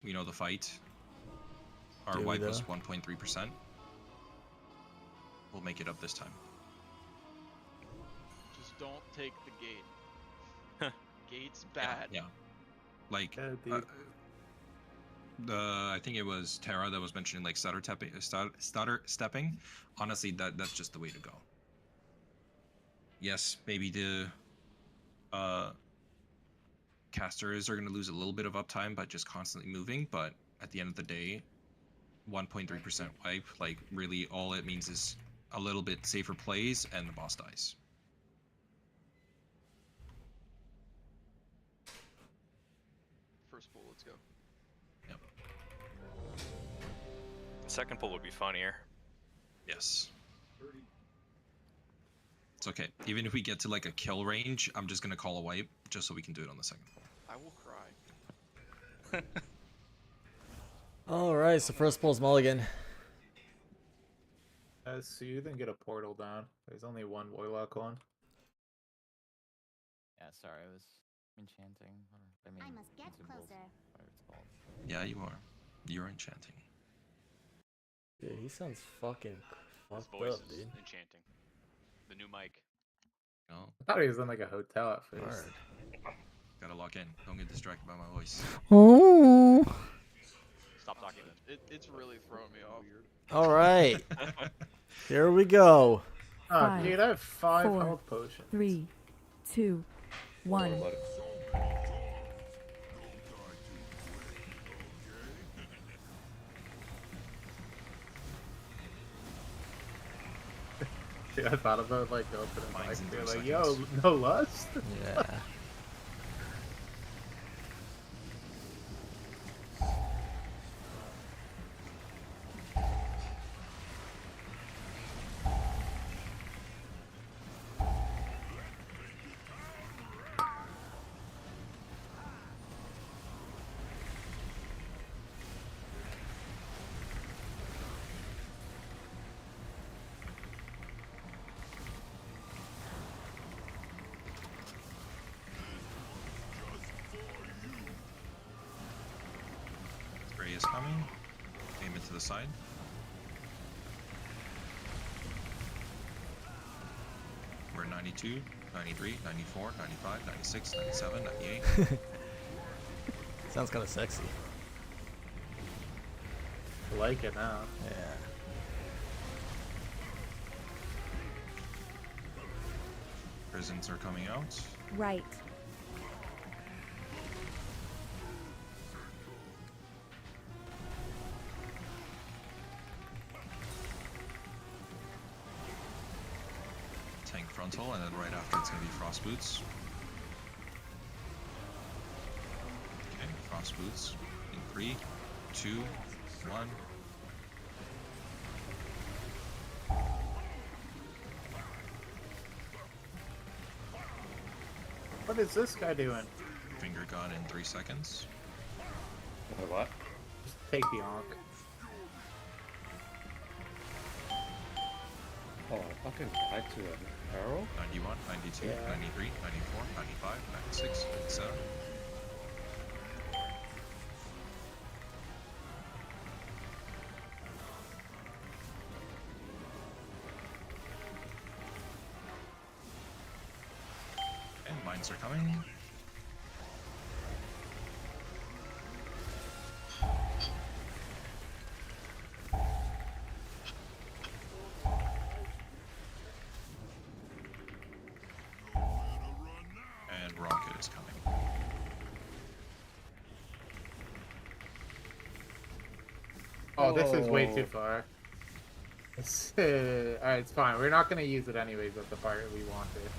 We know the fight. Our Do we wipe was though? 1.3%. We'll make it up this time. Just don't take the gate. Gate's bad. Yeah. Like, Yeah, dude. I think it was Tara that was mentioning like stutter stepping. Honestly, that's just the way to go. Yes, maybe the casters are going to lose a little bit of uptime by just constantly moving, but at the end of the day, 1.3% wipe, like really all it means is a little bit safer plays and the boss dies. First pull, let's go. Yep. Second pull would be funnier. Yes. It's okay. Even if we get to like a kill range, I'm just going to call a wipe just so we can do it on the second pull. I will cry. Alright, so first pull's mulligan. Soothe and get a portal down. There's only one Warlock on. Yeah, sorry, I was enchanting. I mean, I must get consumables, closer. whatever it's called. Yeah, you are. You're enchanting. Dude, he sounds fucking His fucked voice up, is dude. enchanting. The new mic. No, I thought he was in like a hotel at first. Word. gotta lock in. Don't get distracted by my voice. Oh. Stop talking. It's really throwing me off. Alright. Here we go. Oh, Five, dude, I have 5 4, health potions. 3, 2, 1. Dude, I thought about like going to the Mine's mic in and be 3 like, yo, seconds. no lust? Yeah. Spray is coming. Aim it to the side. We're 92, 93, 94, 95, 96, 97, 98. Sounds kind of sexy. I like it now. Yeah. Prisons are coming out. Right. Tank frontal, and then right after it's gonna be frost boots. Okay, frost boots in 3, 2, 1. What is this guy doing? Finger gun in 3 seconds. What? Just take the Ankh. Oh, I fucking tied to an arrow? 91, 92, Yeah. 93, 94, 95, 96, 97. And mines are coming. And rocket is coming. Oh, this is way too Oh. far. Alright, it's fine. We're not gonna use it anyways at the part we wanted.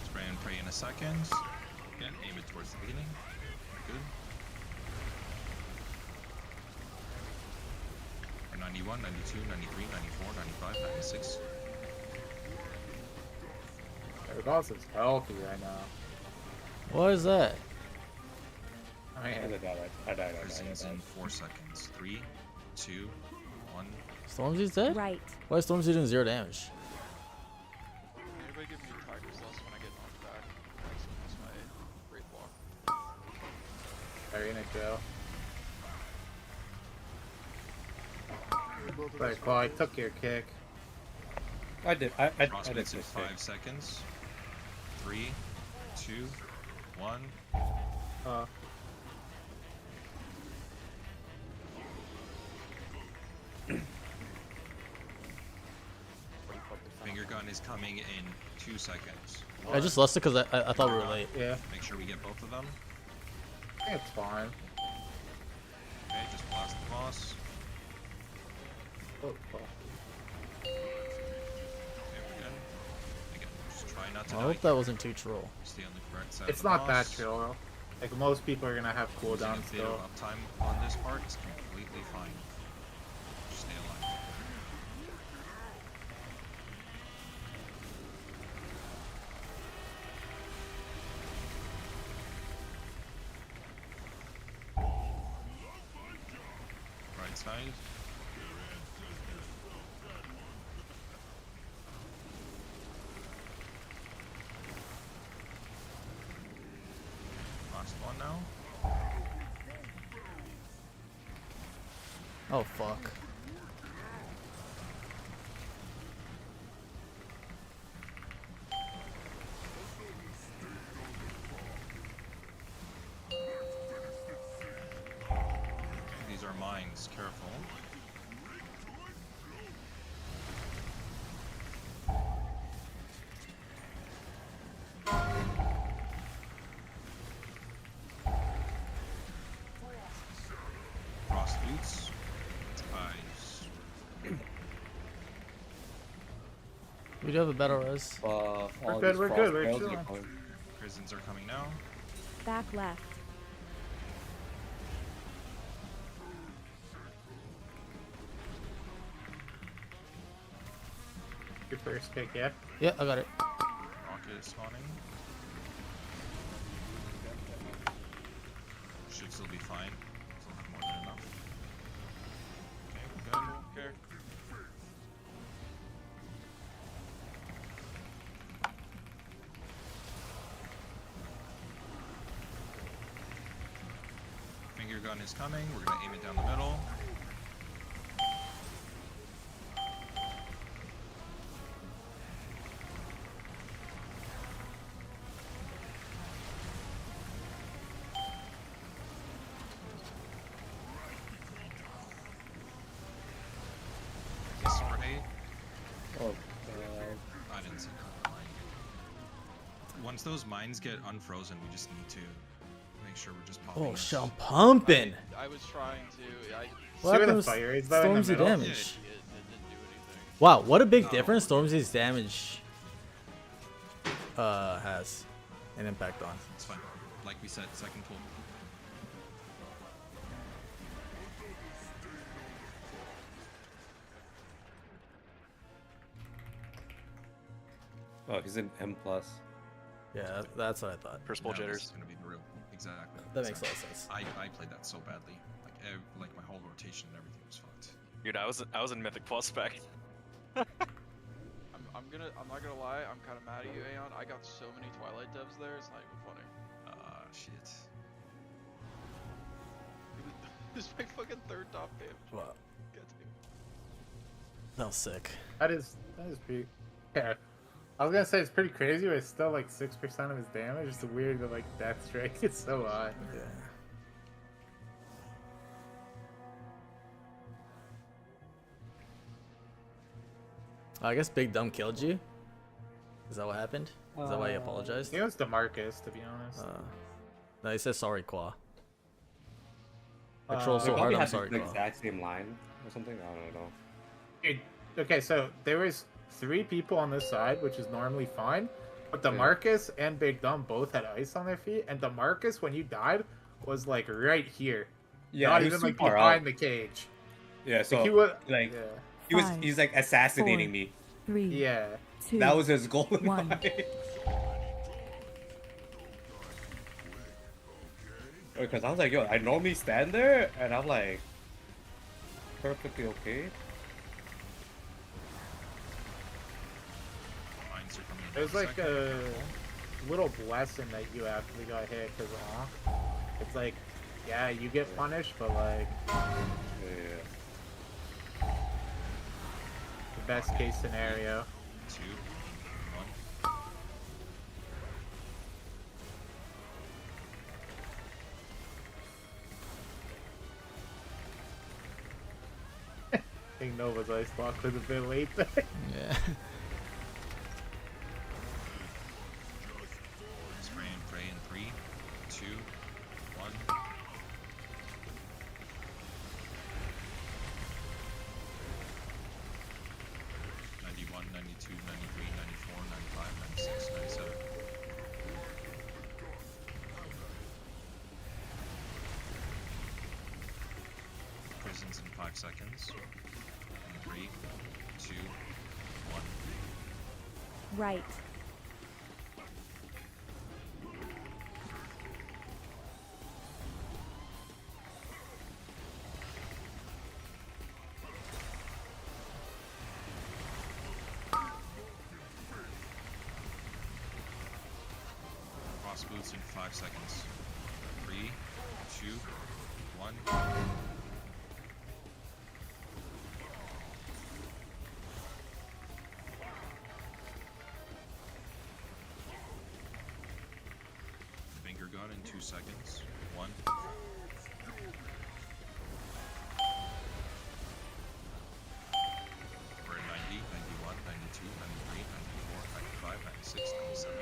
Spray and pray in a second. Again, aim it towards the beginning. Good. Or 91, 92, 93, 94, 95, 96. Our boss is healthy right now. What is that? I mean, I died. Prisons in 4 seconds. 3, 2, 1. Stormzy's dead? Right. Why is Stormzy doing 0 damage? Anybody give me a Tiger's Lust when I get knocked back? Sorry, Nico. Sorry, Claw, I took your kick. I did. I did Crossbits in mistake. 5 seconds. 3, 2, 1. Finger gun is coming in 2 seconds. I just lost it because I thought we were late. Yeah, Make sure we get both of them. I think it's fine. Okay, just blast the boss. Oh, fuck. Okay, we're good. Again, just try not to I die. hope that wasn't too troll. Stay on the correct side It's of the not that boss. chill. Like, most people are gonna have Losing a cooldown bit still. of uptime on this part is completely fine. Just stay alive. Right side. Last one now. Oh fuck. These are mines, careful. Frost boots. Eyes. We do have a better res. All good, these we're frost good, we're rails are chilling. going- Prisons are coming now. Back left. Your first kick, yeah? Yeah, I got it. Rocket is spawning. Should still be fine. Still have more than enough. Okay, good. Okay. Finger gun is coming. We're gonna aim it down the middle. Spray. Oh, I didn't see that mine. Once those mines get unfrozen, we just need to make sure we're just popping. Oh this. shit, I'm pumping. I was trying to. I, What See where happened the with fire is, though, in the Stormzy middle? damage? it didn't do anything. Wow, what a big Oh. difference Stormzy's damage has an impact on. It's fine. Like we said, second pull. oh, he's in M plus. Yeah, that's what I thought. Crucible Now this jitters. is gonna be the real. Exactly. That makes a lot exactly. of sense. I played that so badly. Like my whole rotation and everything was fucked. Dude, I was in Mythic Plus spec. I'm not gonna lie. I'm kind of mad at you, Aeon. I got so many Twilight devs there. It's not even funny. Shit. This is my fucking third top damage. Wow, God damn. that was sick. That is pretty. Yeah. I was gonna say it's pretty crazy, but it's still like 6% of his damage. It's weird that like Death Strike is so high. Yeah. I guess Big Dumb killed you. Is that what happened? Is that why he apologized? I think it was DeMarcus, to be honest. No, he says sorry, Qua. I Uh, troll They so hard, probably I'm had sorry, the Qua. exact same line or something. I don't know. Dude, okay, so there was 3 people on this side, which is normally fine, but DeMarcus and Big Dumb both had ice on their feet, and DeMarcus, when you died, was like right here, Yeah, not he was even like too far behind out. the cage. Yeah, so Like, he was, like yeah, he's like assassinating 4, me. 3, yeah. 2, That was his goal in 1. life. Because I was like, yo, I normally stand there, and I'm like, perfectly okay. Mines are coming in. There's in like second. a little blessing that you actually got hit because it's like yeah, you get punished, but like Yeah. the best case scenario. 2, 1. I think Nova's ice block was a bit late there. Yeah. Spray and pray in 3, 2, 1. Ninety-one, 92, 93, 94, 95, 96, 97. Prisons in 5 seconds. In 3, 2, 1. Right. Cross boots in 5 seconds. 3, 2, 1. Finger gun in 2 seconds. 1. We're at 90, 91, 92, 93, 94, 95, 96, 97.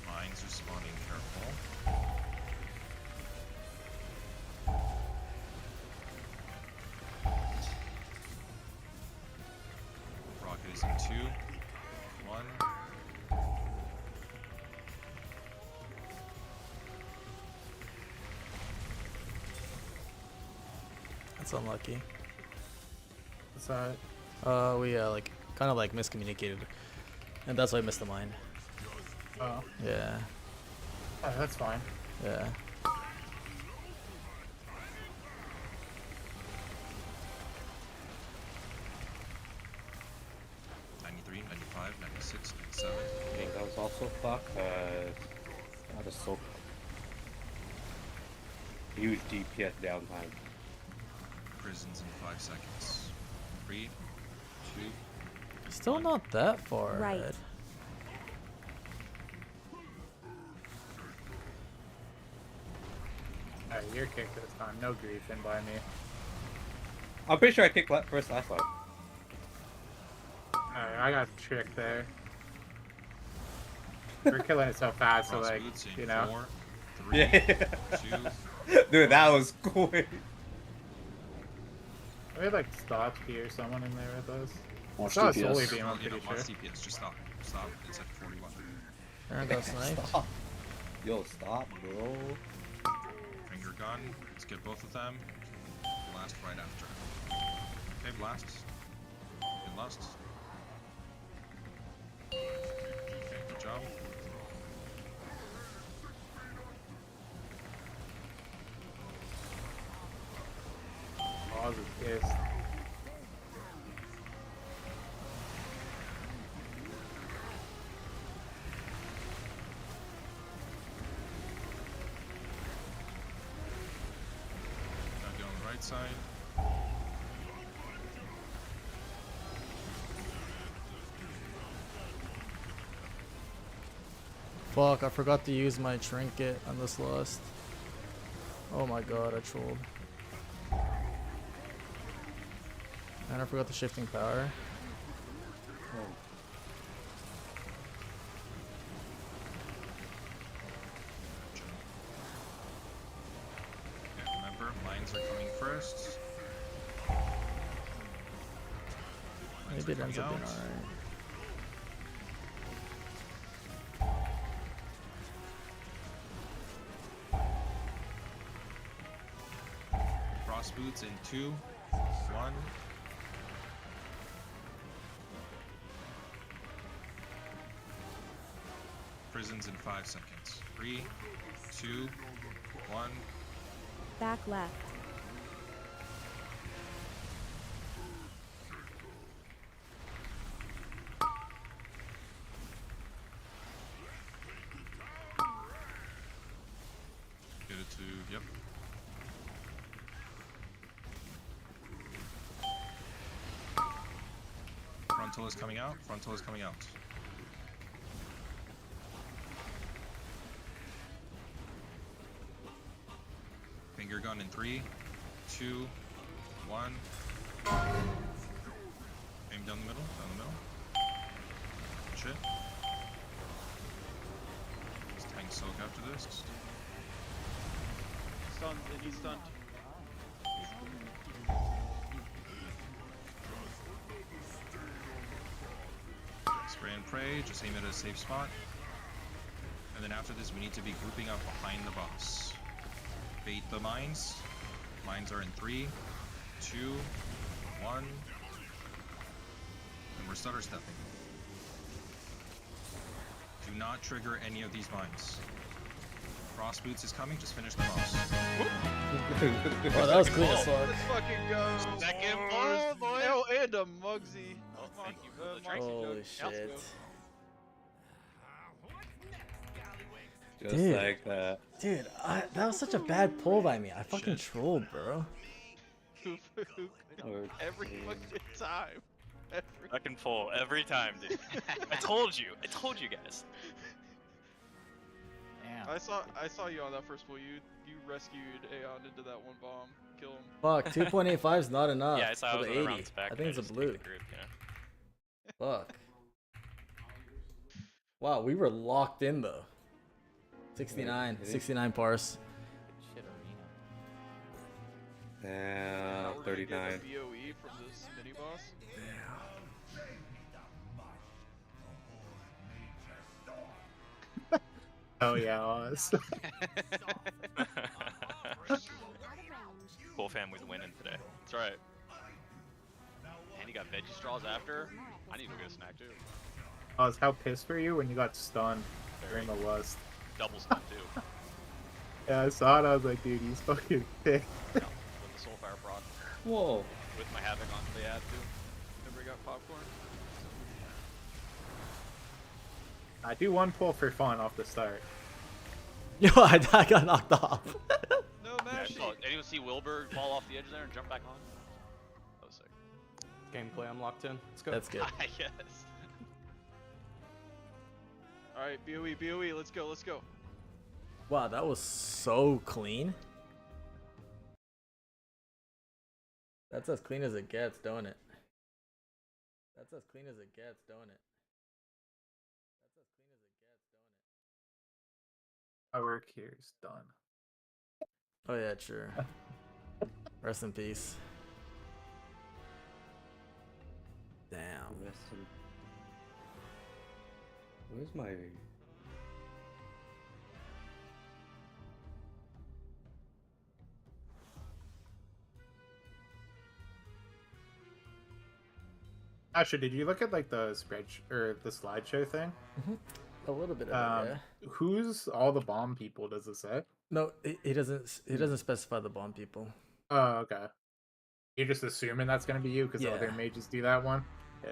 Mines are spawning, careful. Rocket is in 2, 1. That's unlucky. What's that? We like kind of like miscommunicated, and that's why I missed the mine. Oh, Yeah. that's fine. Yeah. Ninety-three, 95, 96, 97. I think that was also fucked. That is so huge DPS downtime. Prisons in 5 seconds. 3, 2. Still not that far Right. ahead. Alright, you're kicked this time. No griefing by me. I'm pretty sure I kicked first last time. Alright, I got tricked there. We're killing it so fast, so Cross like, boots in you know. 4, 3, Yeah. 2. Dude, that was quick. We had like Stotsky or someone in there with us. I Watch saw a DPS. Solely beam, I'm Well, you pretty know, watch sure. DPS. Just stop. Stop. It's at 41. Aaron got sniped. Stop. Yo, stop, bro. Finger gun. Let's get both of them. Blast right after. Okay, blast. Good lust. Okay, good job. Pause is pissed. Now get on the right side. Fuck, I forgot to use my trinket on this lust. Oh my god, I trolled. And I forgot the shifting power. Okay, remember, mines are coming first. Mines Maybe it are ends up coming being out. alright. Frost boots in 2, 1. prisons in 5 seconds. 3, 2, 1. Back left. Get it to, yep. Frontal is coming out. Frontal is coming out. Finger gun in 3, 2, 1. Aim down the middle. Down the middle. Push it. Let's tank soak after this. Stunned, and he's stunned. Spray and pray, just aim at a safe spot. And then after this, we need to be grouping up behind the boss. Bait the mines. Mines are in 3, 2, 1. And we're stutter stepping. Do not trigger any of these mines. Frost Boots is coming, just finish the boss. Oh, that was clean as fuck. Let's fucking go. Second Oh, boy. Oh, and a Mugsy. Oh, thank you for the drink. Holy Let's shit. go. Just Dude. like that. Dude, that was such a bad pull by me. I fucking Shit. trolled, bro. Every fucking time. Every Fucking full every time, dude. I told you guys. Damn. I saw you on that first pull. You rescued Aeon into that one bomb. Kill him. Fuck, 2.85 is not enough Yeah, I saw for I was the on the 80. rounds back. I think it's a just blue. picked the group, you know? Fuck. Wow, we were locked in though. 69 parse. Shit arena. Yeah, Now we're gonna get 39. a BOE from this mini boss. Oh yeah, Oz. Whole family's winning today. That's right. And you got veggie straws after? I need to go get a snack too. Oz, how pissed were you when you got stunned during the lust? Double stun too. Yeah, I saw it. I was like, dude, he's fucking thick. With the Soulfire proc. Whoa. With my Havoc on the ad too. Everybody got popcorn? I do one pull for fun off the start. Yo, I got knocked off. No, Yeah, I Mashy. saw it. Anyone see Wilbur fall off the edge there and jump back on? That was sick. Gameplay, I'm locked in. Let's go. That's good. Yes. Alright, BOE, let's go, let's go. Wow, that was so clean. That's as clean as it gets, don't it? That's as clean as it gets, don't it? That's as clean as it gets, don't it? My work here is done. Oh yeah, sure. Rest in peace. Damn. Where's my... Asher, did you look at like the spread or the slideshow thing? A little bit of it, yeah. Who's all the bomb people? Does it say? No, he doesn't. He doesn't specify the bomb people. Oh, okay. You're just assuming that's gonna be you because the other Yeah. mages do that one. Yeah.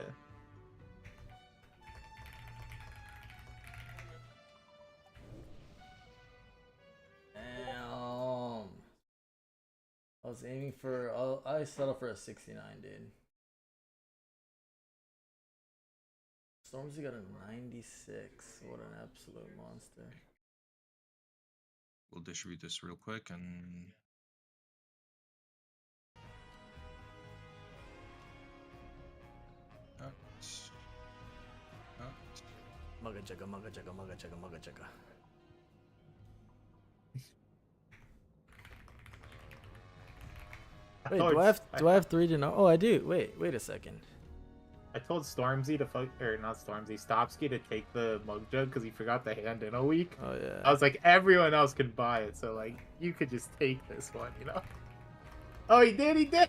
Damn. I was aiming for. I settled for a 69, dude. Stormzy got a 96. What an absolute monster. We'll distribute this real quick and Mugga chugga, mugga chugga, mugga chugga, mugga chugga. Wait, do I have 3 to know? Oh, I do. Wait a second. I told Stormzy to fuck, or not Stormzy, Stopsky to take the mug jug because he forgot the hand in a week. Oh yeah. I was like, everyone else can buy it, so like, you could just take this one, you know? Oh, he did, he did!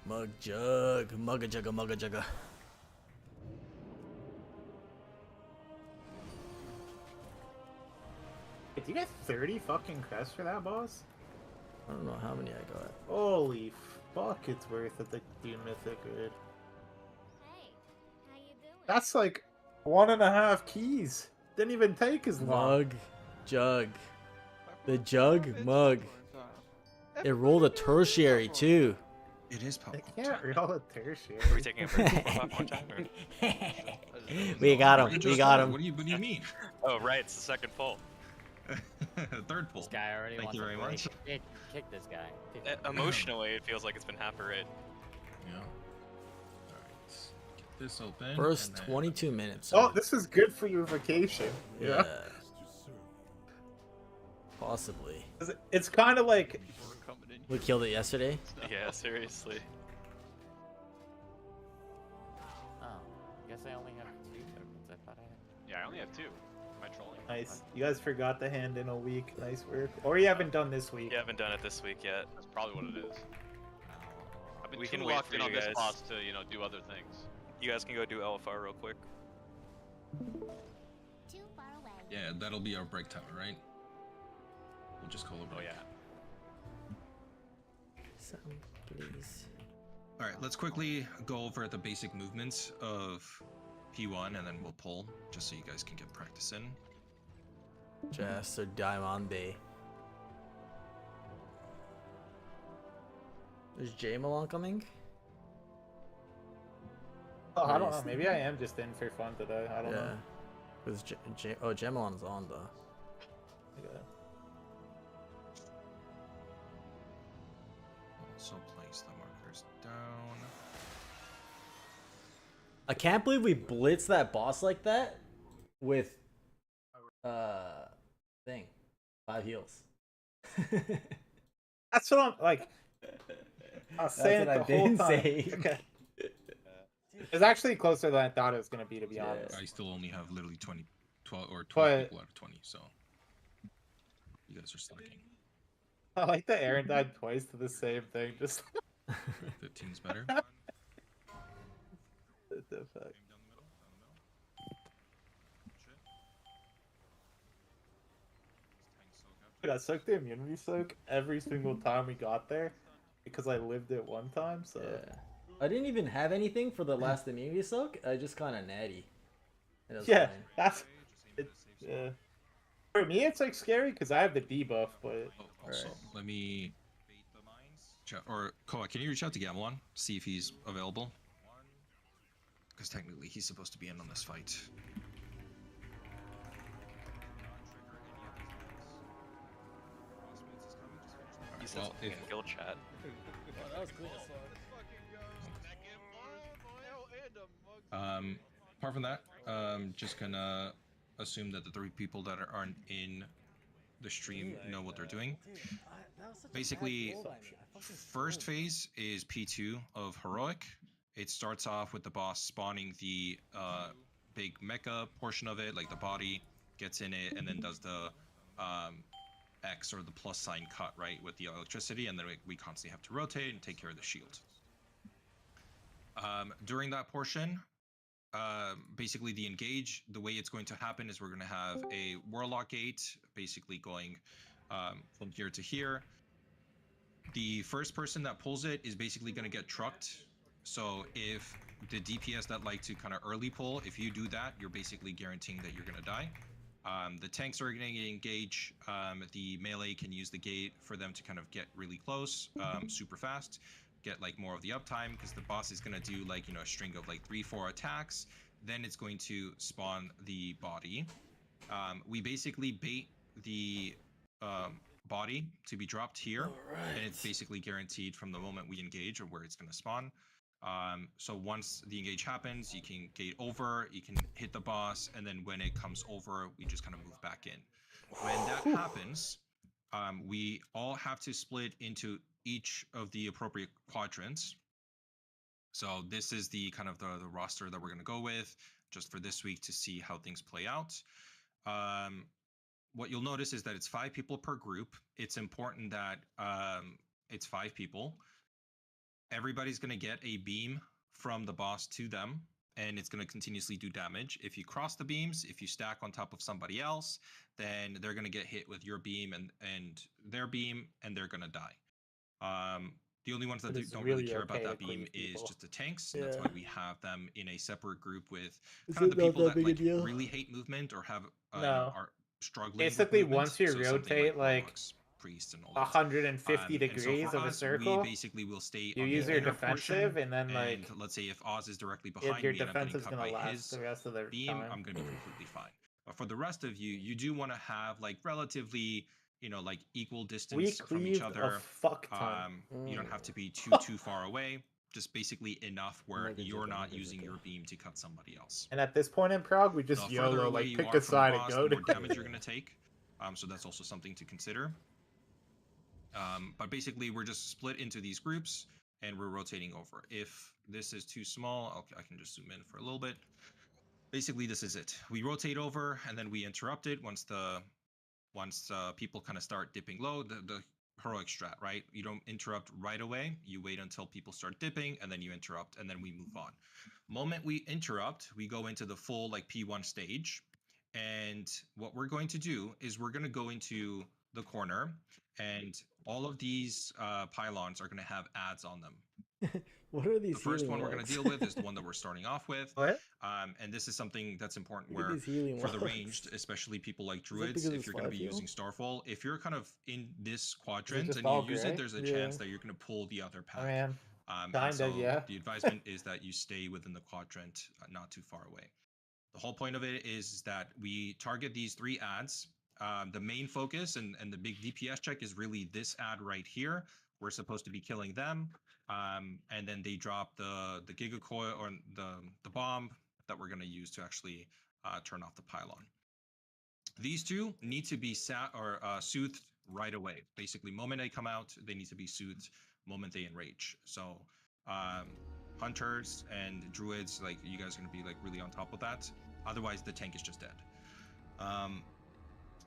Mug jug, mugga jugga, mugga jugga. Did you get 30 fucking crests for that boss? I don't know how many I got. Holy fuck, it's worth it to do mythic good. Hey, how you doing? That's like 1.5 keys. Didn't even take as long. Mug jug. The jug mug. It rolled a tertiary too. It is I popcorn can't time. roll a tertiary. Are we taking it for popcorn time? Or... We got him. Just We got rolled. him. What do you mean? Oh, right. It's the second pull. Third pull. This guy already Thank wants you a very break. much. Kick this guy. Emotionally, it feels like it's been half a raid. Yeah. Alright. Get this open. First and then- 22 minutes. Oh, this is good for your vacation. yeah. Possibly. It's kind of like People are coming in We here. killed it yesterday. Yeah, seriously. Oh, I guess I only have 2 tokens. I thought I had. Yeah, I only have 2. Am I trolling? nice. You guys forgot to hand in a week. Nice work. Or you haven't done this week. You haven't done it this week yet. That's probably what it is. I've been We too can wait locked for in you on this guys. boss to, do other things. You guys can go do LFR real quick. Too far away. Yeah, that'll be our break time, right? We'll just call it Oh break. yeah. Some, please. All right, let's quickly go over the basic movements of P1 and then we'll pull just so you guys can get practice in. Just or Diamond Bay. Is Jay Malone coming? Oh, I don't know. Maybe I am just in for fun today. I don't Yeah. know. Because Jay Malone's on though. Okay. Also place the markers down. I can't believe we blitzed that boss like that with thing 5 heals. That's what I'm like. I was That's saying what it I've the whole been time. saying. Okay. It's actually closer than I thought it was gonna be, to be Yeah. honest. I still only have literally 12 or 20 But- people out of 20, so you guys are slacking. I like that Aaron died twice to the same thing. Just 15 is better. what the fuck. Dude, I soaked the immunity soak every single time we got there because I lived it one time. So Yeah. I didn't even have anything for the last immunity soak. I just kind of natty. And it was yeah, fine. that's it. Yeah. For me, it's like scary because I have the debuff, but Oh, also, Alright. let me or Koa, can you reach out to Gamelon, see if he's available? Because technically he's supposed to be in on this fight. You said Well, something if- in guild chat. that was clean as Apart from that, just gonna assume that the 3 people that aren't in the stream know what they're doing. Basically, first phase is P2 of Heroic. It starts off with the boss spawning the big mecha portion of it, like the body, gets in it, and then does the X or the plus sign cut, right, with the electricity, and then we constantly have to rotate and take care of the shield. During that portion, basically the engage, the way it's going to happen is we're going to have a Warlock gate, basically going from here to here. The first person that pulls it is basically going to get trucked. So if the DPS that like to kind of early pull, if you do that, you're basically guaranteeing that you're going to die. The tanks are going to engage. The melee can use the gate for them to kind of get really close, super fast, get like more of the uptime, because the boss is going to do like, a string of like 3-4 attacks. Then it's going to spawn the body. We basically bait the body to be dropped here, and it's basically guaranteed from the moment we engage or where it's going to spawn. So once the engage happens, you can gate over, you can hit the boss, and then when it comes over, we just kind of move back in. When that happens, we all have to split into each of the appropriate quadrants. So this is the kind of the roster that we're going to go with just for this week to see how things play out. What you'll notice is that it's 5 people per group. It's important that it's 5 people. everybody's going to get a beam from the boss to them, and it's going to continuously do damage. If you cross the beams, if you stack on top of somebody else, then they're going to get hit with your beam and their beam, and they're going to die. The only ones that But it's don't really really care about okay that to beam cleave is people. just the tanks, and that's Yeah. why we have them in a separate group with Is kind of it the not people that that big a like deal? really hate movement or have No. are struggling. Basically, with movement. once you So something rotate, like, warlocks, priests, and all that. 150 And so degrees for of a us, circle, we basically will stay you on use the your inner defensive, portion, and then like and let's say if Oz is directly if behind your me and I'm getting defensive's cut gonna by last his the rest of the beam, time. I'm going to be completely fine. But for the rest of you, you do want to have like relatively, you know, like equal We distance from each cleaved a other. fuck ton. You don't have to be too far away. Just basically enough where Make it you're okay, not make it using okay. your beam to cut somebody else. And at this point in Prague, we The just further YOLO, away like you pick are a from the side and boss, go the to more damage you're going to take. So that's also something to consider. But basically, we're just split into these groups, and we're rotating over. If this is too small, I can just zoom in for a little bit. Basically, this is it. We rotate over, and then we interrupt it once people kind of start dipping low. The heroic strat, right? You don't interrupt right away. You wait until people start dipping, and then you interrupt, and then we move on. Moment we interrupt, we go into the full like P1 stage. And what we're going to do is we're going to go into the corner, and all of these pylons are going to have ads on them. What are these The first healing one we're going to walls? deal with is the one that we're starting off with. What? And this is something that's important Look at where these healing for the walls. ranged, especially people like that druids, because if it's you're going to be 5 heal? using Starfall, if you're kind of in this quadrant just and you all use gray? it, there's a Yeah. chance that you're going to pull the other pack. I mean, And kinda, so yeah. the advisement is that you stay within the quadrant, not too far away. The whole point of it is that we target these 3 ads. The main focus and the big DPS check is really this ad right here. We're supposed to be killing them. And then they drop the Giga Coil or the bomb that we're going to use to actually turn off the pylon. These two need to be soothed right away. Basically, moment they come out, they need to be soothed moment they enrage. So hunters and druids, like you guys are going to be like really on top of that. Otherwise, the tank is just dead.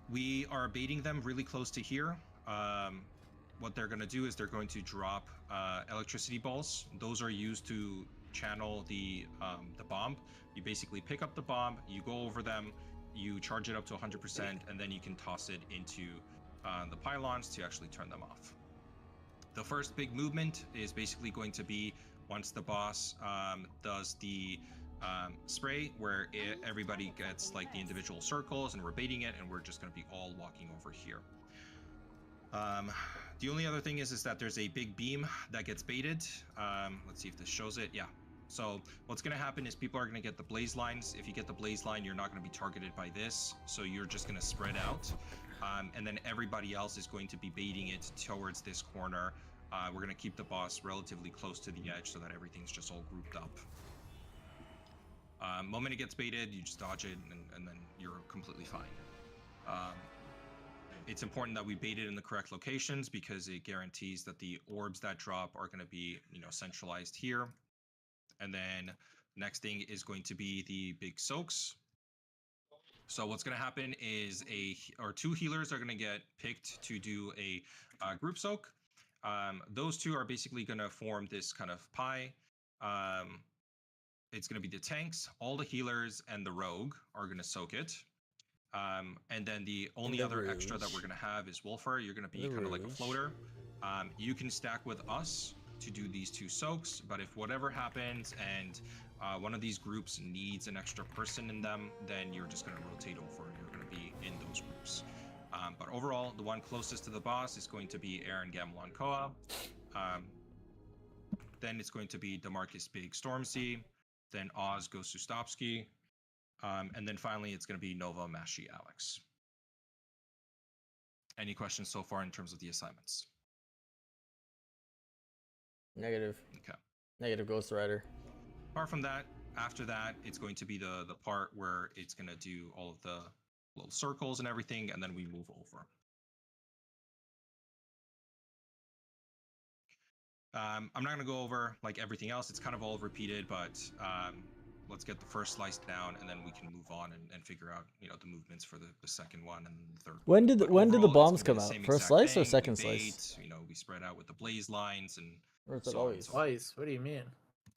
We are baiting them really close to here. What they're going to do is they're going to drop electricity balls. Those are used to channel the bomb. You basically pick up the bomb, you go over them, you charge it up to 100%, and then you can toss it into the pylons to actually turn them off. The first big movement is basically going to be once the boss does the spray, where everybody gets like the individual circles, and we're baiting it, and we're just going to be all walking over here. The only other thing is that there's a big beam that gets baited. Let's see if this shows it. Yeah. So what's going to happen is people are going to get the blaze lines. If you get the blaze line, you're not going to be targeted by this. So you're just going to spread out. And then everybody else is going to be baiting it towards this corner. We're going to keep the boss relatively close to the edge so that everything's just all grouped up. Moment it gets baited, you just dodge it, and then you're completely fine. It's important that we bait it in the correct locations because it guarantees that the orbs that drop are going to be, centralized here. And then next thing is going to be the big soaks. So what's going to happen is 2 healers are going to get picked to do a group soak. Those 2 are basically going to form this kind of pie. It's going to be the tanks, all the healers, and the rogue are going to soak it. And then the only other extra that we're going to have is Wolfer. You're going to be kind of like a floater. You can stack with us to do these 2 soaks, but if whatever happens and one of these groups needs an extra person in them, then you're just going to rotate over. You're going to be in those groups. But overall, the one closest to the boss is going to be Aaron Gamelon Koa. Then it's going to be Demarcus Big Stormsea. Then Oz goes to Stopsky. And then finally, it's going to be Nova Mashi Alex. Any questions so far in terms of the assignments? Negative. Okay. Negative Ghost Rider. Apart from that, after that, it's going to be the part where it's going to do all of the little circles and everything, and then we move over. I'm not going to go over like everything else. It's kind of all repeated, but let's get the first slice down, and then we can move on and figure out, the movements for the second one and the third. When did But the overall, bombs it's gonna come be the out? same First exact slice or thing. second We slice? bait, we spread out with the blaze lines, and Or is it so on and always? so forth. Twice. What do you mean?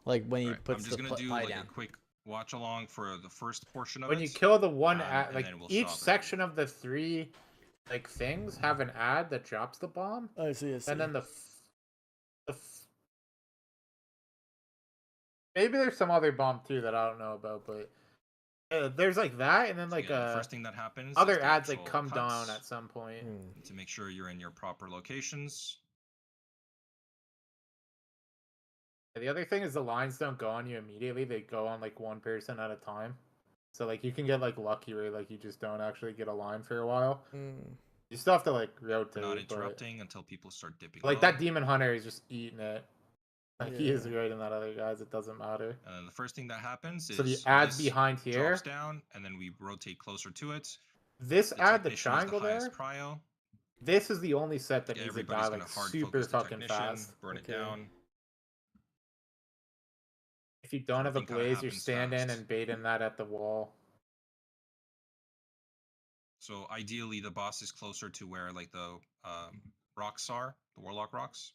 Like when he Alright, puts I'm just the gonna do pie like down. a quick watch along for the first portion of When it. you kill the one and ad, like then we'll each stop it. section of the 3 like things have an ad that drops the bomb, I see. and then maybe there's some other bomb too that I don't know about, but there's like that, and then So like again, the first thing that happens is other the ads that actual come down cuts at some point. to make sure you're in your proper locations. The other thing is the lines don't go on you immediately; they go on like one person at a time. So like you can get like lucky where like you just don't actually get a line for a while. You still have to like rotate. Not but, interrupting until people start dipping. like low. that demon hunter is just eating it. Like he is Yeah. right in that other guys. It doesn't matter. And then the first thing that happens is So the ads this behind here. drops down, and then we rotate closer to it. This The ad, the technician is triangle the highest there. prio. This is the only set that Yeah, needs to everybody's die gonna like hard super focus the fucking technician, fast. burn it Okay. down. If you don't have a Everything kinda blaze, you're happens standing fast. and baiting that at the wall. So ideally, the boss is closer to where like the rocks are, the warlock rocks.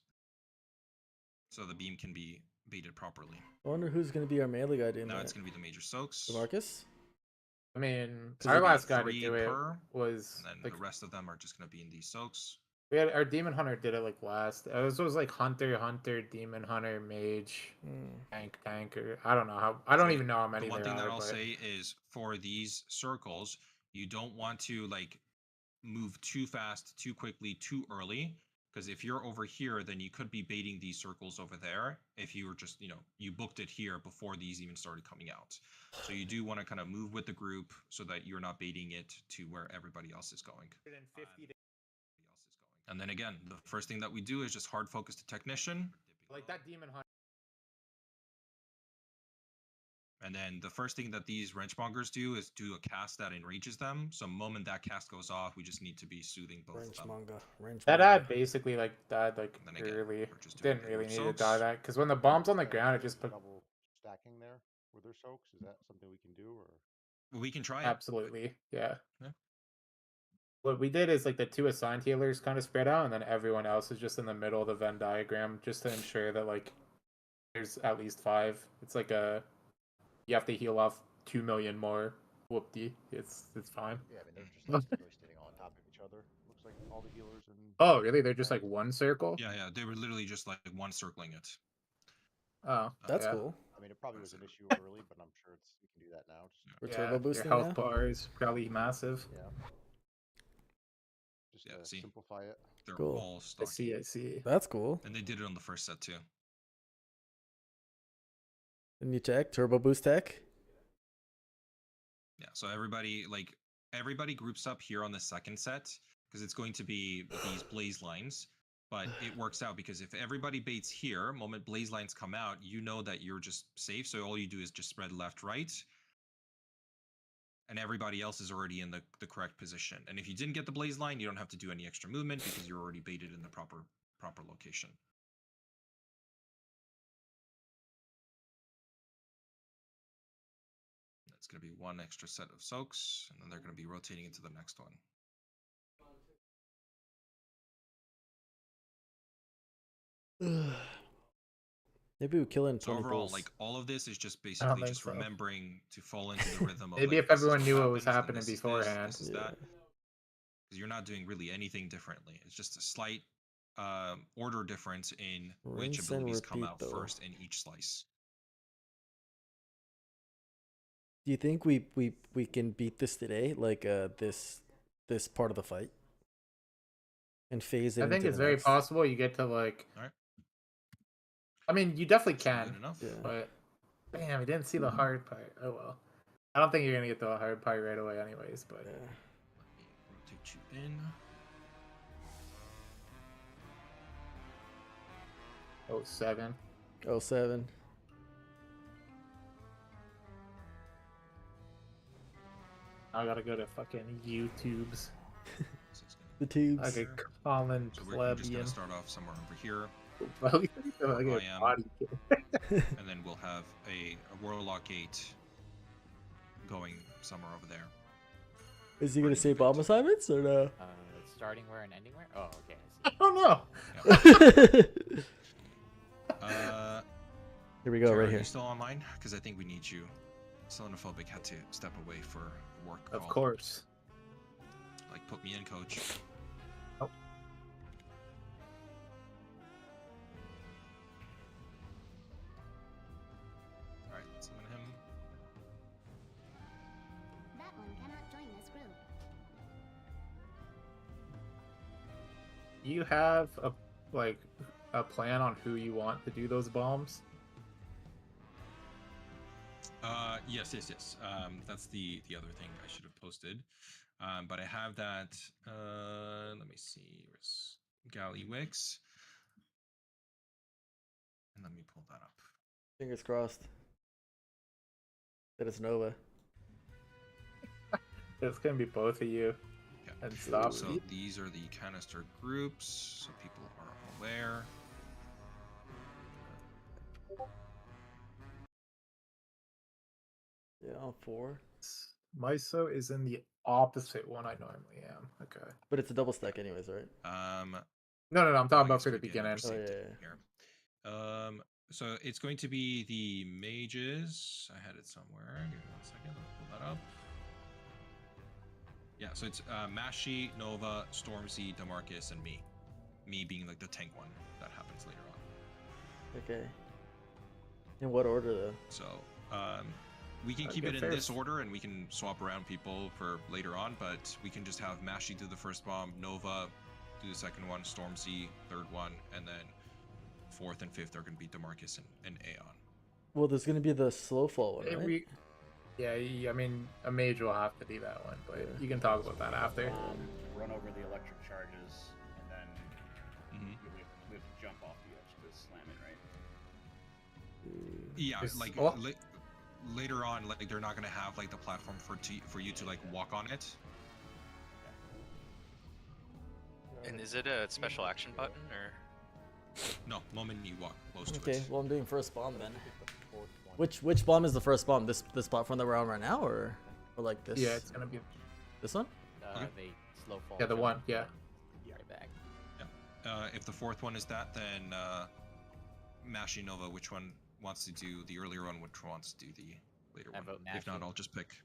So the beam can be baited properly. I wonder who's gonna be our melee guy doing Now that. it's gonna be the major soaks. DeMarcus? I mean, 'Cause our it'd be last guy to 3 do it per, was and then like the rest of them are just gonna be in these soaks. we had our demon hunter did it like last. It was like hunter, demon hunter, mage, tanker. I don't know how. I don't So even know how many The one there thing that are. I'll but say is for these circles, you don't want to like move too fast, too quickly, too early. Because if you're over here, then you could be baiting these circles over there. If you were just, you booked it here before these even started coming out. So you do want to kind of move with the group so that you're not baiting it to where everybody else is going. And then again, the first thing that we do is just hard focus the technician. like that demon hunter. And then the first thing that these wrenchmongers do is do a cast that enrages them. So the moment that cast goes off, we just need to be soothing both Wrench of them. manga. Wrench That manga. ad basically like died like And then again, early. we're just doing Didn't really group need to soaks. die that because when the bomb's on the ground, it just put double stacking there with their soaks. Is that something we can do, or We can try it. absolutely yeah. Yeah. What we did is like the 2 assigned healers kind of spread out, and then everyone else is just in the middle of the Venn diagram, just to ensure that like there's at least 5. It's like you have to heal off 2 million more. Whoop-de. It's fine. yeah? I mean, they're just like really standing on top of each other. Looks like all the healers and. Oh, really? They're just like one circle? Yeah, they were literally just like one circling it. Oh, That's yeah. cool. I mean, it probably was an issue early, but I'm sure we can do that now. Just, We're Yeah, turbo your boosting health now? bar is probably massive. yeah. Just Yeah, see. simplify it. They're Cool. all I stocky. see, I see. That's cool. And they did it on the first set too. The new tech, turbo boost tech. Yeah, so everybody groups up here on the second set because it's going to be these blaze lines. But it works out because if everybody baits here, moment blaze lines come out, you know that you're just safe. So all you do is just spread left, right. And everybody else is already in the correct position. And if you didn't get the blaze line, you don't have to do any extra movement because you're already baited in the proper location. That's going to be one extra set of soaks, and then they're going to be rotating into the next one. Maybe we kill in So 20 overall, pulls. like all of this is just don't basically think just so. remembering to fall into the rhythm of Maybe like, if this is everyone knew what was happens, then happening this is this, beforehand. this is Yeah. that. Because you're not doing really anything differently. It's just a slight order difference in which Rinse and abilities come repeat, out though. first in each slice. Do you think we can beat this today? Like this part of the fight? And phase it I think into it's the very next? possible you get to like. Alright. I mean, you definitely Good can, enough. Yeah. but damn, we didn't see the hard part. Oh well. I don't think you're gonna get to the hard part right away, anyways. But Yeah. Let me rotate you in. oh 7. 07. I gotta go to fucking YouTube's So it's gonna The tubes. like a common So we're just plebeian. gonna start off somewhere over here, Like a I am. body kit. and then we'll have a warlock gate going somewhere over there. Is he gonna say bomb assignments or no? Starting where and ending where? Oh, okay. I don't know. I Here we go, Jared, right Are here. you still online? Because I think we need you. Solenophobic had to step away for work call. Of course. Like, put me in, coach. Oh. Alright, summon him. That one cannot join this group. You have a plan on who you want to do those bombs? Yes. That's the other thing I should have posted. But I have that. Let me see. Where's Gallywix? And let me pull that up. Fingers crossed. That it's Nova. It's gonna be both of you. Okay. And stop. So these are the canister groups, so people are aware. Yeah, on 4. Myso is in the opposite one I normally am. Okay. But it's a double stack anyways, right? No, I'm talking I about guess for the we can beginning. overstate Oh, it here. So it's going to be the mages. I had it somewhere. Give me 1 second. Let me pull that up. Yeah, so it's Mashi, Nova, Stormzy, Demarcus, and me. Me being like the tank one. That happens later on. Okay. In what order though? So we can keep it in this order, and we can swap around people for later on. But we can just have Mashi do the first bomb, Nova do the second one, Stormzy third one, and then fourth and fifth are going to be Demarcus and Aeon. Well, there's gonna be the slow fall one, right? I mean, a mage will have to do that one, but you can talk about that after. Run over the electric charges, and then we have to jump off the edge to slam it, right? Yeah, Just- like later on, like they're not going to have like the platform for you to like walk on it. And is it a special action button or? No, moment you walk close to Okay, it. well I'm doing first bomb then. Which bomb is the first bomb? This platform that we're on right now, or like this? Yeah, it's gonna be this one. The slow fall. the jump. one. Yeah. Right back. If the fourth one is that, then Mashi Nova, which one wants to do the earlier one, which one wants to do the later I one? vote If not, Mashi. I'll just pick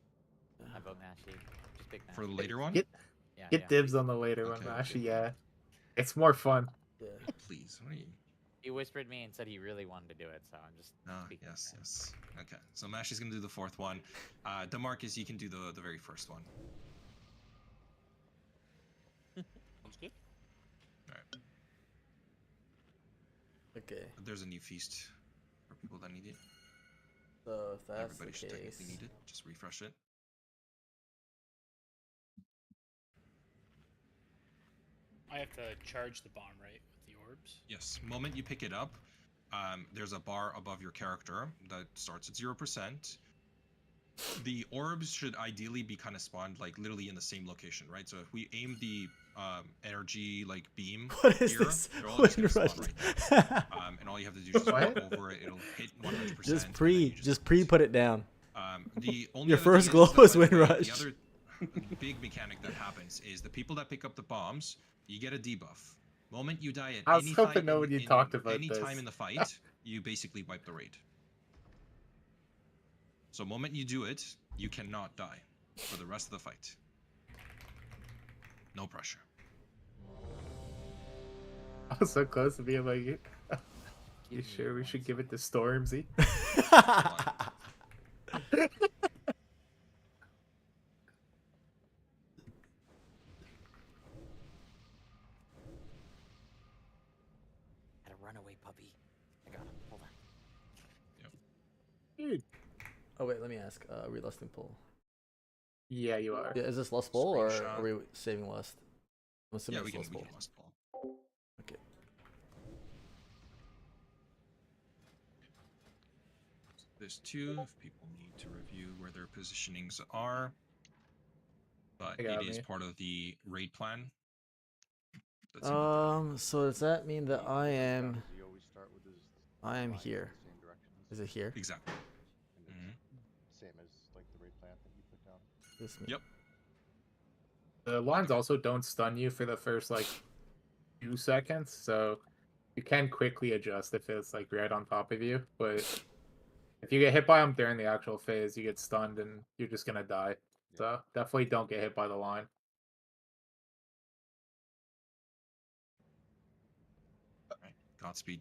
I vote Mashi. Just pick Mashi. for the later one. Get dibs on the later one, Okay, actually. Yeah, it's more fun. Yeah. Please, what are you? He whispered me and said he really wanted to do it, so I'm just. speaking Yes. Okay, so Mashi's gonna do the fourth one. Demarcus, you can do the very first one. Sounds good. All right. Okay. There's a new feast for people that need it. So if that's Everybody the should case, technically need it. Just refresh it. I have to charge the bomb, right, with the orbs? Yes. Moment you pick it up, there's a bar above your character that starts at 0%. The orbs should ideally be kind of spawned like literally in the same location, right? So if we aim the energy like beam What is here, this? they're all just gonna Wind spawn Rush. right there. And all you have to do is just walk What? over it. It'll hit 100%. just and then pre you put it down. The only Your other first thing is glow that, was by the Wind way, Rush. The other big mechanic that happens is the people that pick up the bombs, you get a debuff. Moment you die at I was any hoping time nobody in talked about any this. time in the fight, you basically wipe the raid. So moment you do it, you cannot die for the rest of the fight. No pressure. I was so close to being like, you sure we should give it to Stormzy? Had a runaway puppy. I got him. Hold on. Dude. Oh wait, let me ask. Are we lusting pull? Yeah, you are. Yeah, is this lust pull or Screenshot. are we saving lust? I'm assuming Yeah, we it's can lust pull. lust ball. Okay. There's two if people need to review where their positionings are. But I got it is me. part of the raid plan. That's in the So does that mean that I am You always start with his I am lines here? in the same directions. Is it here? Exactly. And it's same as like the raid plan that you put down. This me. Yep. The lines also don't stun you for the first like 2 seconds, so You can quickly adjust if it's like right on top of you, but if you get hit by them during the actual phase, you get stunned and you're just gonna die. So definitely don't get hit by the line. Alright, Godspeed.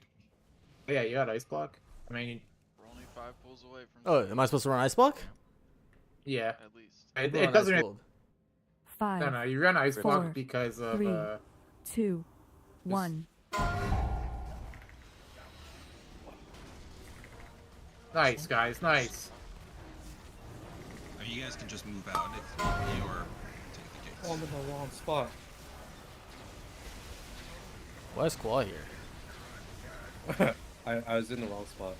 Yeah, you got ice block. I mean, We're only 5 pulls away from. Oh, am I supposed to run ice block? yeah. At least. It doesn't. Really, 5. no, you run ice block 4, because of 3, 2, 1. Nice, guys, nice. I mean, you guys can just move out if you or take the gates. I'm in the wrong spot. Why is Squall here? I was in the wrong spot.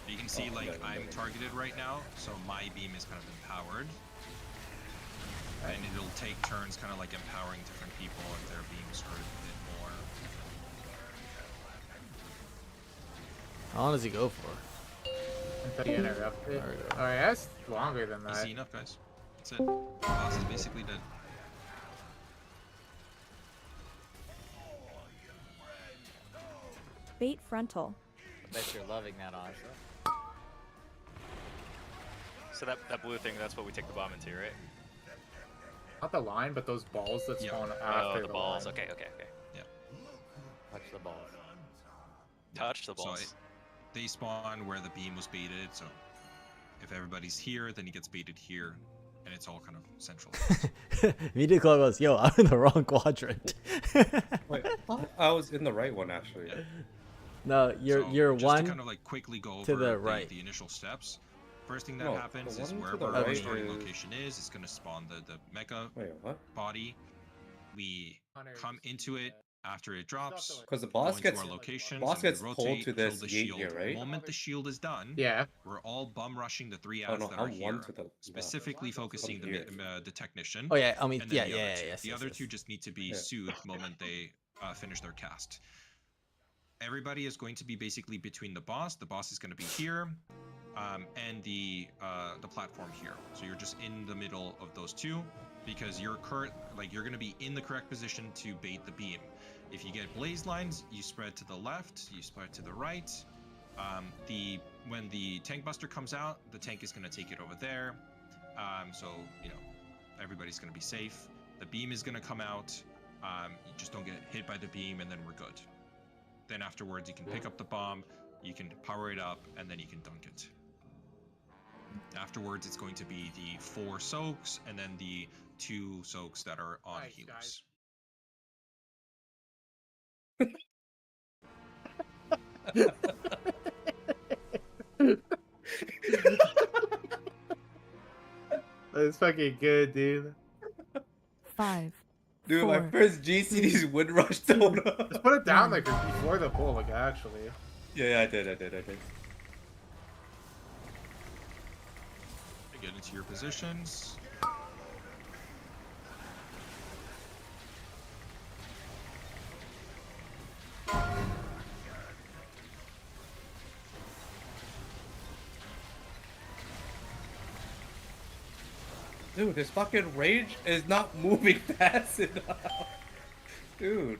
You can see, like, I'm targeted right now, so my beam is kind of empowered. And it'll take turns kind of like empowering different people if their beams are a bit more. How long does he go for? Until you interrupt it. Alright, that's longer than that. Easy enough, guys. That's it. The boss is basically dead. Bait frontal. I bet you're loving that, Asha. So that blue thing, that's what we take the bomb into, right? Not the line, but those balls that spawn Oh, after the balls. line. Okay. Yeah. Touch the balls. Touch the So balls. they spawn where the beam was baited, so if everybody's here, then he gets baited here, and it's all kind of centralized. Media Club goes, yo, I'm in the wrong quadrant. Wait, I was in the right one actually. No, you're just one to kind of like quickly go over to the right. the initial steps. First thing that No, happens the is one to wherever the our right starting is- location is, it's going to spawn the mecha Wait, what? body. We come into it after it drops. Because the go boss into gets our locations, boss and we gets pulled rotate, to kill this the gate shield. here, right? The moment the shield is done, Yeah. we're all bum rushing the 3 Oh ads no, that are I'm here, one to the specifically focusing here. the technician. Oh yeah, I mean, and then yeah, the other yeah, two. yes, The yes, other yes. two just need to be Yeah. soothed the moment they finish their cast. Everybody is going to be basically between the boss. The boss is going to be here, and the platform here. So you're just in the middle of those two, because you're going to be in the correct position to bait the beam. If you get blaze lines, you spread to the left, you spread to the right. When the tank buster comes out, the tank is going to take it over there. So everybody's going to be safe. The beam is going to come out. You just don't get hit by the beam, and then we're good. Then afterwards, you can pick up the bomb, you can power it up, and then you can dunk it. Afterwards, it's going to be the 4 soaks, and then the 2 soaks that are on Nice, healers. That's fucking good, dude. 5. Dude, my 4. first GCD's wind rush donut. Just put it down like before the pull, like actually. Yeah, I did. Get into your positions. Dude, this fucking rage is not moving fast enough. Dude.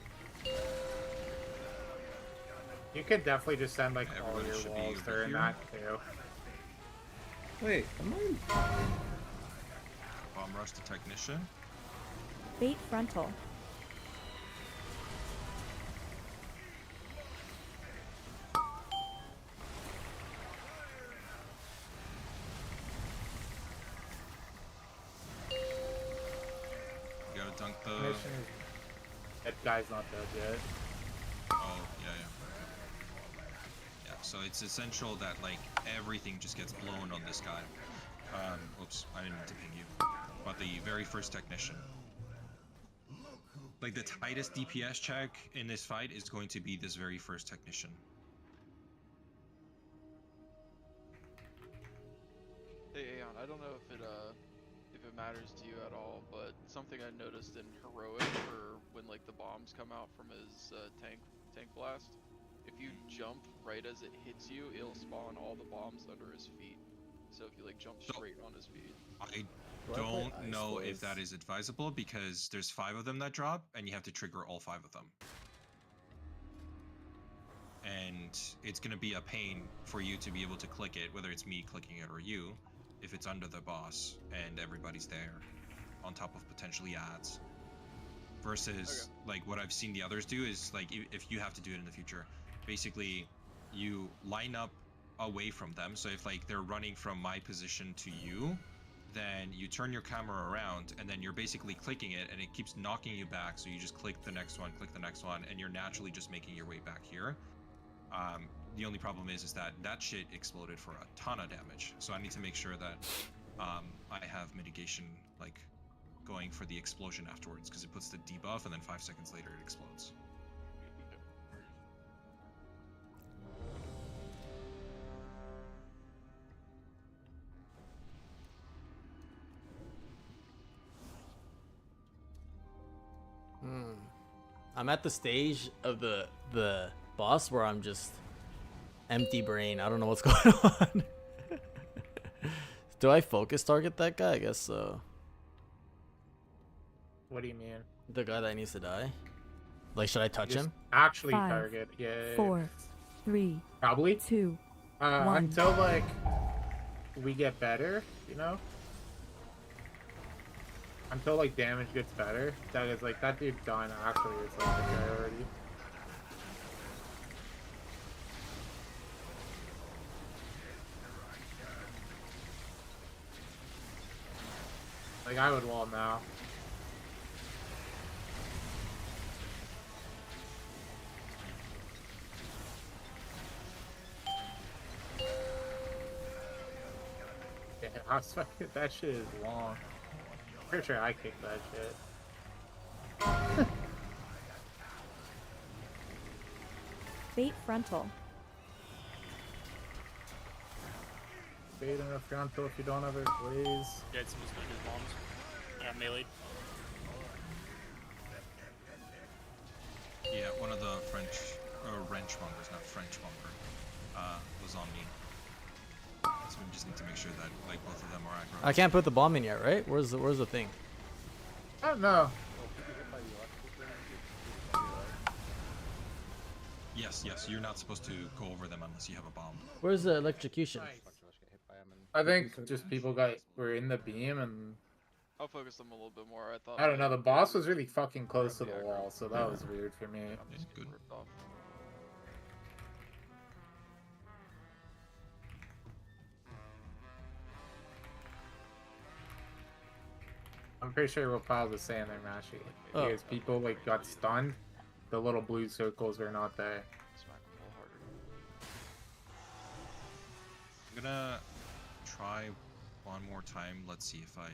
You can definitely just send like all Everybody your should be walls over during here. that too. Wait, am I? Bomb rush to technician. Bait frontal. You gotta dunk the. Mission is... That guy's not dead yet. Oh, yeah. Yeah, so it's essential that, like, everything just gets blown on this guy. Oops, I didn't mean to ping you. But the very first technician. Like, the tightest DPS check in this fight is going to be this very first technician. Hey Aeon, I don't know if it matters to you at all, but something I noticed in heroic, or when like the bombs come out from his tank blast, if you jump right as it hits you, it'll spawn all the bombs under his feet. So if you like jump straight on his feet. I don't know if that is advisable, because there's 5 of them that drop, and you have to trigger all 5 of them. and it's going to be a pain for you to be able to click it, whether it's me clicking it or you, if it's under the boss and everybody's there, on top of potentially ads. Versus like what I've seen the others do is like if you have to do it in the future, basically you line up away from them. So if like they're running from my position to you, then you turn your camera around and then you're basically clicking it and it keeps knocking you back. So you just click the next one, and you're naturally just making your way back here. The only problem is that shit exploded for a ton of damage. So I need to make sure that I have mitigation like going for the explosion afterwards, because it puts the debuff and then 5 seconds later it explodes. I'm at the stage of the boss where I'm just empty brain. I don't know what's going on. Do I focus target that guy? I guess so. What do you mean? The guy that needs to die? Like, should I touch Just him? Actually 5, target. Yeah. 4, 3, Probably. 2, 1. Until like we get better, you know? Until like damage gets better. That is like that dude dying actually is like a priority. Like I would wall now. Yeah, I was fucking, that shit is long. Pretty sure I kicked that shit. Fate frontal. Bait in a frontal if you don't have it, please. Yeah, someone's gonna do bombs. Melee. Yeah, one of the wrench mongers, not French monger, was on me. So we just need to make sure that like both of them are aggro. I can't put the bomb in yet, right? Where's the thing? I don't know. Yes, you're not supposed to go over them unless you have a bomb. Where's the electrocution? I think just people were in the beam and I'll focus them a little bit more. I thought. I don't know. The boss was really fucking close to the wall, so that was weird for me. Good. I'm pretty sure what Piles was saying there, Mashi. Oh. Because people like got stunned, the little blue circles were not there. I'm gonna try one more time. Let's see if I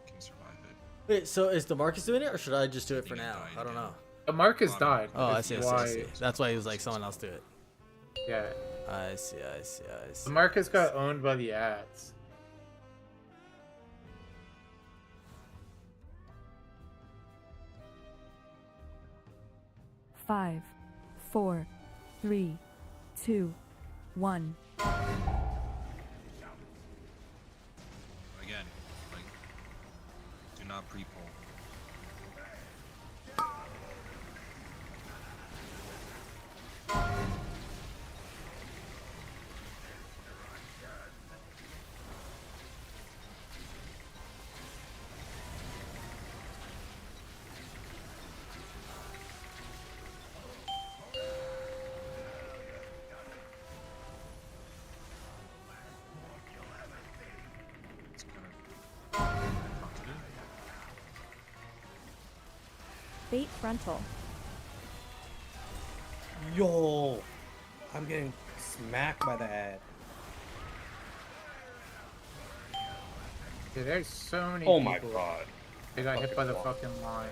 can survive it. Wait, so is DeMarcus doing it, or should I just do it for now? I don't know. Marcus died. Oh, I That's see. why- That's why he was like, someone else do it. Yeah. I see. Marcus got owned by the ads. Five, 4, 3, 2, 1. Again, like, do not pre-pull. Fate frontal. Yo, I'm getting smacked by the head. Dude, there's so many Oh people. my god. They got hit by the Fucking fucking line.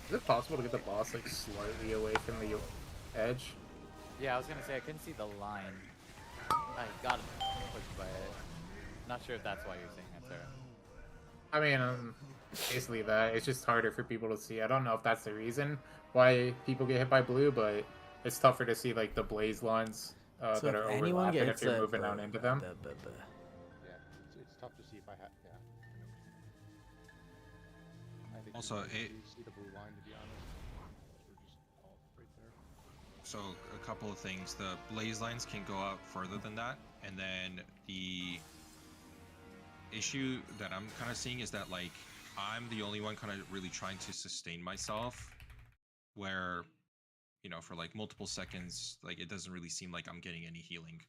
Is it possible to get the boss like slightly away from the edge? Yeah, I was gonna say I couldn't see the line. I got pushed by it. Not sure if that's why you're saying that, Sarah. I mean, basically that. It's just harder for people to see. I don't know if that's the reason why people get hit by blue, but it's tougher to see like the blaze lines So that are if anyone overlapping if gets you're that, moving out into them. Yeah, it's tough to see if I have. Yeah. I Also, You see the blue line, to be honest. We're just all right there. So a couple of things. The blaze lines can go out further than that, and then the issue that I'm kind of seeing is that like I'm the only one kind of really trying to sustain myself, where for like multiple seconds, like it doesn't really seem like I'm getting any healing.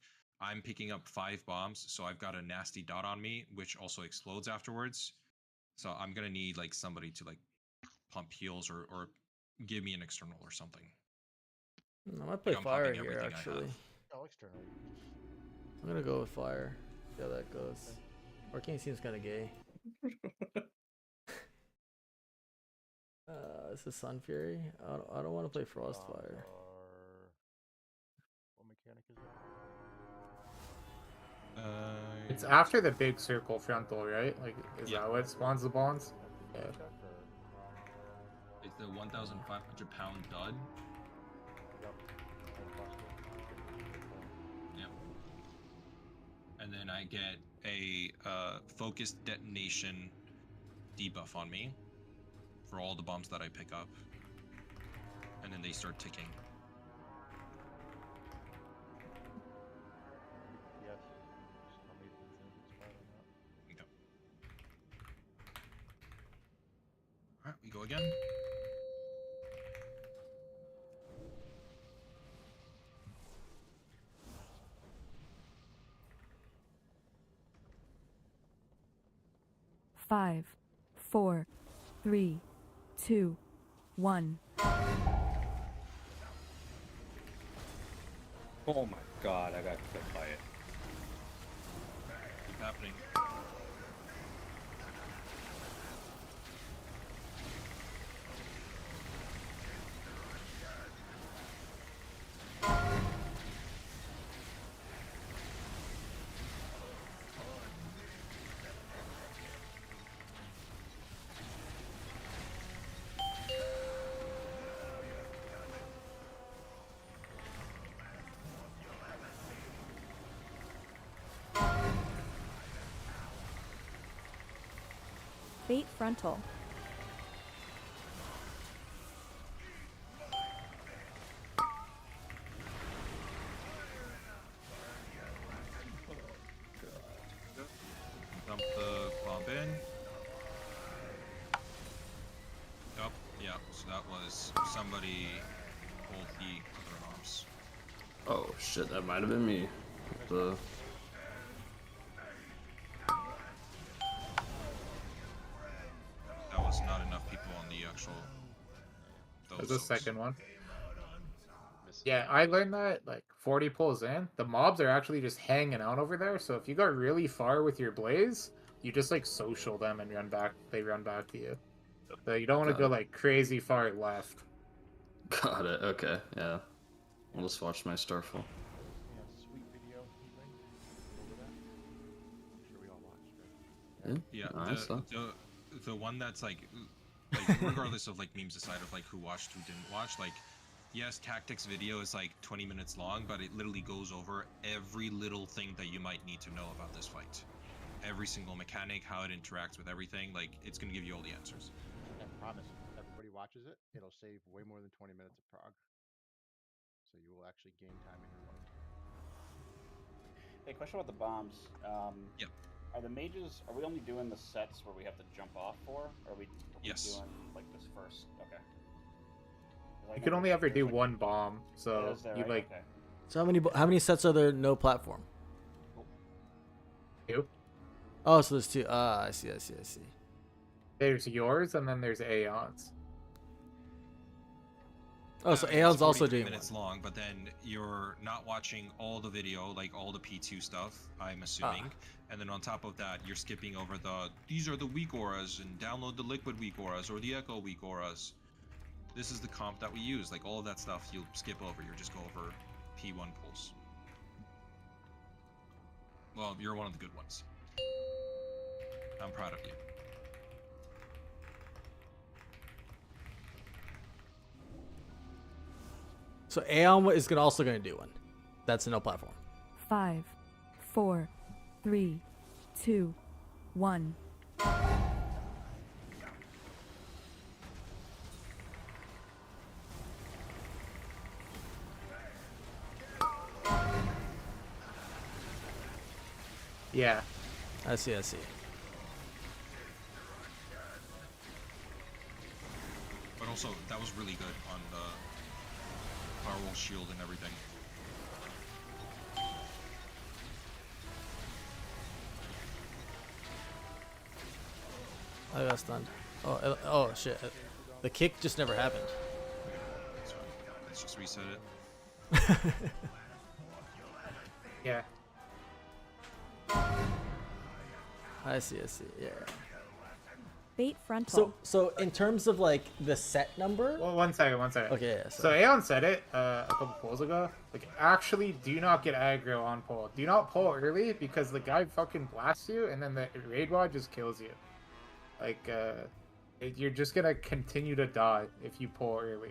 I'm picking up 5 bombs, so I've got a nasty dot on me, which also explodes afterwards. So I'm gonna need like somebody to like pump heals or give me an external or something. I might play I'm fire pumping here everything I actually. have. Oh, external. I'm gonna go with fire. See how that goes. Arcane seems kind of gay. This is Sun Fury. I don't want to play Frostfire. What mechanic is that? It's after the big circle frontal, right? Like, is that what spawns the bonds? Yeah. It's the 1,500 pound dud. Yep. And then I get a focused detonation debuff on me for all the bombs that I pick up. And then they start ticking. Yes. Okay. Alright, we go again. Five, 4, 3, 2, 1. Oh my god, I got clipped by it. Keep happening. Fate frontal. Dump the bomb in. Yep, yeah, so that was somebody pulled the other bombs. Oh shit, that might have been me. The That was not enough people on the actual. There's a second one. Yeah, I learned that like 40 pulls in, the mobs are actually just hanging out over there. So if you got really far with your blaze, you just like social them and run back. They run back to you. So you don't want to go like crazy far left. got it. Okay, yeah. I'll just watch my Starfall. Sweet video. Over that. I'm sure we all watched, right? Yeah, Nice, huh? the one that's like regardless of like memes aside of like who watched, who didn't watch, like yes, tactics video is like 20 minutes long, but it literally goes over every little thing that you might need to know about this fight. Every single mechanic, how it interacts with everything, like it's gonna give you all the answers. I promise, if everybody watches it, it'll save way more than 20 minutes of prog. So you will actually gain time in your life. Hey, question about the bombs. Yep. Are the mages, are we only doing the sets where we have to jump off for? Or are we Yes. doing like this first? Okay. 'Cause I You can know only there's- ever there's, do like- one bomb, so is there, you right? like Okay. So how many sets are there? No platform. two. Oh, so there's 2. I see. There's yours, and then there's Aeon's. Oh, so It's Aeon's also 43 doing minutes one. long, but then you're not watching all the video, like all the P2 stuff, I'm assuming. And then on top of that, you're skipping over these are the weak auras, and download the liquid weak auras or the echo weak auras. This is the comp that we use. Like all of that stuff, you'll skip over. You'll just go over P1 pulls. Well, you're one of the good ones. I'm proud of you. So Aeon is also gonna do one. That's a no platform. 5, 4, 3, 2, 1. Yeah. I see. I see. But also, that was really good on the firewall shield and everything. I got stunned. Oh shit. The kick just never happened. So let's just reset it. Yeah. I see. Yeah. Fate frontal. So in terms of like the set number. Well, one second. Okay. Yeah, So Aeon said it a couple polls ago. Like, actually, do not get aggro on pull. Do not pull early because the guy fucking blasts you, and then the raid wad just kills you. Like, you're just gonna continue to die if you pull early.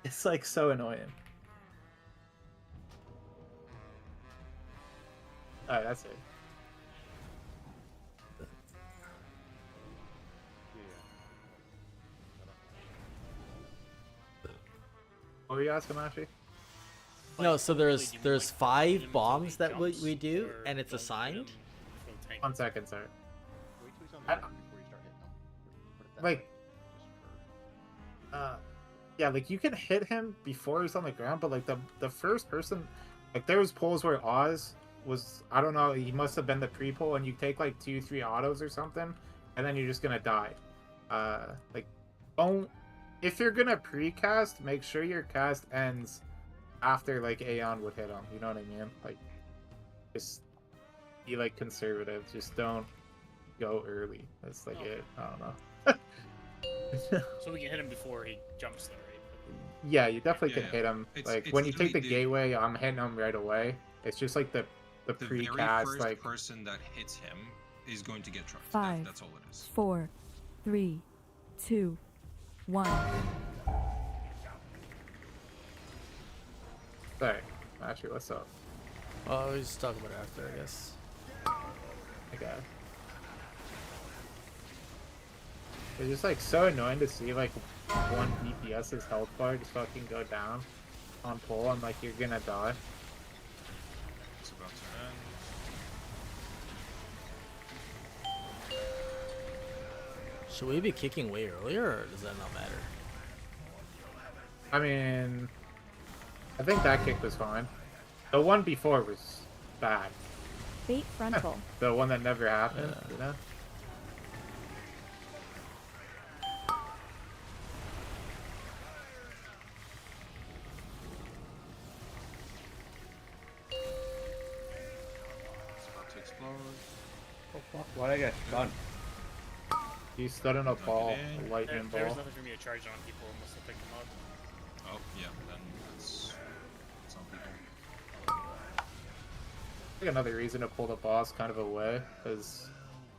It's like so annoying. Alright, that's it. What were you asking, Ashley? No, so there's 5 bombs that we do, and it's assigned. 1 second, sorry. Wait till he's on the ground before you start hitting him. Put it that Like, way, just for- yeah, like you can hit him before he's on the ground, but like the first person, like there was pulls where Oz was, I don't know, he must have been the pre-pull, and you take like 2-3 autos or something, and then you're just gonna die. Like, don't, if you're gonna pre-cast, make sure your cast ends after like Aeon would hit him. You know what I mean? Like, just be like conservative. Just don't go early. That's like it. I don't know. So we can hit him before he jumps though, right? Yeah, you definitely Yeah, can hit him. It's- Like it's when you take the literally gateway, I'm hitting him right away. It's just like the The very pre-cast, first like person that hits him is going to get trucked. 5, That's all it is. 4, 3, 2, 1. sorry. Actually, what's up? Oh, we just talk about it after, I guess. Okay. It's just like so annoying to see like one DPS's health bar just fucking go down on pull. I'm like, you're gonna die. It's about to end. Should we be kicking way earlier, or does that not matter? I mean, I think that kick was fine. The one before was bad. Fate frontal. The one that never happened, you know? It's about to explode. Oh fuck! Why'd I get stunned? You stood in a ball, in. a lightning There's ball. nothing for me to charge on people unless I pick them up. Oh, yeah, then that's some people. I think another reason to pull the boss kind of away is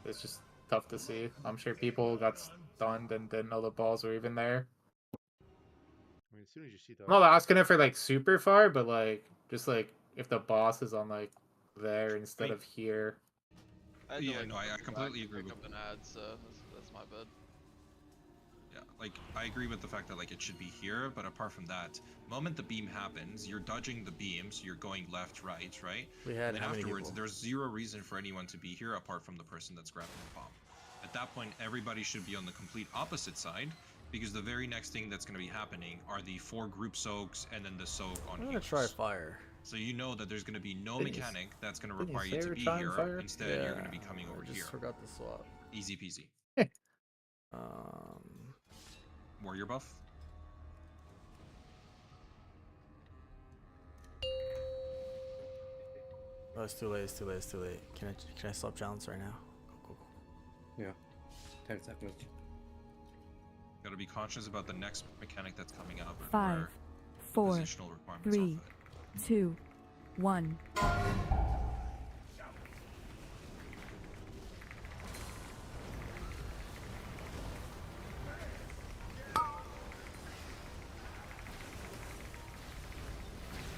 it's just tough to see. I'm sure people got stunned and didn't know the balls were even there. I mean, as soon as you see the. I'm not asking it for like super far, but like just like if the boss is on like there instead of here. I had to, Yeah, like, no, I come completely back agree and with pick up an ad, so that's my bad. Yeah, like I agree with the fact that like it should be here, but apart from that, moment the beam happens, you're dodging the beam, so you're going left, right. We had And then how many afterwards, people? there's zero reason for anyone to be here apart from the person that's grabbing the bomb. At that point, everybody should be on the complete opposite side, because the very next thing that's going to be happening are the 4 group soaks and then the soak on I'm gonna heals. try fire. So you know that there's going to be no Didn't you- mechanic that's going to didn't you require say you to we're be trying here. fire? Instead, you're going to be coming over I just here. forgot the swap. Easy peasy. Um, Warrior buff. oh, it's too late. It's too late. It's too late. Can I swap challenge right now? Go. Yeah. 10 seconds. Got to be conscious about the next mechanic that's coming up. and 5, where 4, positional requirements 3, 2, 1.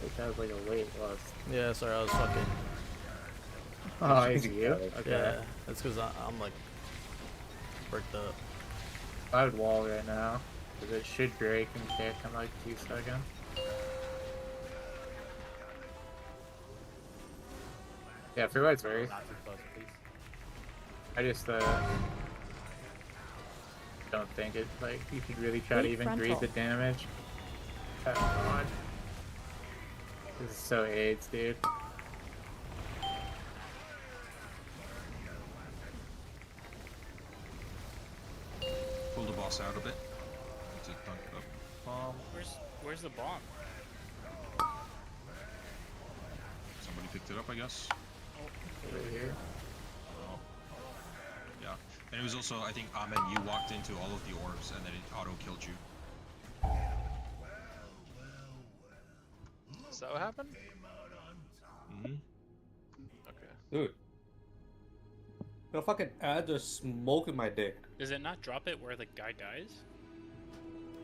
It sounds like a weight loss. Yeah, sorry, I was fucking. Oh, is it you? Okay. Yeah, that's because I'm like bricked up. I would wall right now, because it should break and kick in like 2 seconds. Yeah, for what it's worth. Not too close, please. I just don't think it like you could really try to Bait even frontal. read the damage. Oh god. This is so AIDS, dude. Pull the boss out a bit. To dunk it up. Bomb. Where's the bomb? Somebody picked it up, I guess. Over here. Oh. Yeah. And it was also, I think, Ahmed, you walked into all of the orbs and then it auto-killed you. Is that what happened? Mm-hmm. Okay. Dude. The fucking ads are smoking my dick. Does it not drop it where the guy dies?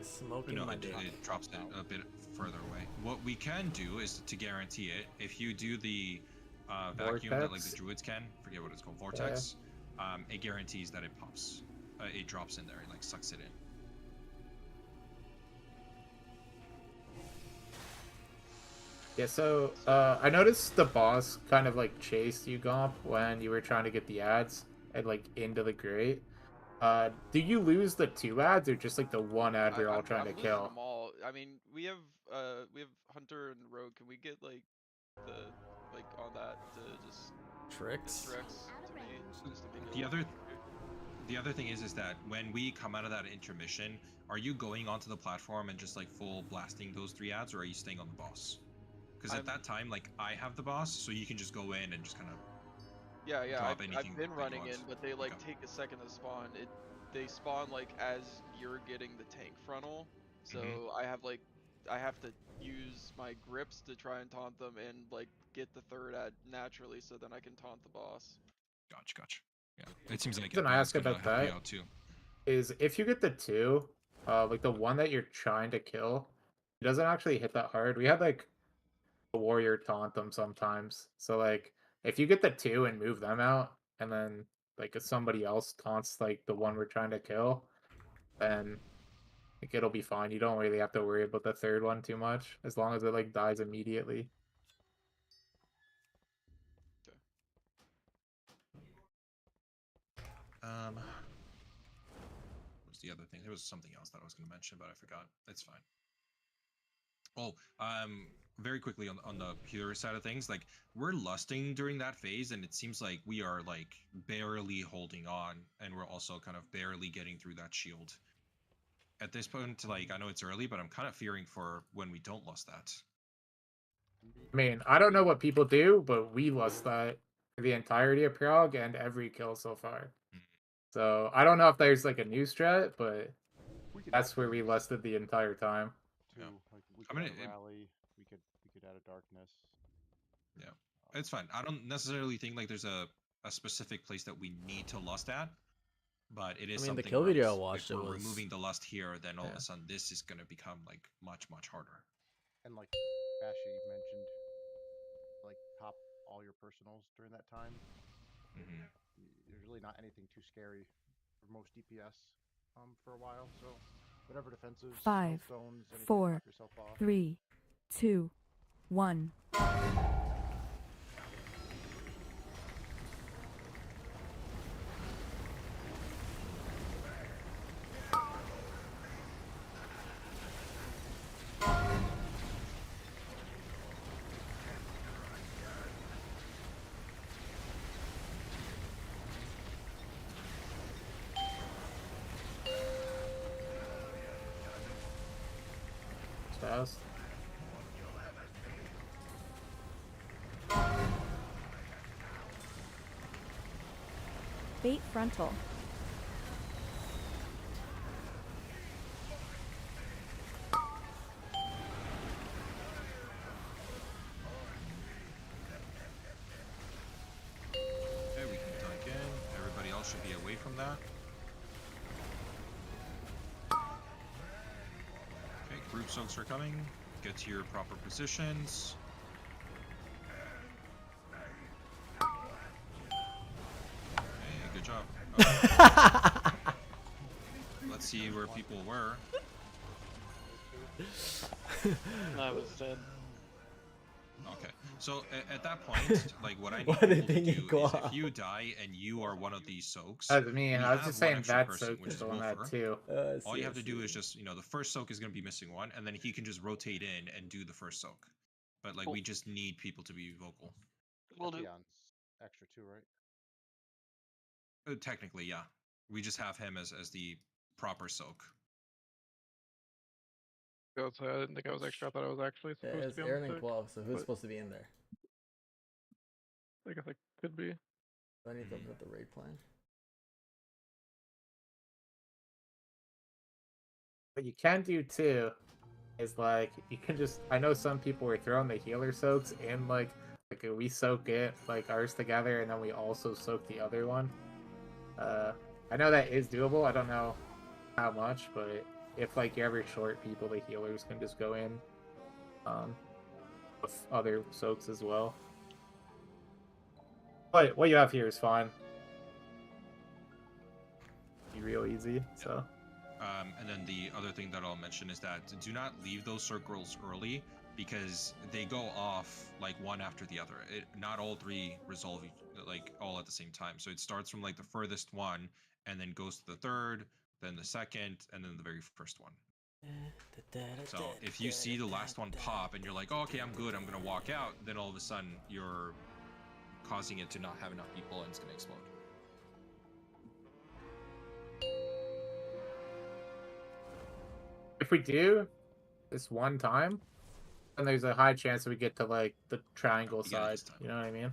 Smoking No, my it dick. drops it a bit further away. What we can do is to guarantee it, if you do the vacuum that like Vortex? the druids can, forget what it's called, vortex, it guarantees that it pops. It drops in there, it like sucks it in. Yeah, so I noticed the boss kind of like chased you, Gomp, when you were trying to get the ads and like into the grate. Do you lose the 2 ads or just like the 1 ad you're all trying I'm to losing kill? them all. I mean, we have Hunter and Rogue. Can we get like on that to just Tricks. to me just to make it The a other little The other thing is that when we come out of that intermission, are you going onto the platform and just like full blasting those 3 ads, or are you staying on the boss? Because at that time, like I have the boss, so you can just go in and just kind of Yeah, drop I've anything been that you running want. in, but they like take a second to spawn. They spawn like as you're getting the tank frontal, so I have to use my grips to try and taunt them and like get the 3rd ad naturally, so then I can taunt the boss. Gotcha. Yeah, it seems like The reason I Advance ask could about help you that out too. is if you get the 2, like the one that you're trying to kill, it doesn't actually hit that hard. We had like a warrior taunt them sometimes. So like if you get the 2 and move them out, and then like if somebody else taunts like the one we're trying to kill, then like it'll be fine. You don't really have to worry about the 3rd one too much, as long as it like dies immediately. What's the other thing? There was something else that I was going to mention, but I forgot. It's fine. Oh, very quickly on the pure side of things, like we're lusting during that phase, and it seems like we are like barely holding on, and we're also kind of barely getting through that shield. At this point, like I know it's early, but I'm kind of fearing for when we don't lust that. I mean, I don't know what people do, but we lost that for the entirety of Prague and every kill so far. So I don't know if there's like a new strat, but that's where we lusted the entire time. Like, we could add a rally. We could add a darkness. Yeah, it's fine. I don't necessarily think like there's a specific place that we need to lust at, but it is. I mean, the something kill where video I if watched, it we're was removing the lust here, then all of a sudden this is going to become like much harder. And like Bashy mentioned, like top all your personals during that time. There's really not anything too scary for most DPS for a while. So whatever defensives, 5, stones, anything to 4, knock yourself off. 3, 2, 1. Fast. Bait frontal. Okay, we can dunk in. Everybody else should be away from that. Okay, group soaks are coming. Get to your proper positions. Hey, good job. Okay. Let's see where people were. I was dead. Okay, So at that point, like what I need Why people did to they do go is off? if you die and you are one of these soaks, I mean, we I was have just one saying extra that person, soak which is is on that Wolfer. too. All you have to do is just, the first soak is going to be missing one, and then he can just rotate in and do the first soak. But like, we just need people to be vocal. We'll do. Extra too, right? Technically, yeah. We just have him as the proper soak. I didn't think I was extra. I thought I was actually Yeah, supposed it's to be on Aaron the and stick, Qual, so who's but supposed to be in there? I guess I could be. Do I need to put the raid plan? What you can do too is like you can just. I know some people were throwing the healer soaks in like we soak it like ours together, and then we also soak the other one. I know that is doable. I don't know how much, but if like you're ever short people, the healers can just go in with other soaks as well. But what you have here is fine. Be real easy. So. And then the other thing that I'll mention is that do not leave those circles early because they go off like one after the other. Not all three resolve like all at the same time. So it starts from like the furthest one and then goes to the third, then the second, and then the very first one. So if you see the last one pop and you're like, oh, okay, I'm good, I'm gonna walk out, then all of a sudden you're causing it to not have enough people and it's gonna explode. If we do this one time, then there's a high chance that we get to like the triangle side. You know what I mean?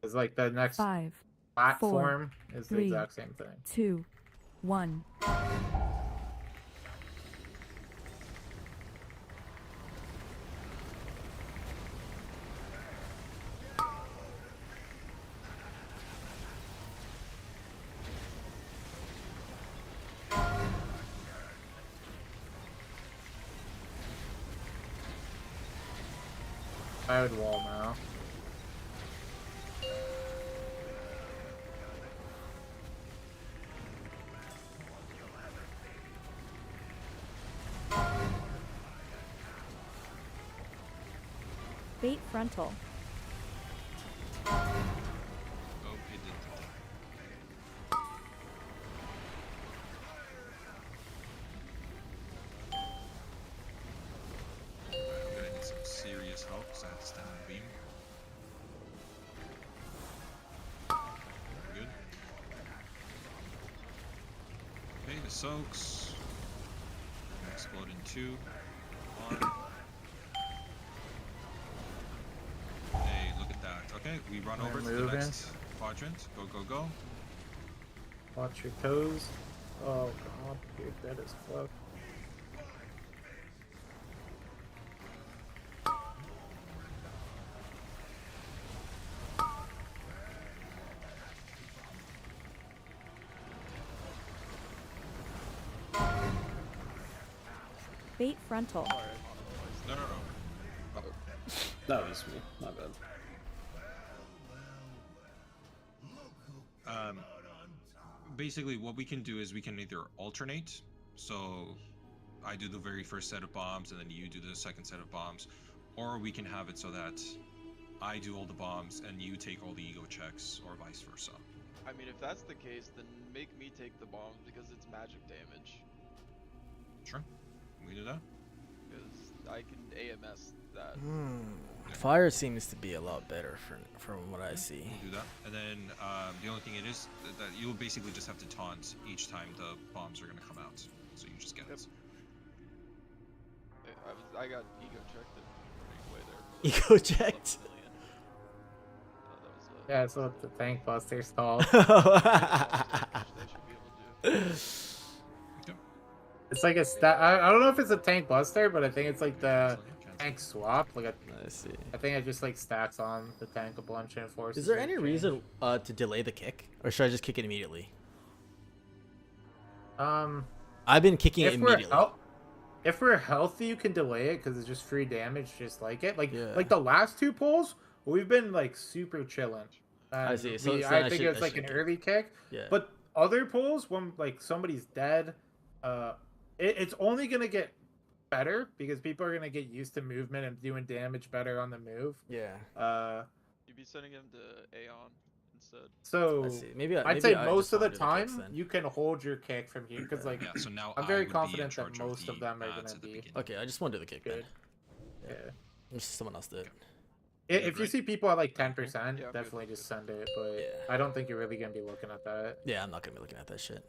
It's like the next 5, platform 4, is the 3, exact same thing. 2, 1. I would wall now. Bait frontal. Oh, it did. I'm gonna need some serious help because I have to stand on the beam. Good. Okay, the soaks. Gonna explode in 2. 1. Hey, look at that. Okay, we run over to the moving. next quadrant. Go, go, go. Watch your toes. Oh god, you're dead as fuck. Bait frontal. No. That was me. My bad. Basically, what we can do is we can either alternate. So I do the very first set of bombs, and then you do the second set of bombs. Or we can have it so that I do all the bombs, and you take all the ego checks, or vice versa. I mean, if that's the case, then make me take the bombs because it's magic damage. Sure. We do that? Because I can AMS that. Fire seems to be a lot better from what I see. We'll do that. And then the only thing it is that you'll basically just have to taunt each time the bombs are going to come out. So you just get it. I got ego checked and running away there. Ego checked? Yeah, that's what the tank buster's called. It's like a stat. I don't know if it's a tank buster, but I think it's like the tank swap. Like I see. I think it just like stacks on the tank a bunch and forces. Is there it any to reason to delay the kick, or should I just kick it immediately? I've been kicking it immediately. If we're healthy, you can delay it because it's just free damage, just like it. Like Yeah. like the last 2 pulls, we've been like super chilling. I see. So I think it's like an early kick. Yeah. But other pulls, when like somebody's dead, it's only gonna get better because people are gonna get used to movement and doing damage better on the move. Yeah. You'd be sending him to Aeon instead. So I see. Maybe I'd say I most just of the wanna do kicks time then. you can hold your kick from here because like Yeah, so now I'm I very would be in confident that charge most of the them are ads gonna at the be. beginning. Okay, I just want to do the kick Good. then. Yeah. Just someone else did. If you right? see people at like 10%, Yeah, I'm good, definitely I'm just good. send it. But Yeah. I don't think you're really gonna be looking at that. Yeah, I'm not gonna be looking at that shit.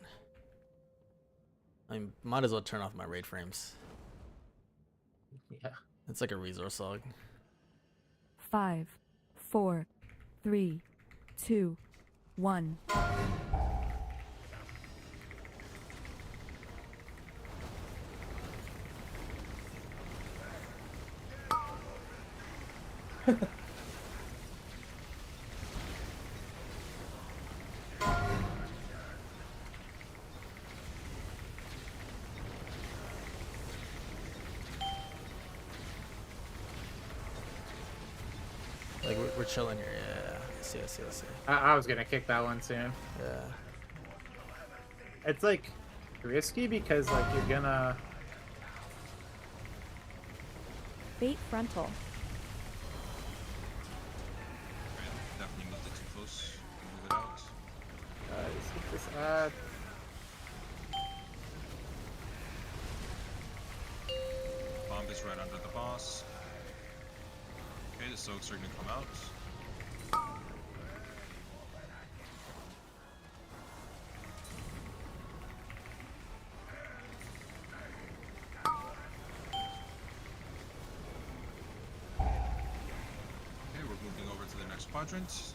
I mean, might as well turn off my raid frames. Yeah. It's like a resource log. 5, 4, 3, 2, 1. Like we're chilling here. Yeah. I see. I was gonna kick that one soon. Yeah. It's like risky because like you're gonna. Bait frontal. Definitely moved it too close. Move it out. Just hit this ad. Bomb is right under the boss. Okay, the soaks are gonna come out. Okay, we're moving over to the next quadrant.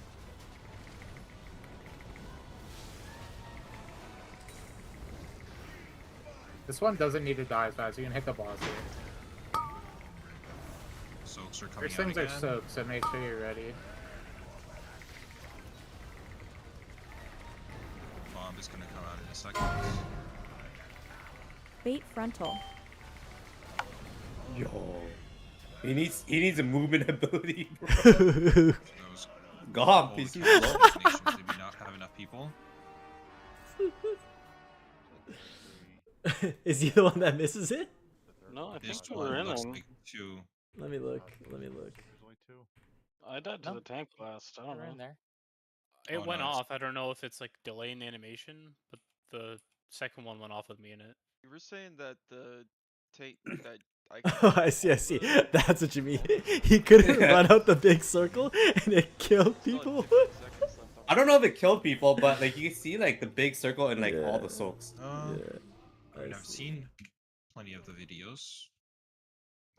This one doesn't need to die as fast. You can hit the boss here. Soaks are coming First out things again. are soaked, so make sure you're ready. Bomb is gonna come out in a second. Bait frontal. Yo. He needs a movement ability, bro. Those God, old he's too cats slow. make sure they do not have enough people. Is he the one that misses it? No, I This think we're one in looks him. like two. Let me look. Let me look. There's only two. I died to No. the tank blast. I don't We're know. in there. It Oh, went nice. off. I don't know if it's like delaying the animation, but the second one went off with me in it. You were saying that the tank that I Oh, I see. That's what you mean. He couldn't run out the big circle and it killed people. I don't know if it killed people, but like you can see like the big circle and like all the soaks. I mean, I I've see. seen plenty of the videos.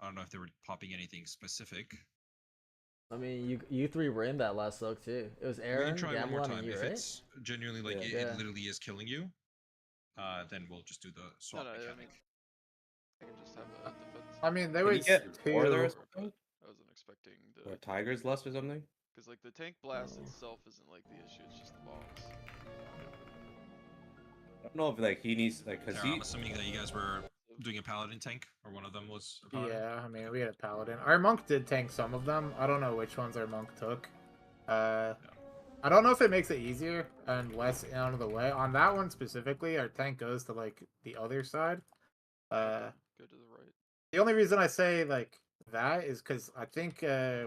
I don't know if they were popping anything specific. I mean, you three were in that last soak too. It was We Aaron, can try one more Gamelon, time. and you, If right? it's genuinely like Yeah. it literally is killing you, then we'll just do the swap no, I mechanic. mean, I can just have a defense. I mean, there Can you was get four there or two. something? I wasn't expecting the. What, Tiger's Lust or something? Because like the tank blast Oh. itself isn't like the issue. It's just the bombs. I don't know if like he needs like cause Sarah, he I'm assuming that you guys were doing a paladin tank, or one of them was a paladin. Yeah, I mean, we had a paladin. Our monk did tank some of them. I don't know which ones our monk took. I don't know if it makes it easier and less out of the way. On that one specifically, our tank goes to like the other side. Go to the right. The only reason I say like that is because I think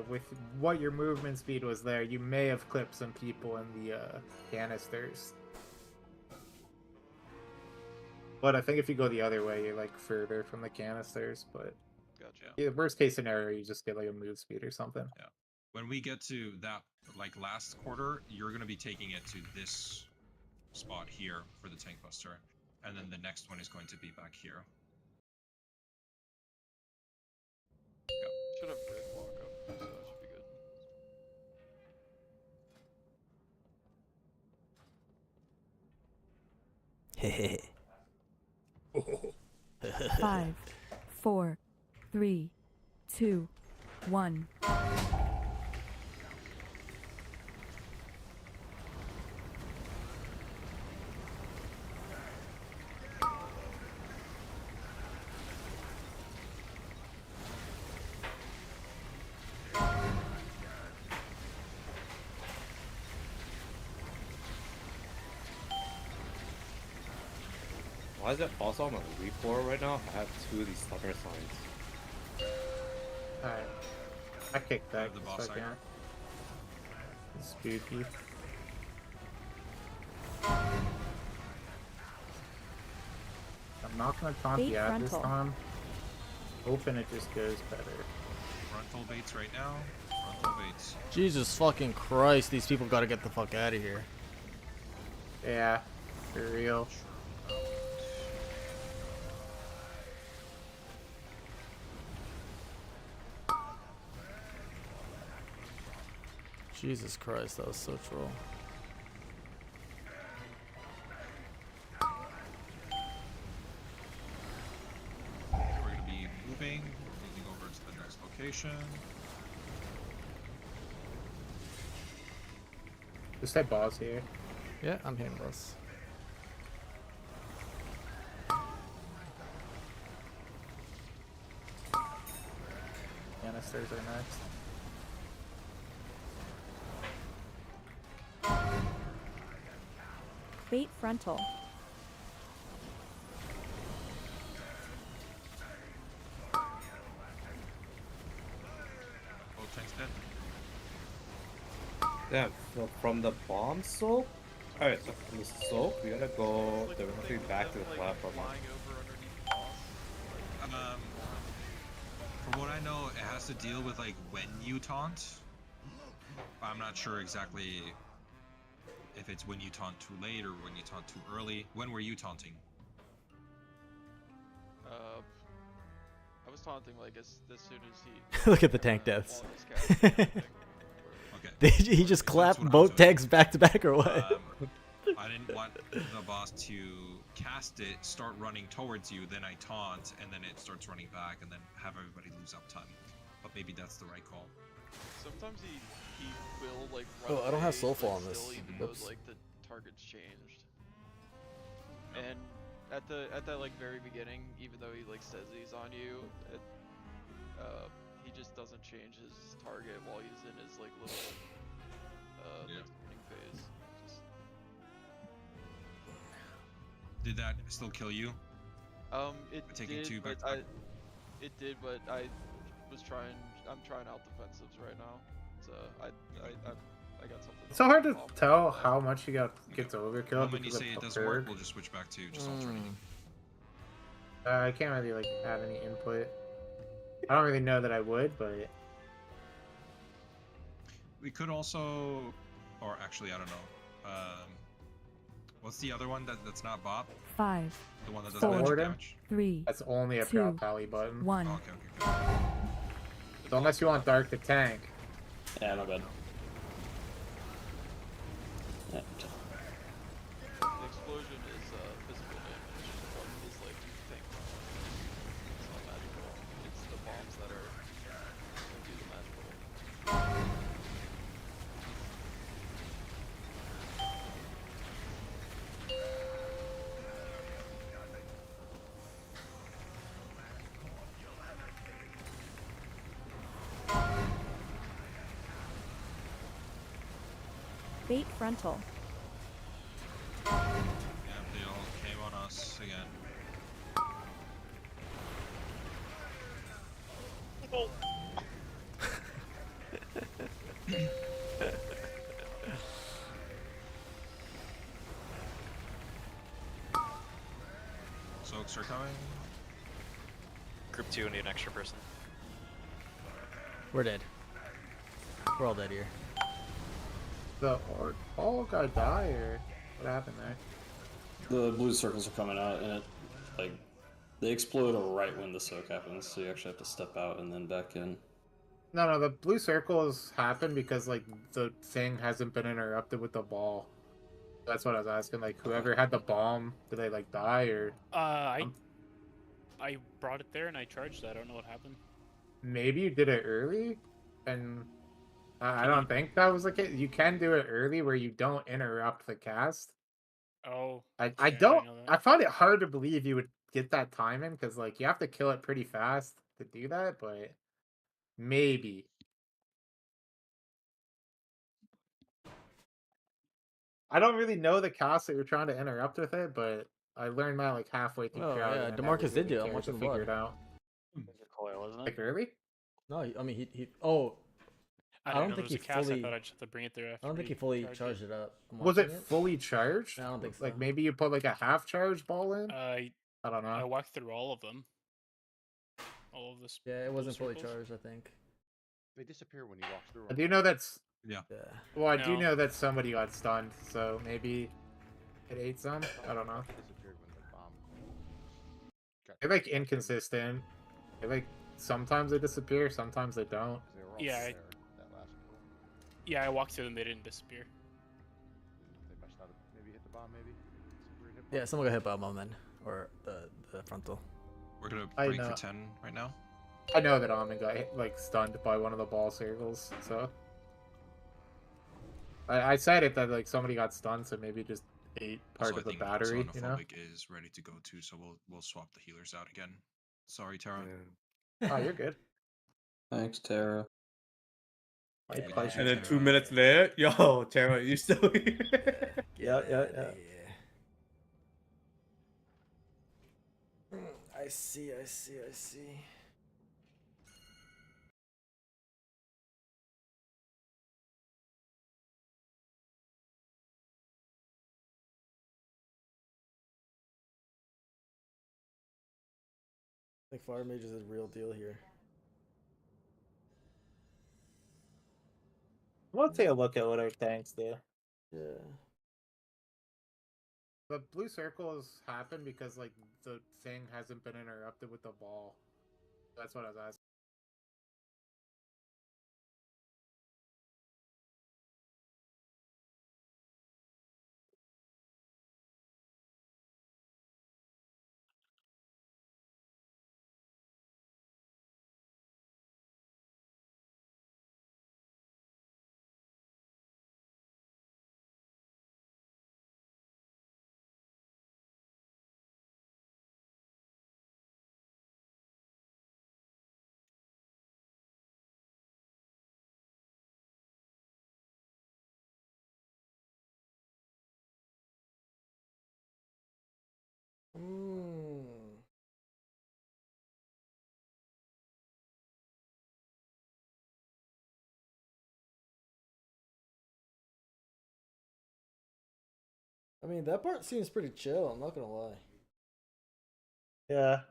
with what your movement speed was there, you may have clipped some people in the canisters. But I think if you go the other way, you're like further from the canisters. But Gotcha. yeah, worst case scenario, you just get like a move speed or something. Yeah. When we get to that, like last quarter, you're gonna be taking it to this spot here for the tank buster, and then the next one is going to be back here. Should have grid walk up, so that should be good. 5, 4, 3, 2, 1. Why is it also on my refloor right now? I have 2 of these thunder signs. Alright. I kicked that. The boss second. Spooky. I'm not gonna taunt Bait the ad this frontal. time. Hoping it just goes better. Frontal baits right now. Frontal baits. Jesus fucking Christ, these people gotta get the fuck out of here. Yeah, for real. Jesus Christ, that was so troll. We're gonna be moving over to the next location. Just that boss here. Yeah, I'm here, boss. Canisters are next. Bait frontal. Oh, tank's dead. Yeah, so from the bomb soak? Alright, so from the soak, we gotta go directly back to the platform. From what I know, it has to deal with like when you taunt. I'm not sure exactly if it's when you taunt too late or when you taunt too early. When were you taunting? I was taunting like as soon as he. Look at the tank deaths. Okay. He just clapped both tanks back to back or what? I didn't want the boss to cast it, start running towards you, then I taunt, and then it starts running back, and then have everybody lose uptime. But maybe that's the right call. Sometimes he will like. Run Oh, I don't have away, soulfall but on this. still, even Whoops. though like the target's changed. And at that like very beginning, even though he like says he's on you, he just doesn't change his target while he's in his like little like, turning phase. Just... Did that still kill you? It Taking did, two but back to back? it did, but I'm trying out defensives right now. So I got something. It's so hard to tell how much he gets overkill. Well, when you because say of it doesn't work, preferred. we'll just switch back to just alternating. I can't really like add any input. I don't really know that I would, but We could also, or actually, I don't know. What's the other one that's not Bop? 5, The one that does 4, magic damage? 3, that's only a 2, drop pally button. 1. Oh, okay. So unless you want Dark to tank. Yeah, not bad. Yeah. The explosion is physical damage. What is like tank damage. It's not magical. It's the bombs that are do the magical. Bait frontal. Yeah, they all came on us again. Soaks are coming. Group 2 need an extra person. We're dead. We're all dead here. The all guy die or what happened there? The blue circles are coming out, and it, like, they explode right when the soak happens, so you actually have to step out and then back in. No, the blue circles happen because like the thing hasn't been interrupted with the ball. That's what I was asking. Like whoever had the bomb, did they like die or? I brought it there and I charged it. I don't know what happened. Maybe you did it early, and I don't think that was the case. You can do it early where you don't interrupt the cast. Oh. I okay, don't. didn't know that. I found it hard to believe you would get that timing because like you have to kill it pretty fast to do that, but maybe. I don't really know the cast that you're trying to interrupt with it, but I learned that like halfway through Oh, crowd. yeah, and I DeMarcus never did do it. really I'm cared to watching figure VOD. it out. Coil, isn't Like really? No, I mean he. Oh, I don't know think there he was a cast. fully. I thought I just have to bring it there. I don't think he fully charged it up. I'm Was it watching fully charged? I don't think so. Like maybe you put like a half charge ball in. I don't know. I walked through all of them. All of this. Yeah, it wasn't fully circles. charged. I think. They disappear when you walk through. I do know that's. Yeah. Well, I do No. know that somebody got stunned, so maybe it ate some. I don't know. Disappeared when the bomb. They're like inconsistent. They like sometimes they disappear, sometimes they don't. They were all Yeah, there that last kill. Yeah, I walked through them. They didn't disappear. They must not have maybe hit the bomb. Maybe. Disappeared, hit Yeah, bomb. someone got hit by a bomb then, or the frontal. We're gonna I break know. for 10 right now. I know that Almond got hit, like stunned by one of the ball circles, so I said it that like somebody got stunned, so maybe just ate part Also, of the I think battery, you know? Xenophobic is ready to go too, so we'll swap the healers out again. Sorry, Tara. Oh, you're good. Thanks, Tara. My pleasure. And then 2 minutes later, yo, Tara, you still here? Yeah. I see. I think Fire Mage is a real deal here. We'll take a look at what our tanks do. Yeah. The blue circles happen because like the thing hasn't been interrupted with the ball. That's what I was asking. I mean, that part seems pretty chill. I'm not gonna lie. Yeah.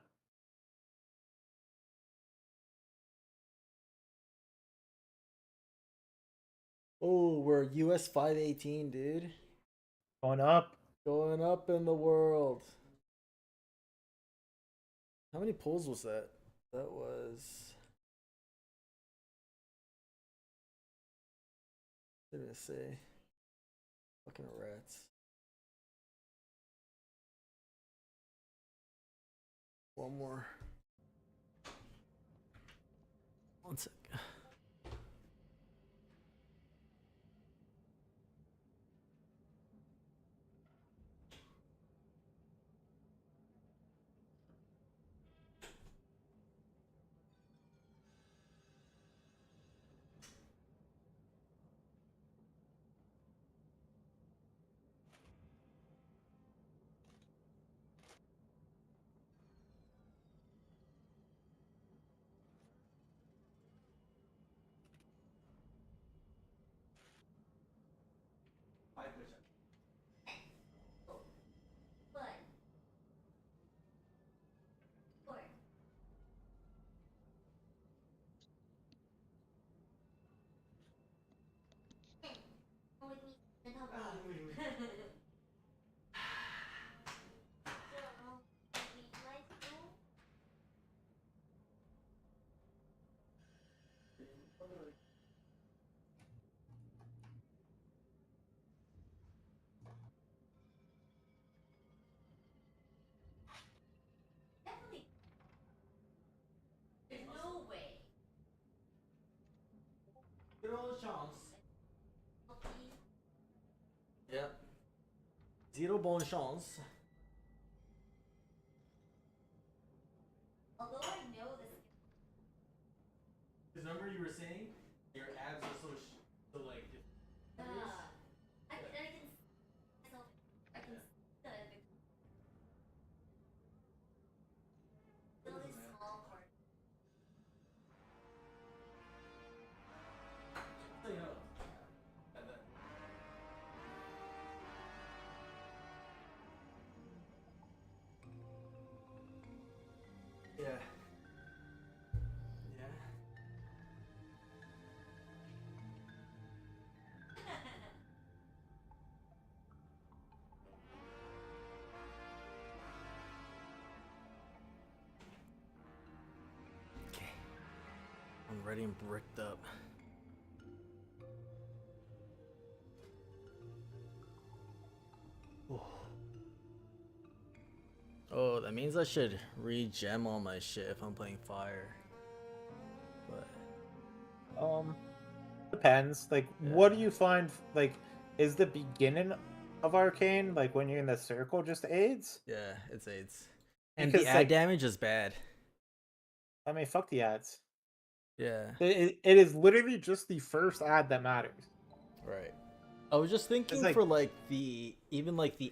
Oh, we're US 518, dude. Going up. Going up in the world. How many pulls was that? That was. What did I say? Fucking rats. One more. One sec. Yep. Zero bon chance. Although I know this. Because remember you were saying your abs are so like. I can see myself. I can see the Yeah. Yeah. Okay. I'm ready and bricked up. Oh, that means I should re-gem all my shit if I'm playing fire. But Depends. Like, what do you find? Like, is the beginning of Arcane, like when you're in the circle, just aids? yeah, it's AIDS. And Because, the ad like, damage is bad. I mean, fuck the ads. Yeah. It is literally just the first ad that matters. Right. I was just thinking like- for like the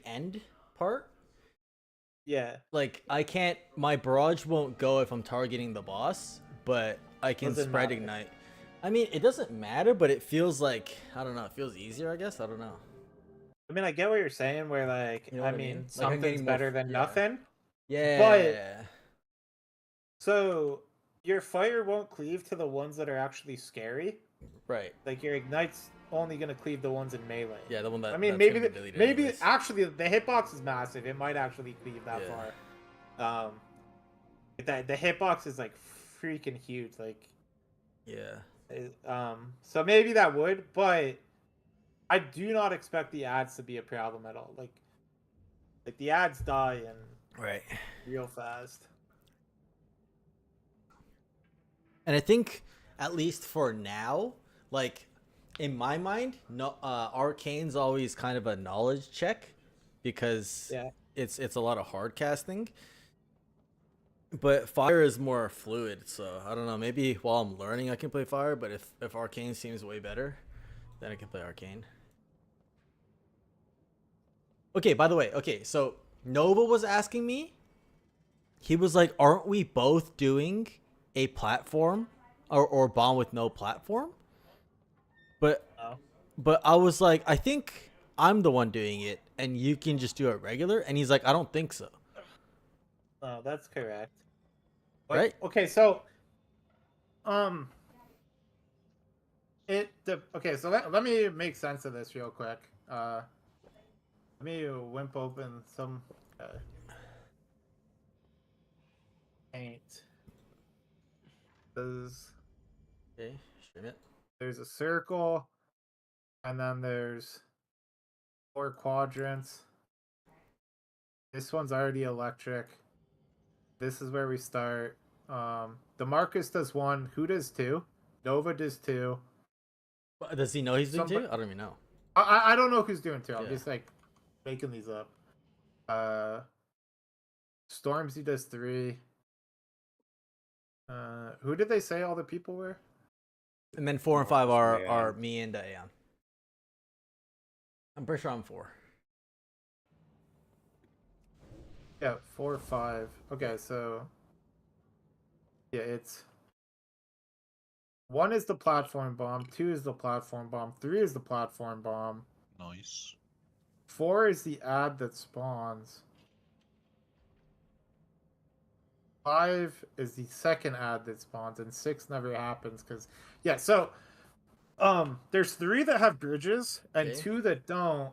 end part. Yeah. Like I can't, my barrage won't go if I'm targeting the boss, but I can Doesn't spread matter. ignite. I mean, it doesn't matter, but it feels like, I don't know, it feels easier, I guess. I don't know. I mean, I get what you're saying. Where like, You know I what I mean, mean? Like, I'm something's getting more better than yeah. nothing. Yeah. So your fire won't cleave to the ones that are actually scary. Right. Like your ignite's only gonna cleave the ones in melee. Yeah, the one that I mean, that's maybe gonna be deleted maybe anyways. actually the hitbox is massive. It might actually cleave that Yeah. far. The hitbox is like freaking huge. Like, Yeah. so maybe that would, but I do not expect the ads to be a problem at all. Like the ads die and Right. real fast. And I think, at least for now, like in my mind, no, Arcane's always kind of a knowledge check because Yeah. it's a lot of hard casting. But fire is more fluid, so I don't know. Maybe while I'm learning, I can play fire. But if Arcane seems way better, then I can play Arcane. Okay. By the way, okay. So Nova was asking me. He was like, "Aren't we both doing a platform or bomb with no platform?" But I was like, I think I'm the one doing it, and you can just do it regular. And he's like, I don't think so. Oh, that's correct. But- Right? Okay, so okay, so let me make sense of this real quick. Let me wimp open some paint. Okay, stream it. There's a circle, and then there's 4 quadrants. This one's already electric. This is where we start. The Marcus does 1. Who does 2? Nova does 2. Does he know he's doing Somebody- 2? I don't even know. I don't know who's doing 2. I'm Yeah. just like making these up. Stormzy does 3. Who did they say all the people were? And then 4 and 5 are Aeon. me and Aeon. I'm pretty sure I'm 4. Yeah, 4, 5. Okay, so yeah, it's 1 is the platform bomb, 2 is the platform bomb, 3 is the platform bomb, Nice. 4 is the ad that spawns, 5 is the second ad that spawns, and 6 never happens because yeah. So there's 3 that have bridges and Okay. 2 that don't.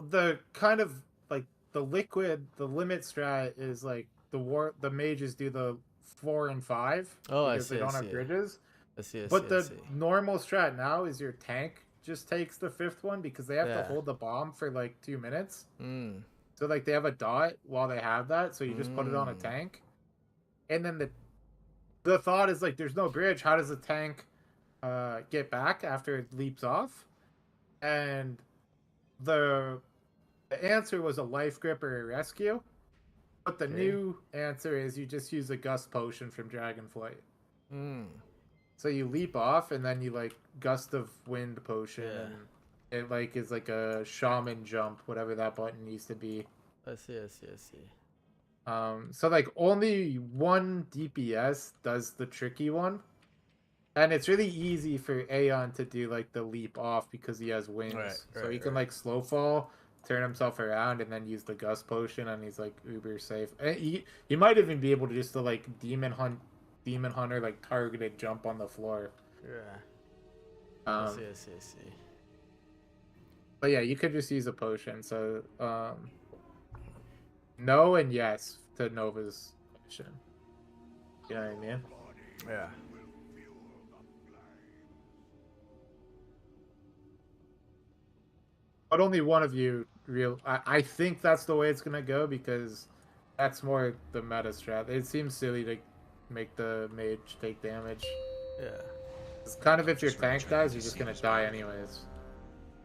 The kind of like the limit strat is like the mages do the 4 and 5 Oh, I because see, they I don't have see. bridges. I see, I But see, I the see. normal strat now is your tank just takes the 5th one because they have to Yeah. hold the bomb for like 2 minutes. Mm. So like they have a dot while they have that, so you just put it on a Mm. tank. And then the thought is like there's no bridge. How does the tank get back after it leaps off? And the answer was a life grip or a rescue. But the Okay. new answer is you just use a gust potion from Dragonflight. Mm. So you leap off and then you like gust of wind potion Yeah. and it like is like a shaman jump, whatever that button used to be. I see, I see, I see. So like only one DPS does the tricky one. And it's really easy for Aeon to do like the leap off because he has wings. Right, So right, he can right. like slow fall turn himself around and then use the gust potion, and he's like uber safe. And he might even be able to just to like demon hunter like targeted jump on the floor. Yeah. I see. But yeah, you could just use a potion. So no and yes to Nova's question. You know what I mean? Yeah. But only one of you I think that's the way it's gonna go, because that's more the meta strat. It seems silly to make the mage take damage. Yeah. It's kind of, if your tank dies, you're just gonna die anyways.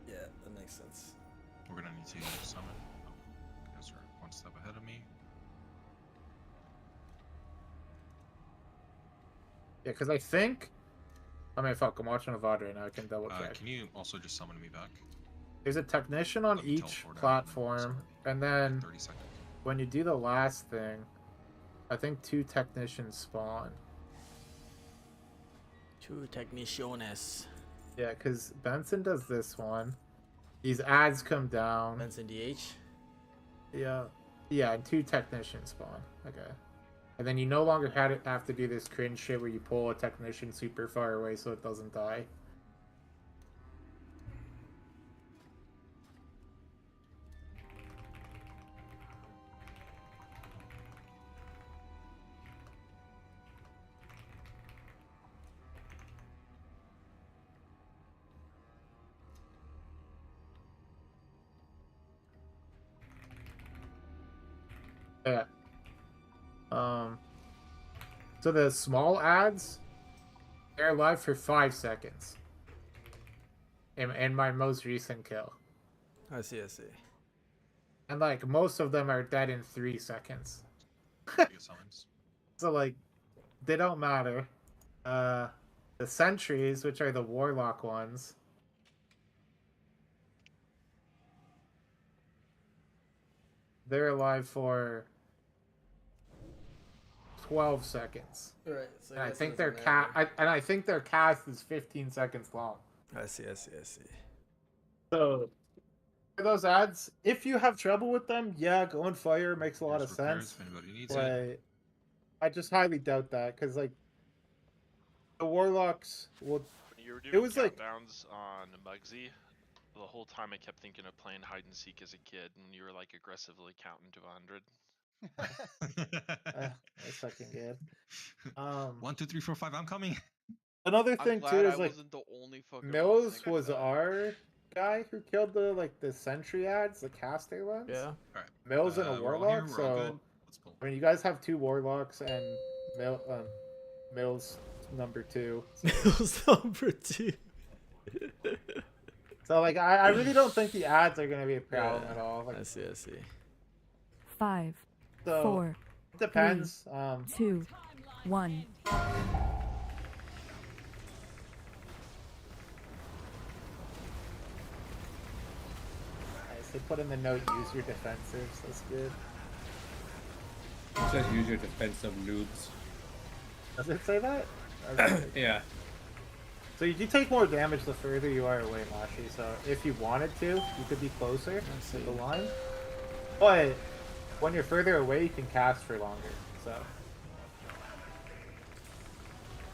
Yeah, that makes sense. We're gonna need to summon. Oh, you guys are one step ahead of me. Yeah, because I think... I mean, fuck, I'm watching a VOD right now. I can double check. Can you also just summon me back? There's a technician on each platform, and then 30 seconds. when you do the last thing, I think 2 technicians spawn. 2 technicianes. Yeah, because Benson does this one. These ads come down. Benson DH? Yeah. Yeah, and 2 technicians spawn. Okay. And then you no longer have to do this cringe shit where you pull a technician super far away so it doesn't die. Yeah. So the small ads, they're alive for 5 seconds. In my most recent kill. I see. And like most of them are dead in 3 seconds. So like, they don't matter. The sentries, which are the warlock ones, they're alive for 12 seconds. Right. So and I think their cast is 15 seconds long. I see. So for those ads, if you have trouble with them, yeah, going fire makes a lot of sense. If anybody needs But it. I just highly doubt that, because like the warlocks will. You were It doing was like countdowns on Muggsy. The whole time I kept thinking of playing hide and seek as a kid, and you were like aggressively counting to 100. That's fucking good. 1, 2, 3, 4, 5. I'm coming. Another I'm thing glad too I is like wasn't the only fucking Mills was our guy who killed the sentry ads, the caster ones. Yeah. Alright. Mills and a we're all warlock. here, we're all So good. Let's pull. I mean, you guys have 2 warlocks and Mills number 2. Mills number 2. So like I really don't think the ads are gonna be a problem at all. Like, I see. 5, so 4, it depends. 2, 1. Nice. They put in the note, use your defensives. That's good. It says use your defensive noobs. Does it say that? Yeah. So you do take more damage the further you are away, Mashi. So if you wanted to, you could be closer to the line. But when you're further away, you can cast for longer. So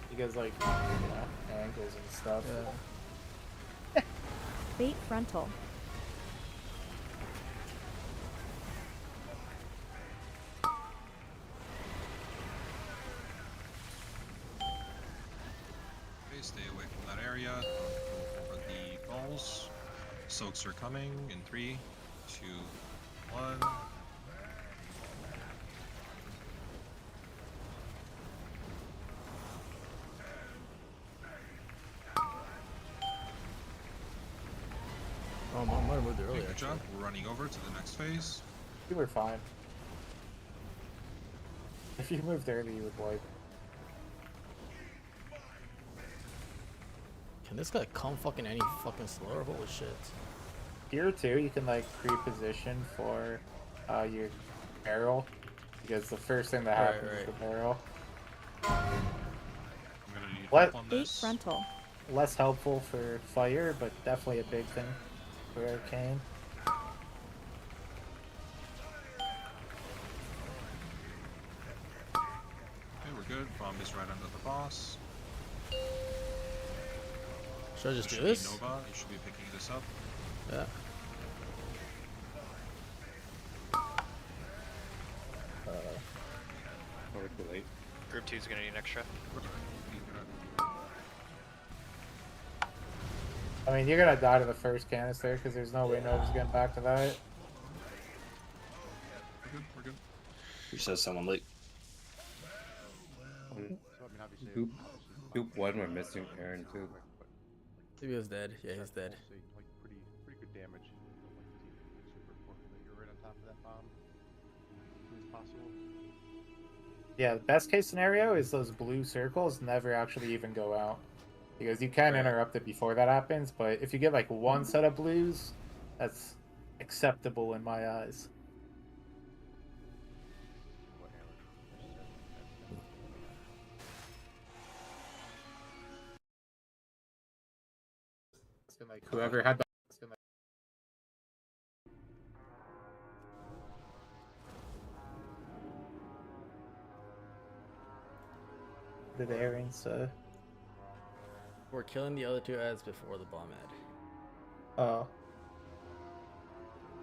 because like angles and stuff. Bait frontal. Okay, stay away from that area. For the balls. Soaks are coming in 3, 2, 1. Oh, I might have moved Okay, earlier. good job. We're running over to the next phase. You were fine. If you moved early, you would wipe. Can this guy come fucking any fucking slower? Holy shit. Here too, you can like pre-position for your barrel, because the first thing that happens is the barrel. I'm gonna need What? help on Bait this. frontal. Less helpful for fire, but definitely a big thing for arcane. good. Bomb is right under the boss. Should I just There do should be this? Nova. You should be picking this up. Yeah. Probably too late. Group 2's gonna need an extra. I mean, you're gonna die to the first canister because there's no way Nova's getting back to that. We're good. We're good. Who says someone late? Goop 1, we're missing Aaron too. Maybe he was dead. Yeah, he's dead. Like pretty good damage. Like super important that you're right on top of that bomb as soon as possible. Yeah, the best case scenario is those blue circles never actually even go out. Because you can interrupt it before that happens, but if you get like one set of blues, that's acceptable in my eyes. So like whoever had the the variants, We're killing the other two ads before the bomb ad. oh.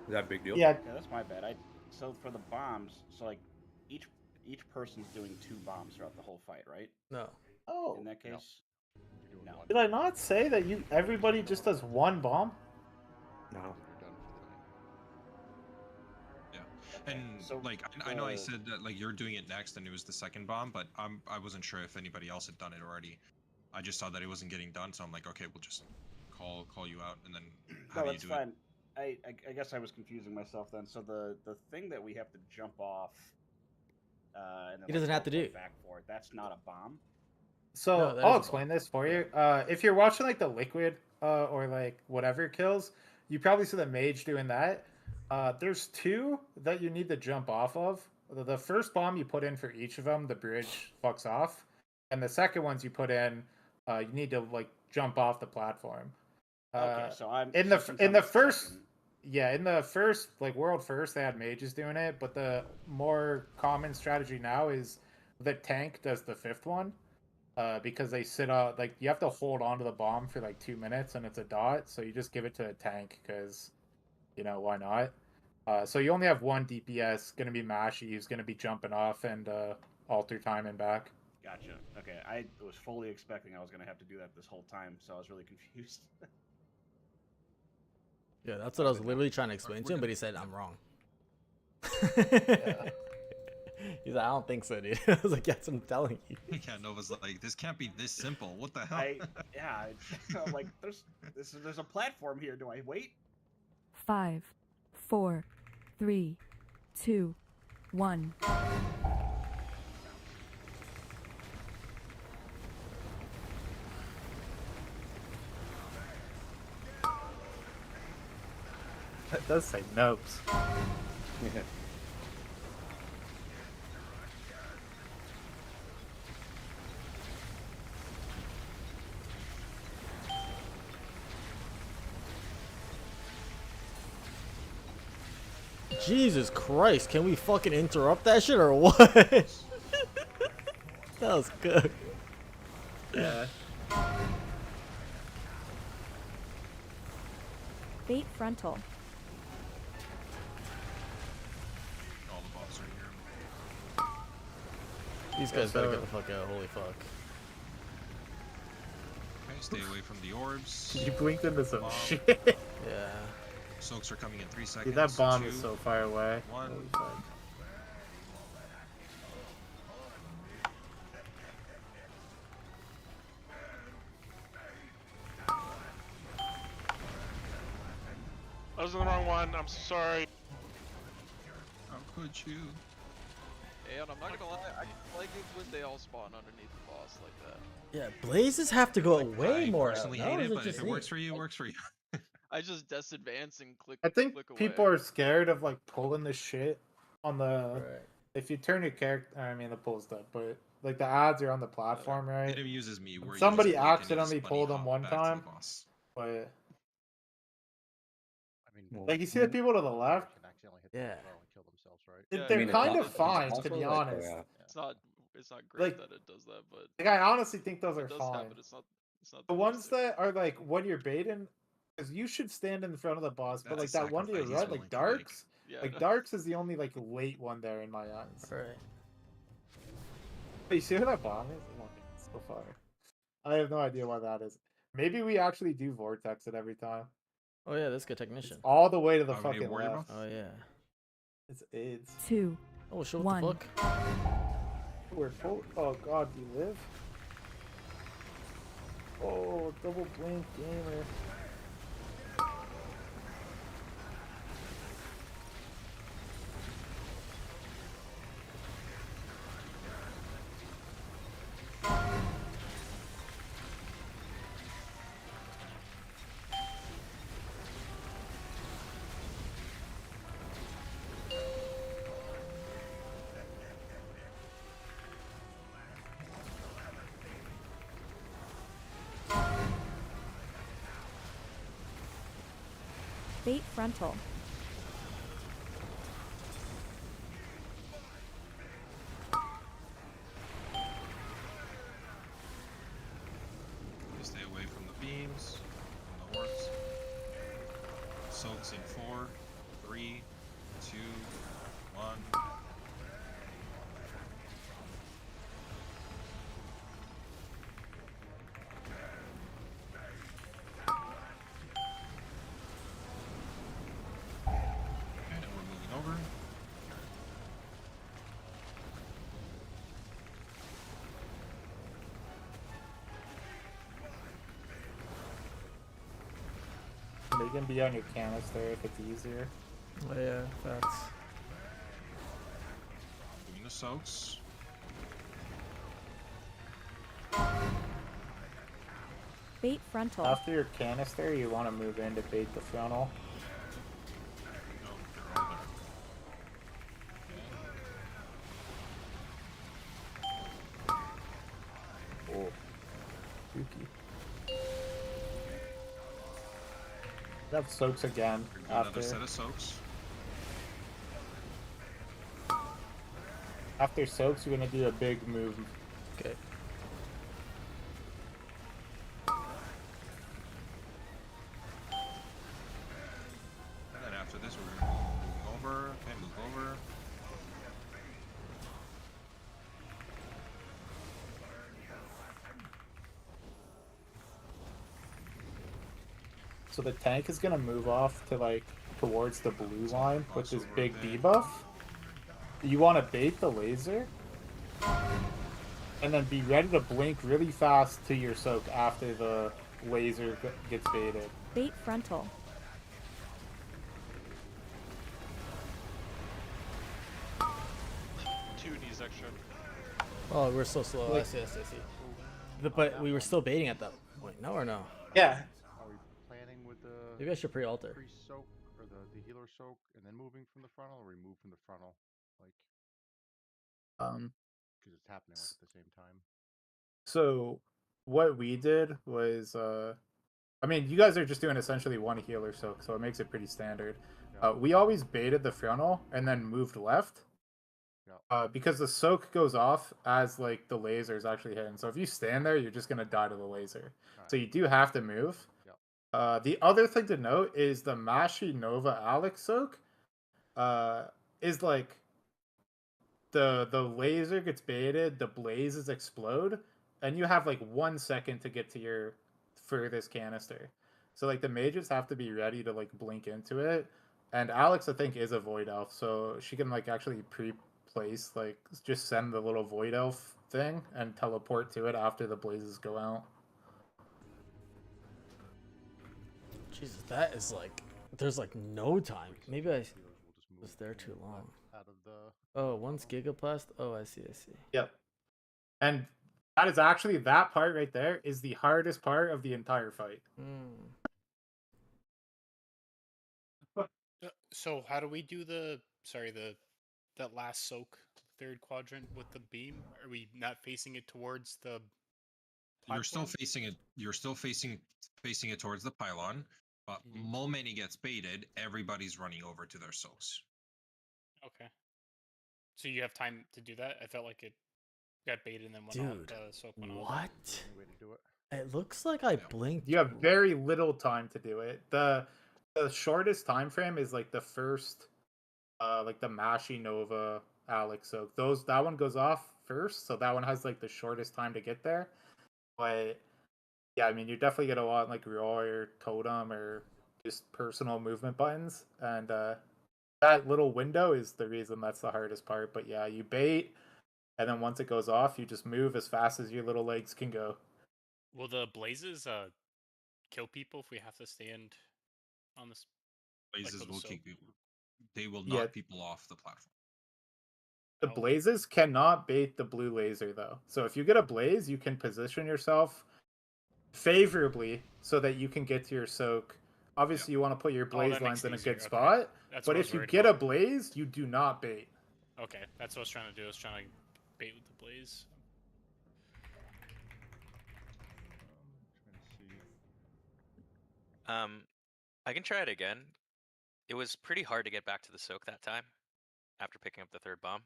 Is that a big deal? Yeah. Yeah, that's my bad. So for the bombs, so like each person's doing 2 bombs throughout the whole fight, right? No. Oh. In that case, no. Did I not say that everybody just does one bomb? No. And So, like I know I said that like you're doing it next and it was the second bomb, but I wasn't sure if anybody else had done it already. I just saw that it wasn't getting done, so I'm like, okay, we'll just call you out and then have No, you that's do fine. I guess I was confusing myself then. So the thing that we have to jump off, and then He doesn't have to do. back for it. That's not a bomb. So No, that I'll is a explain this for you. If you're watching like the liquid or like whatever kills, you probably see the mage doing that. There's 2 that you need to jump off of. The first bomb you put in for each of them, the bridge fucks off, and the second ones you put in, you need to like jump off the platform. Okay, so I'm in so the since in I'm the the first. second- Yeah, in the first, like world first, they had mages doing it, but the more common strategy now is the tank does the 5th one, because they sit on like you have to hold on to the bomb for like 2 minutes and it's a dot, so you just give it to the tank because, why not? So you only have one DPS, gonna be Mashy, who's gonna be jumping off and alter time and back. Gotcha. Okay, I was fully expecting I was gonna have to do that this whole time, so I was really confused. Yeah, that's what I was literally trying to explain to him, but he said I'm wrong. He's like, I don't think so, dude. I was like, yes, I'm telling you. Yeah, Nova's like, this can't be this simple. What the hell? I'm like, there's a platform here. Do I wait? 5, 4, 3, 2, 1. That does say nopes. Yeah. Jesus Christ, can we fucking interrupt that shit or what? That was good. Yeah. Fate frontal. All the bombs are here. These guys better get the fuck out, holy fuck. Okay, stay away from the orbs. You blinked into some Bomb. shit. Yeah. Soaks are coming in 3 seconds. Dude, that bomb 2, is so far away. 1. Holy fuck. I was in the wrong one. I'm so sorry. How could you? And I'm not gonna lie, I like it when they all spawn underneath the boss like that. Yeah, blazes have to go way I more. personally now, hate or is it, but just if it me? works for you, it works for you. I just disadvance and click. I think click away. people are scared of like pulling the shit on the. If you turn your character, I mean the pull's dead, but like the ads are on the platform, right? It amuses me where you Somebody just click and you accidentally just bunny pulled them hop one back to the time, boss. but I mean, like you see the people to the left. can accidentally hit Yeah. the throw and kill themselves, right? They're I mean, it's kind al- of fine, it's to also be like, honest. It's not It's not great Like- that it does that, but Like, I honestly think those it are does fine. happen. It's not. It's not The the ones worst that are like when you're baiting, because you should stand in front of the boss, but That's like a that one to your sacrifice he's right, like willing to make. Darks, Yeah, I like know. Darks is the only like late one there in my eyes. Right. But you see where that bomb is? Oh, it's so far. I have no idea why that is. Maybe we actually do vortex it every time. Oh yeah, that's good technician. All the way to the How many fucking warrior left. Oh yeah. It's AIDS. 2, Oh shit, what 1. the fuck? We're full. Oh god, you live? Oh, double blink gamer. Bait frontal. Stay away from the beams, from the hordes. Soaks in 4, 3, 2, 1. Okay, and we're moving over. They can be on your canister if it's easier. Oh yeah, facts. Doing the soaks. Bait frontal. After your canister, you want to move in to bait the frontal. No, they're all there. Oh, spooky. Have soaks again We're doing after. another set of soaks. After soaks, you're gonna do a big move. Okay. And then after this, we're gonna move over and move over. So the tank is gonna move off to like towards the blue line with this Crossover big event. debuff. You want to bait the laser, and then be ready to blink really fast to your soak after the laser gets baited. Bait frontal. Two knees extra. Oh, we're so slow. I Like- see. But we were still baiting at that point. No or no? Yeah. Are we planning with the Maybe I should pre-alter. pre-soak or the healer soak and then moving from the frontal, or remove from the frontal, like because it's happening like at the same time? So what we did was, I mean, you guys are just doing essentially one healer soak, so it makes it pretty standard. We always baited the frontal and then moved left. Because the soak goes off as like the laser is actually hitting. So if you stand there, you're just gonna die to the laser. So you do have to move. The other thing to note is the Mashi Nova Alex soak is like the laser gets baited, the blazes explode, and you have like 1 second to get to your furthest canister. So like the mages have to be ready to like blink into it. And Alex, I think, is a void elf, so she can like actually pre-place, like just send the little void elf thing and teleport to it after the blazes go out. Jesus, that is like there's like no time. Maybe I was there too long. Out of the Oh, one's gigaplast. Oh, I see. Yep. And that is actually, that part right there is the hardest part of the entire fight. So how do we do the that last soak, third quadrant with the beam? Are we not facing it towards the You're still platform? facing it. You're still facing it towards the pylon. But moment it gets baited, everybody's running over to their soaks. Okay. So you have time to do that? I felt like it Got baited and then went Dude, off. Soak went off. what? Any way to do it? It looks like I blinked. You have very little time to do it. The shortest time frame is like the first, like the Mashi Nova Alex Soak. That one goes off first, so that one has like the shortest time to get there. But yeah, I mean, you're definitely gonna want like Roy or Totem or just personal movement buttons, and that little window is the reason that's the hardest part. But yeah, you bait, and then once it goes off, you just move as fast as your little legs can go. Will the blazes kill people if we have to stand on this? Blazes for the will soak? kick people. They will Yeah. knock people off the platform. The blazes cannot bait the blue laser though. So if you get a blaze, you can position yourself favorably so that you can get to your soak. Obviously, you want to put your blaze that lines makes it in a easier, good okay. spot. That's But what I was if you worried get a about. blaze, you do not bait. Okay, that's what I was trying to do. I was trying to bait with the blaze. I can try it again. It was pretty hard to get back to the soak that time after picking up the third bomb.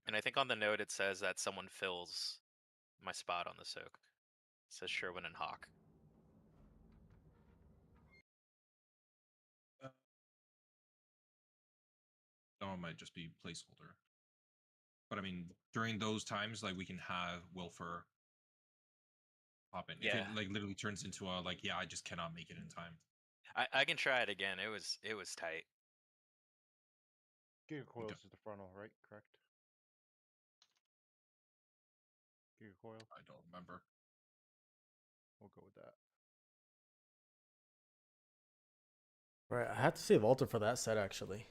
And I think on the note it says that someone fills my spot on the soak. It says Sherwin and Hawk. No, it might just be placeholder. But I mean, during those times, like we can have Wilfer pop in. If Yeah. it like literally turns into a like, yeah, I just cannot make it in time. I can try it again. It was tight. Giga coils is the frontal, right? Correct. Giga coil. I don't remember. We'll go with that. Right, I had to save Alter for that set actually,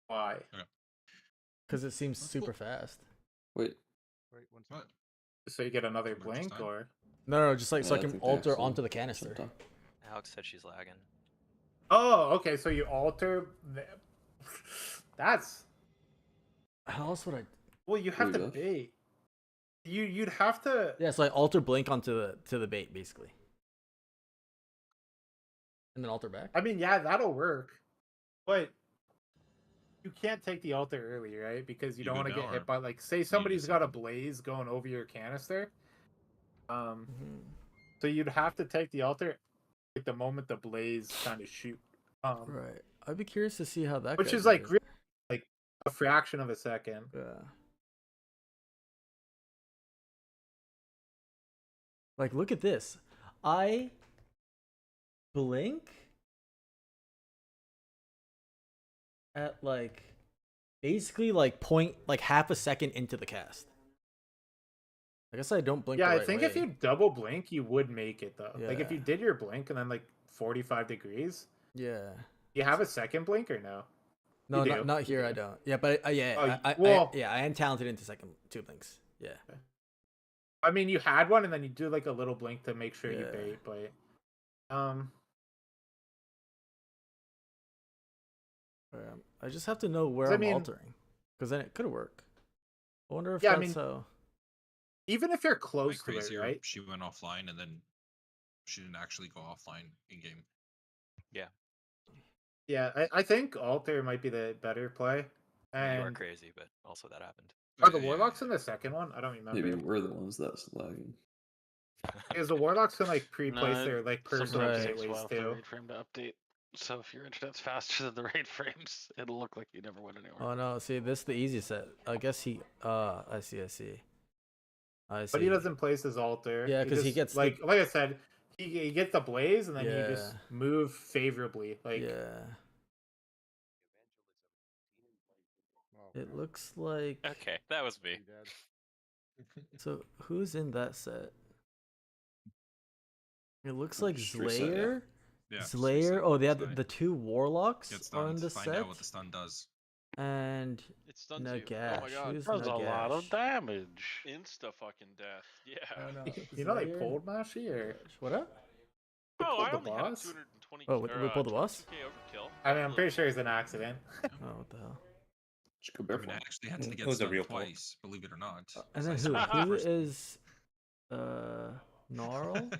Why? because it seems super fast. Wait. Wait, one What? So you get another Just blink, time? or No, just like so I I can think they alter actually onto the canister. jumped on. Alex said she's lagging. oh, okay. So you alter. That's How else would I? well. You have to Rudolph. bait. You'd have to. Yeah, so I alter blink onto the bait basically, and then alter back. I mean, yeah, that'll work, but you can't take the altar early, right? Because you don't go want to now, get or hit by like, say need somebody's a got a second? blaze going over your canister. Mhm. So you'd have to take the altar like the moment the blaze kind of shoot. Right, I'd be curious to see how that. Which guy is like did. really, like a fraction of a second. Yeah. Like, look at this. I blink at like basically like half a second into the cast. I guess I don't blink. Yeah, the I right think if way. you double blink, you would make it though. Like if Yeah. you did your blink and then like 45 degrees, Yeah. you have a second blink or no? No, You not, do. not here. I don't. Yeah, but yeah, Oh, I am talented into second two blinks. Yeah. I mean, you had one, and then you do like a little blink to make sure you Yeah. bait. But I just have to know where 'Cause I I'm mean- altering, because then it could work. I wonder if Yeah, I that's mean, how. even if you're Like close to it, crazy, or right? she went offline and then she didn't actually go offline in game. Yeah. Yeah, I think altar might be the better play. You are And crazy, but also that happened. are the warlocks in the second one? I don't remember. Maybe we're the ones that's lagging. Because the warlocks can like pre-place No, their like personal sometimes it takes a gateways while for the too. raid frame to update. So if your internet's faster than the raid frames, it'll look like you never went anywhere. Oh no! See, this is the easy set. I guess he. I see. I see. I see. But he doesn't place his altar. Yeah, 'cause he just, gets the- like I said, he gets the blaze and then you just Yeah. move favorably. Like Yeah. Oh, It looks like. Okay, that was me. So who's in that set? It looks Oh, like Street set, yeah. Slayer. Yeah, Slayer. Oh, they have Slay. the two warlocks Get are in stunned. the Find set. out what the stun does. And It stuns you. Nagash. Oh my god. Who's That was a lot of Nagash? damage. Insta fucking death. Yeah. Oh, no. you know they Slayer, pulled Mashi or What up? they Oh, pulled I the only had boss? 220. Oh, we pulled the boss? 2K overkill. I mean, I'm pretty sure it's an accident. Oh, what the hell? Just go I mean, barefoot. I actually had to It get was a stunned real pull. twice, believe it or not. And So I then stunned who? the Who first is Gnarl?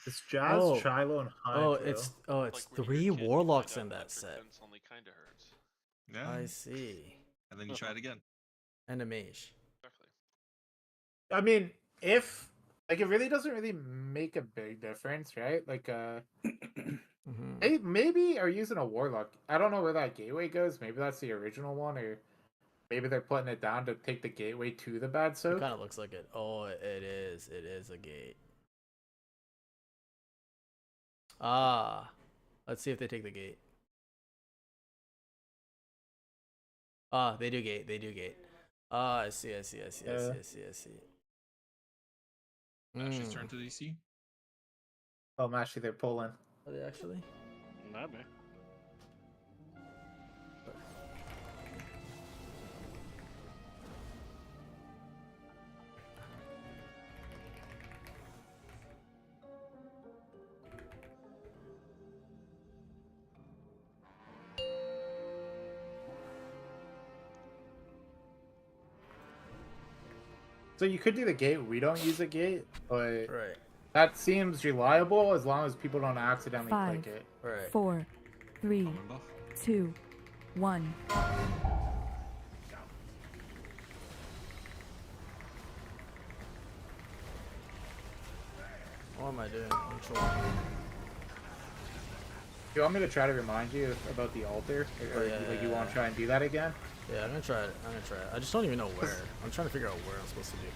It's Jazz, Oh. Shiloh, and Oh, Hydro. it's Like it's when you're a three kid, you warlocks find in out that electric set. fence only kinda hurts. Yeah. I see. And then you try it again. And a mage. Exactly. I mean, if like it really doesn't really make a big difference, right? Like they maybe are using a warlock. I don't know where that gateway goes. Maybe that's the original one, or maybe they're putting it down to take the gateway to the bad It soak. kind of looks like it. Oh, it is. It is a gate. Ah, let's see if they take the gate. Ah, they do gate. They do gate. Ah, I see. I see. I see. I see. I see. I see. Ash's turn to DC. Oh, actually, they're pulling. Are they actually? Maybe. So you could do the gate. We don't use a gate, but right. That seems reliable as long as people don't accidentally 5, click it. Right. 4, 3, 2, 1. What am I doing? Control. Do you want me to try to remind you about the altar, or like you want to try and do that again? Yeah, I'm gonna try it. I'm gonna try it. I just don't even know where. I'm trying to figure out where I'm supposed to do.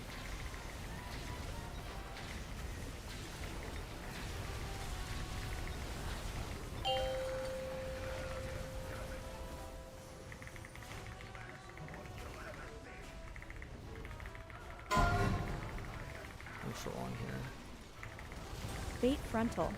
Control on here. Bait frontal.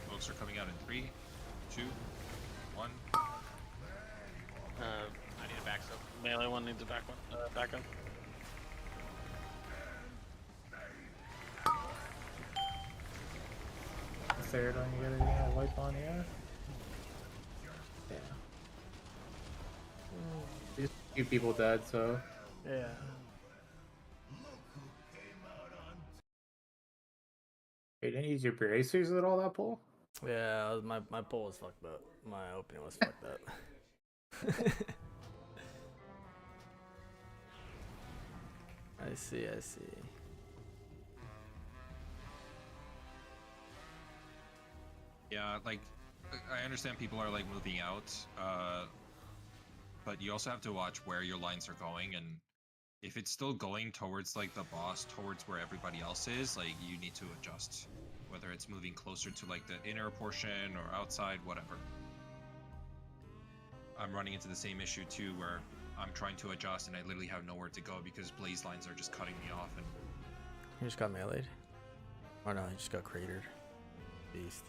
Folks are coming out in 3, 2, 1. I need a back soak. Melee one needs a back one. Back up. Third on you gotta wipe on here. Yeah. There's a few people dead, so. Yeah. Hey, didn't you use your bracers at all that pull? Yeah, my pull was fucked up. My opening was fucked up. I see, I see. Yeah, like I understand people are like moving out, but you also have to watch where your lines are going, and if it's still going towards like the boss, towards where everybody else is, like you need to adjust, whether it's moving closer to like the inner portion or outside, whatever. I'm running into the same issue too, where I'm trying to adjust and I literally have nowhere to go because blaze lines are just cutting me off. And He just got meleeed. Or no, he just got cratered. Beast.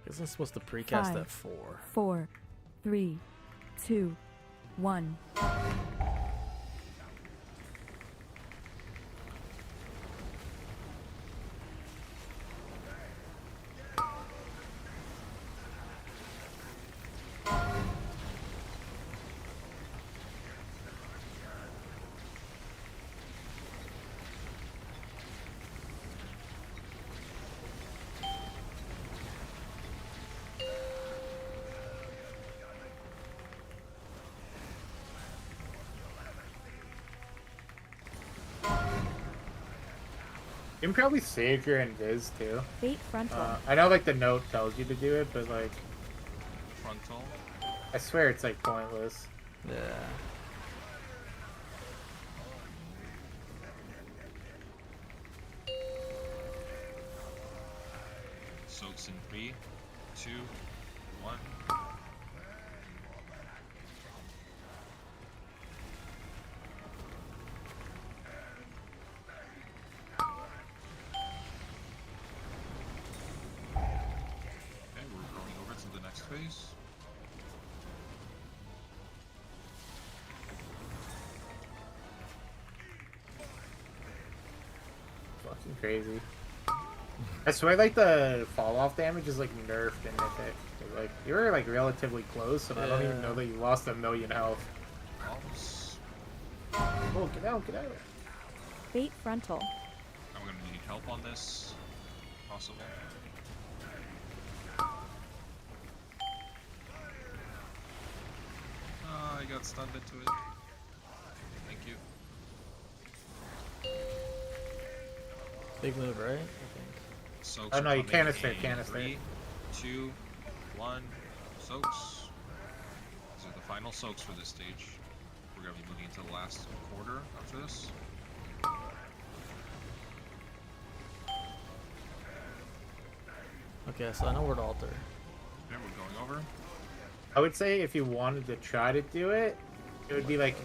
Isn't supposed to precast 5, at 4. 4, 3, 2, 1. You can probably save your invis too. Bait frontal. I know like the note tells you to do it, but like frontal. I swear it's like pointless. Yeah. soaks in 3, 2, 1. Okay, we're going over to the next phase. fucking crazy. I swear, like, the fall-off damage is, like, nerfed in Mythic. Like, you were, like, relatively close, and I don't even know that you lost 1,000,000 health. Oh, get out, get out. Fate frontal. I'm gonna need help on this. Possible. I got stunned into it. Thank you. Big move, right? I think. Soaks Oh, no, are you coming canister, in canister. 3, 2, 1. Soaks. These are the final soaks for this stage. We're gonna be moving into the last quarter after this. Okay, so I know where to alter. Okay, we're going over. I would say if you wanted to try to do it, it would be like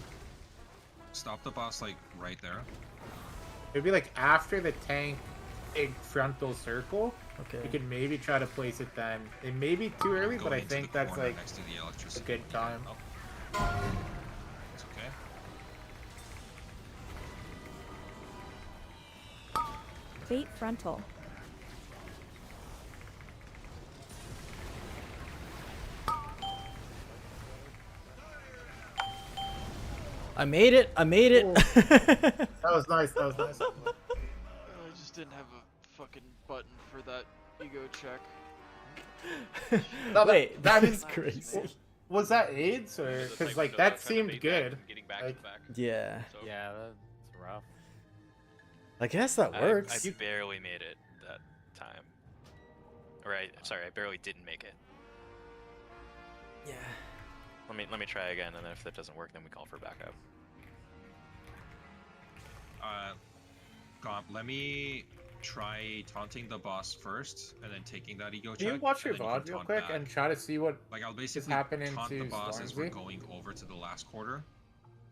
Stop the boss like right there. it would be like after the tank big frontal circle. Okay. You could maybe try to place it then. It may be too early, but Going I into think the that's corner like next to the a electricity. good time. It's okay. Fate frontal. I made it! I made it! That was nice. That was nice. I just didn't have a fucking button for that ego check. No, Wait, that that is is crazy. Was that AIDS or Yeah, the because type like of that trying to seemed bait good? back, getting back Like, to back. Yeah. So, Yeah, that's rough. I guess that works. I barely made it that time. Right, sorry, I barely didn't make it. Yeah. Let me try again, and then if that doesn't work, then we call for backup. Let me try taunting the boss first, and then taking that ego check. Can you watch your and then you VOD can real taunt quick back. and try to see what Like I'll is basically happening taunt to the boss as we're Stormzy? going over to the last quarter.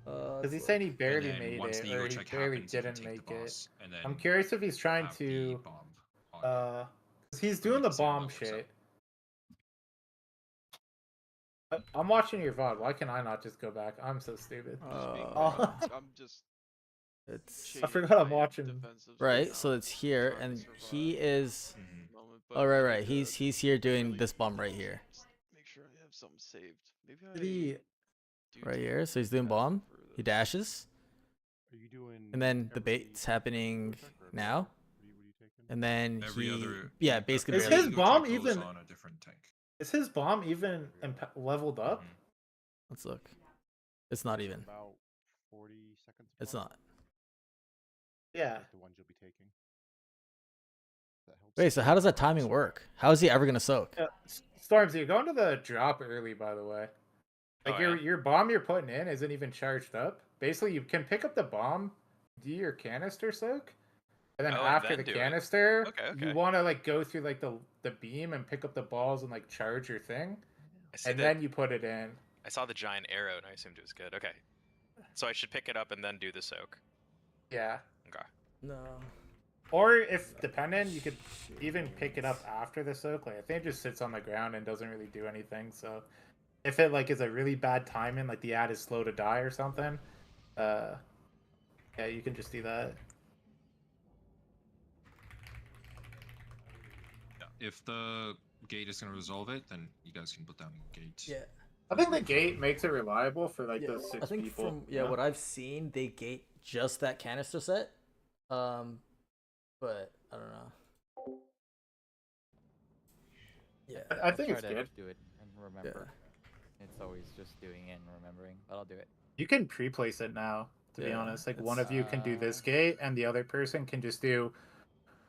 Because he's saying he barely then made once it, the ego or he check barely happens, you can didn't take the make it. boss, and then I'm curious if he's trying have the to, bomb. because he's doing the can see how that bomb works out. shit. I'm watching your VOD. Why can I not just go back? I'm so stupid. I'm just. It's I forgot I'm watching. right. So it's here, and he is. Moment, Oh but right, I right. need to He's here doing this bomb right here, Make sure I have something saved. Maybe I. Did he- right here. So he's doing bomb. He dashes, Are you doing and then the bait's happening now, and then Every he other yeah basically. Is barely- his bomb goes even? on a different tank. Is his bomb even leveled up? Let's look. It's not even. about 40 seconds? It's mark? not. Yeah. The ones you'll be taking. That helps. Wait, so how does that timing work? How is he ever gonna soak? Stormzy, you're going to the drop early, by the way. Like Oh, your yeah? your bomb you're putting in isn't even charged up. Basically, you can pick up the bomb, do your canister soak, and then Oh, and after then the do it. canister, Okay, you okay. want to like go through like the beam and pick up the balls and like charge your thing, I see and that- then you put it in. I saw the giant arrow, and I assumed it was good. Okay. So I should pick it up and then do the soak. Yeah. Okay. No. Or if dependent, you could even pick it up after the soak. Like I think it just sits on the ground and doesn't really do anything. So if it like is a really bad timing, like the ad is slow to die or something, yeah, you can just do that. Yeah, if the gate is gonna resolve it, then you guys can put down gates. Yeah. I think the gate makes it reliable for like Yeah, those six I think people. from what I've seen, they gate just that canister set. But I don't know. Yeah. I think I'll it's try to good. do it and remember. It's always just doing it and remembering, but I'll do it. You can pre-place it now. To be Yeah, honest, like one of you can do this uh, gate, and the other person can just do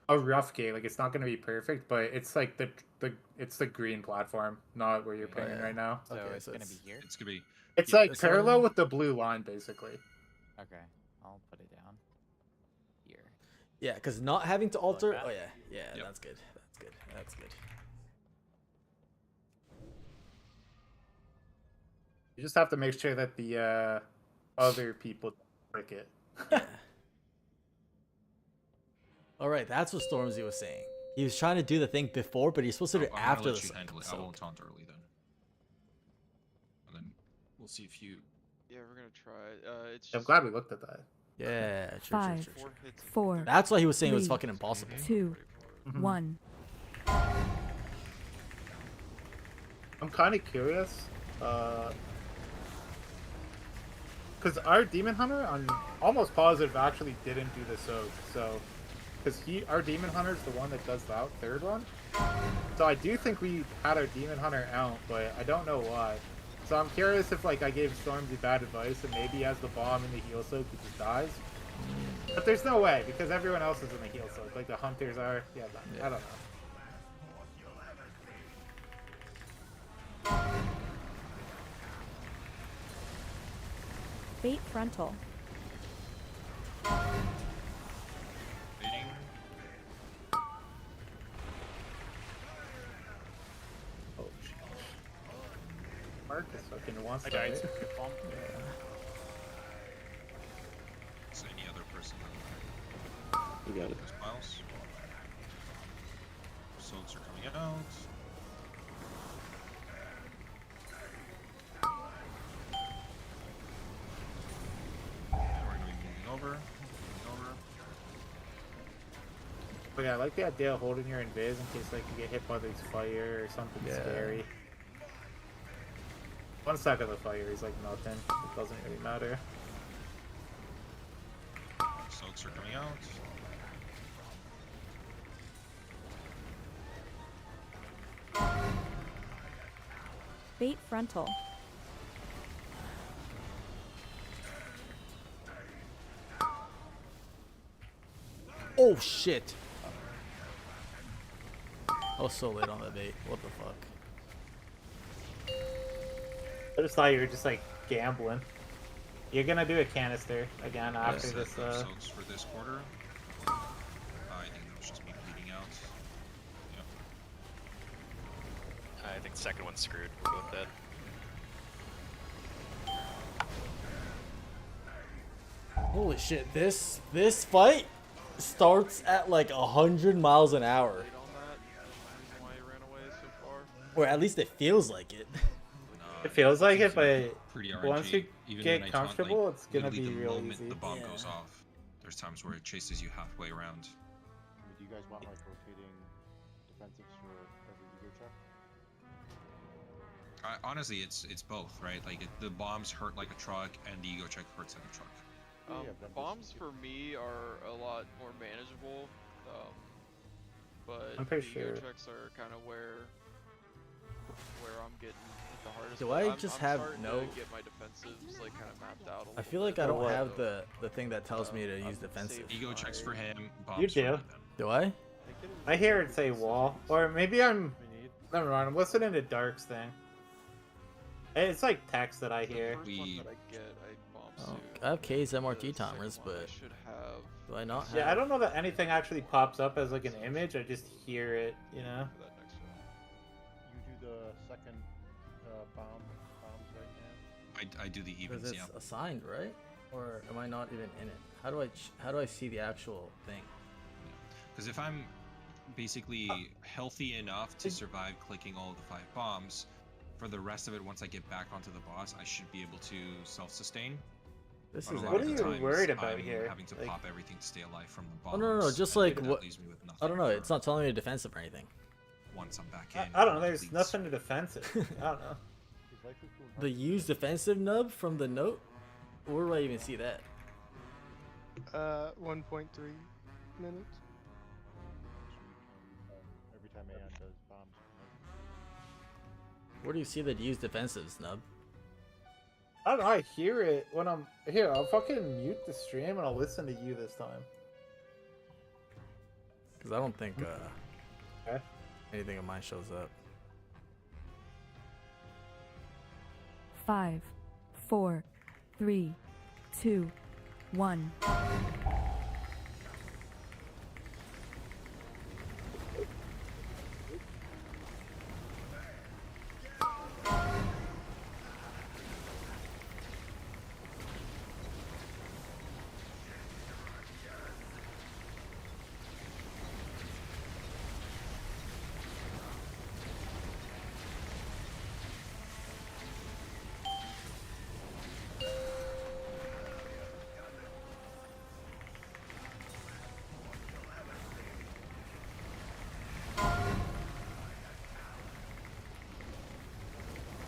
a rough gate. Like it's not going to be perfect, but it's like it's the green platform, not where you're Okay. pinging right now. So Okay, it's so gonna it's- be here. It's gonna be. It's Yeah, like it's parallel on- with the blue line, basically. Okay, I'll put it down here. Yeah, because not having to alter. that? Oh yeah, yeah, Yep. that's good. That's good. That's good. You just have to make sure that the other people break it. Yeah. All right, that's what Stormzy was saying. He was trying to do the thing before, but he's supposed to do it I'm gonna after let the you handle it. I soak. won't taunt early then. And then we'll see if you. Yeah, we're gonna try. It's I'm just glad we looked at that. Yeah, true, true, Five, true, true. 4. That's why he was saying it was 3, fucking impossible. 2, Mhm. 1. I'm kind of curious, because our Demon Hunter, I'm almost positive, actually didn't do the soak. So, because our Demon Hunter is the one that does the third one. So I do think we had our Demon Hunter out, but I don't know why. So I'm curious if like I gave Stormzy bad advice and maybe he has the bomb in the heal soak, he just dies. But there's no way because everyone else is in the heal soak. Like the hunters are. Yeah, I don't know. Bait frontal. Waiting. Oh shit. Marcus fucking wants I that. died. Right? Bomb. So any other person We got it. those piles. Soaks are coming out. And we're gonna be moving over. Moving over. But yeah, I like the idea of holding your invis in case like you get hit by this fire or something Yeah. scary. 1 second of the fire is like nothing. It doesn't really matter. Soaks are coming out. Bait frontal. Oh shit! I was so late on that bait. What the fuck? I just thought you were just like gambling. You're gonna do a canister again after Set this. the soaks for this quarter. I think that was just me bleeding out. Yep. I think the second one's screwed. We're both dead. Holy shit! This fight starts at like 100 miles an hour, Wait on that. Reason why you ran away so far. or at least it feels like it. It feels like it, but Pretty once you RNG. Even get when I taunt, comfortable, like, it's gonna literally be the real moment easy. the bomb goes off. There's times where it chases you halfway around. I mean, do you guys want like rotating defensives for every ego check? Honestly, it's both, right? Like the bombs hurt like a truck, and the ego check hurts like a truck. Bombs for me are a lot more manageable, but I'm pretty the ego sure. checks are kind of where I'm getting hit the hardest. Do but I I'm just I'm have starting no- to get my defensives like kind of mapped out. I feel like I don't what? have the thing that tells me to use defensive. Ego checks for him. Bombs You for do. me then. Do I? I hear it say wall, or maybe I'm. Never mind. I'm listening to Dark's thing. It's like text that I hear. First one that I get, I bomb Oh, suit. I have K's The MRT second timers, one I but should have do I not have? Yeah, I don't know that anything actually pops up as like an image. I just hear it, you know. for that next one. You do the second bombs right now. I do the Because evens, it's yeah. assigned, right? Or am I not even in it? How do I see the actual thing? Because if I'm basically healthy enough to survive clicking all of the 5 bombs, for the rest of it, once I get back onto the boss, I should be able to self-sustain. This But is a lot What of are the you times, worrist about I'm here? having to Like- pop everything to stay alive from the Oh bombs. no, just and like that what? leaves me with I nothing don't know. for It's not telling me defensive or anything. once I'm back I in. don't know. it There's bleeds. nothing to defensive. I don't know. His life is doing The use defensive nub from the note. Where do I even see that? 1.3 minutes. every time Aeon does bombs. Where do you see the use defensive nub? I don't know. I hear it when I'm here. I'll fucking mute the stream and I'll listen to you this time. Because I don't think Okay. anything of mine shows up. 5, 4, 3, 2, 1.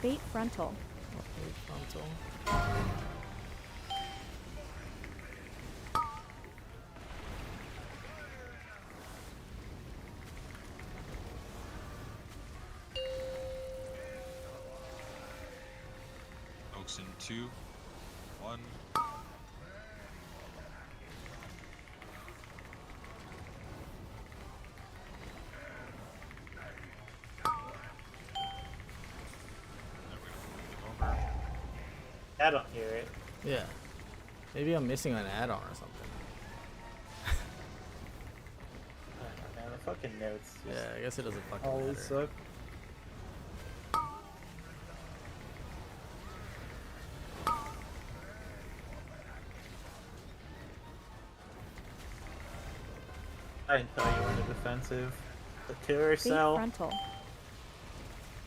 Bait frontal. Bait frontal. Oaks in 2, 1. I don't hear it. Yeah. Maybe I'm missing an add-on or something. Man, the fucking notes. Yeah, I guess it doesn't fucking always matter. suck. I didn't tell you when the defensive. The killer Bait cell. frontal.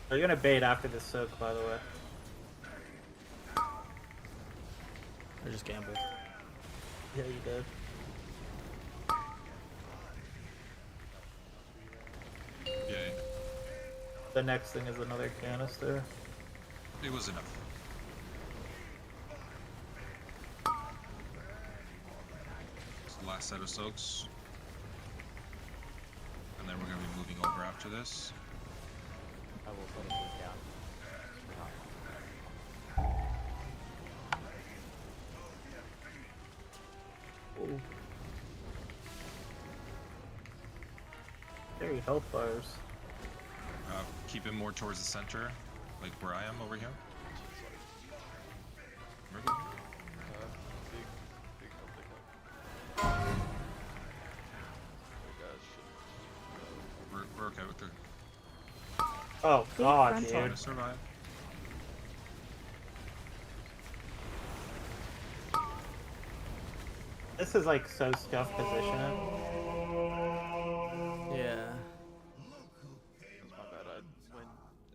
Are you gonna bait after the soak, by the way? I just gambled. Yeah, you did. Yeah, The next thing is another canister. it was enough. It's the last set of soaks. And then we're going to be moving over after this. I will put it down. Very health bars. Keep it more towards the center, like where I am over here. We're good. We're okay with it. Oh god, frontal. Gonna dude. survive. This is like so scuffed positioning. Yeah. It's my bad. I went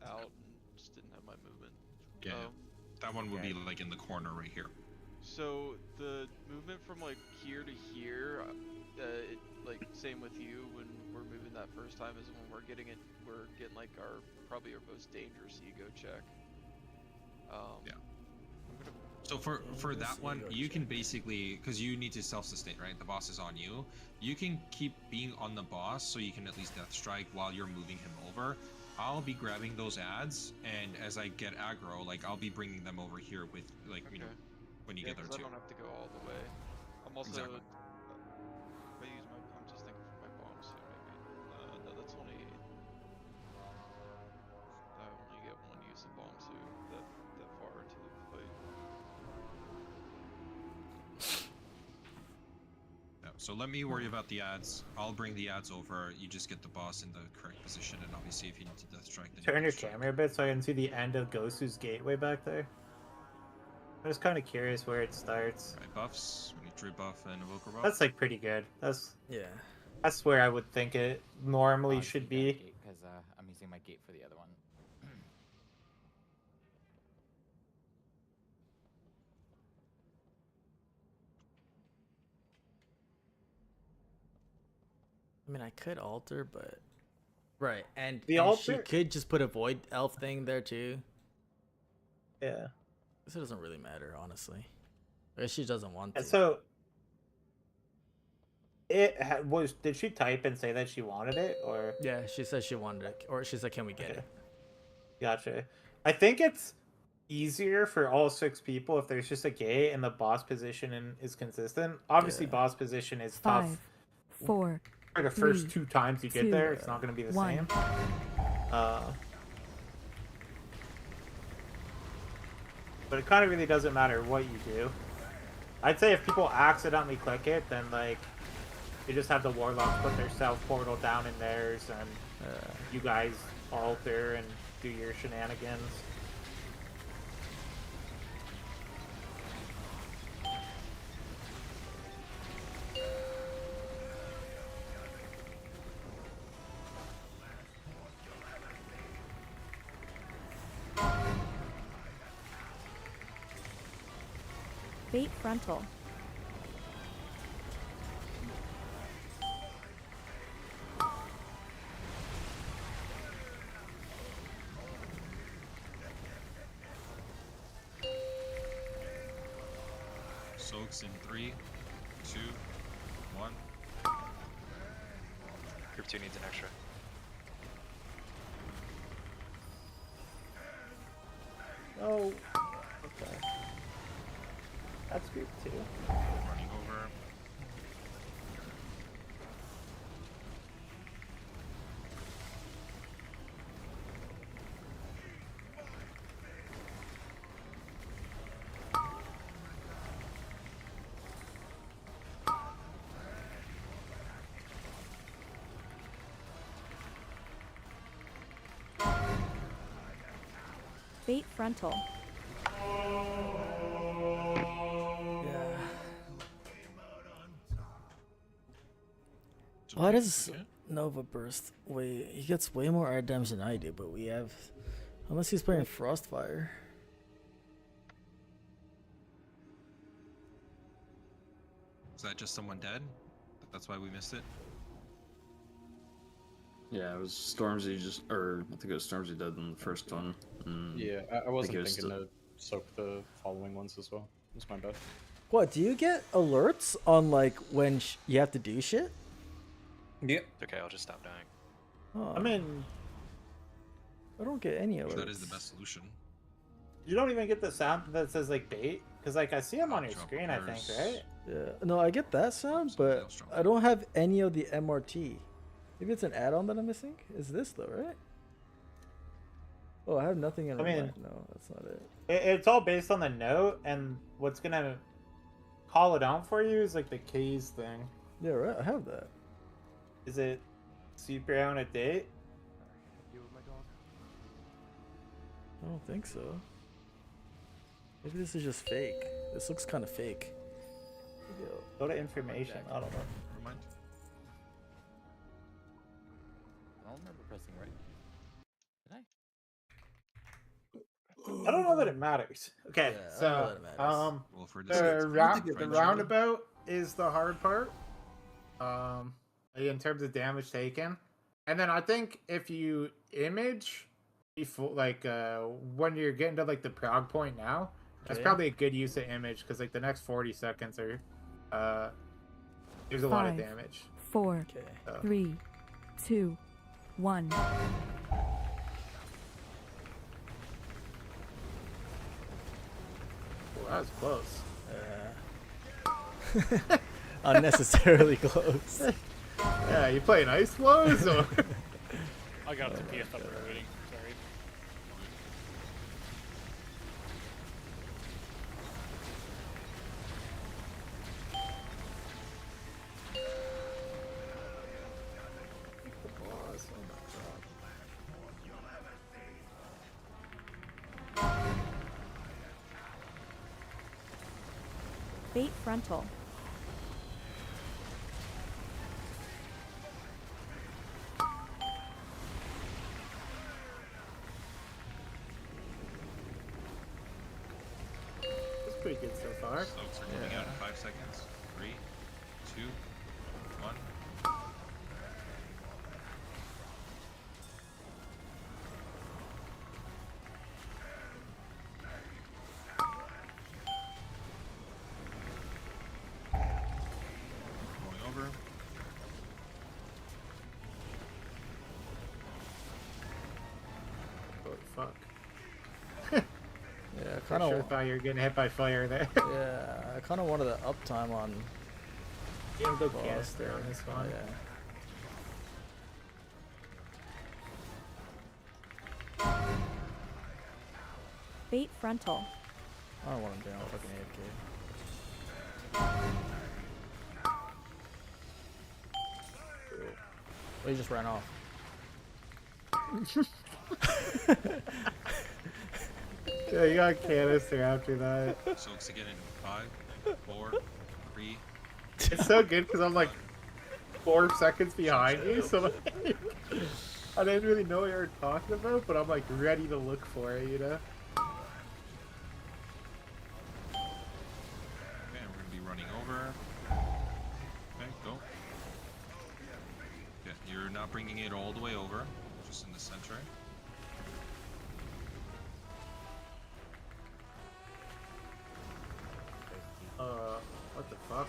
out and just didn't have my movement. Yeah, that one would be like in the corner right here. So the movement from like here to here, like same with you when we're moving that first time is when we're getting like our probably our most dangerous ego check. Yeah. So for that one, you can basically, because you need to self-sustain, right? The boss is on you. You can keep being on the boss, so you can at least death strike while you're moving him over. I'll be grabbing those ads, and as I get aggro, like I'll be bringing them over here with, like, you know, when you Yeah, get there 'cause too. I don't have to go all the way. I'm also. Exactly. If I use my, I'm just thinking for my bombs too, maybe. No, that's only. I only get one use of bomb suit that far into the fight. Yeah, so let me worry about the ads. I'll bring the ads over. You just get the boss in the correct position, and obviously if you need to death strike, then Turn you your death strike. camera a bit so I can see the end of Gosu's gateway back there. I'm just kind of curious where it starts. Right, buffs. We need Druid buff and Evoker buff. That's like pretty good. That's Yeah. where I would think it normally should be. Because I'm using my gate for the other one. I mean, I could alter, but right, and, The and she alter- could just put a void elf thing there too. Yeah. This doesn't really matter, honestly. I guess she doesn't want to. And so was. Did she type and say that she wanted it, or? Yeah, she said she wanted it, or she said, "Can we get it?" Gotcha. I think it's easier for all 6 people if there's just a gate and the boss position is consistent. Obviously, boss position is tough. 5, 4, For the first 3, 2 times you get 2, there, it's not going to be the 1. same. But it kind of really doesn't matter what you do. I'd say if people accidentally click it, then like you just have the warlocks put their self portal down in theirs, and you guys alter and do your shenanigans. Bait frontal. Soaks in 3, 2, 1. Group 2 needs an extra. Oh. Okay. That's group 2. Running over. Fate frontal. Why does Nova Burst he gets way more items than I do, but we have, unless he's playing Frostfire. Is that just someone dead? That's why we missed it? Yeah, it was Stormzy I think it was Stormzy dead in the first one. Yeah, I wasn't it was thinking to soak the following ones as well. It's my bad. What, do you get alerts on like when you have to do shit? Yeah. Okay, I'll just stop dying. Oh, I mean, I don't get any alerts. That is the best solution. you don't even get the sound that says like bait, because like I see them on your Drop screen, I think, orders. right? Yeah, no, I get that sound, but I don't have any of the MRT. Maybe it's an add-on that I'm missing. Is this though, right? Oh, I have nothing in. I mean, no, that's not it. It's all based on the note, and what's gonna call it out for you is like the keys thing. Yeah, right. I have that. Is it super out of date? I don't think so. Maybe this is just fake. This looks kind of fake. Go to information. I don't know. Never mind. I don't remember pressing right. Did I? I don't know that it matters. Okay, Yeah, I don't know so that it matters. Well, for the roundabout is the hard part. In terms of damage taken, and then I think if you image before, like when you're getting to like the prog point now, that's Okay. probably a good use of image because like the next 40 seconds are there's a lot of 5, damage. 4, So. 3, 2, 1. Well, that was close. Unnecessarily close. Yeah, you playing ice flows or? I got the PF up there waiting. Sorry. Fate frontal. That's pretty good so far. Soaks are coming out in 5 seconds. 3, 2, 1. Going over. Holy fuck. Yeah, I For kind of. sure thought you were getting hit by fire there. Yeah, I kind of wanted the uptime on. You have to go boss canister there. on this one. Yeah. Fate frontal. I don't want him down fucking AFK. Oh, he just ran off. Yeah, you got canister after that. Soaks again in 5, 4, 3. It's so good because I'm like 4 seconds behind you, so like, I didn't really know what you were talking about, but I'm like ready to look for it, you know? Okay, we're gonna be running over. Okay, go. Yeah, you're not bringing it all the way over, just in the center. What the fuck?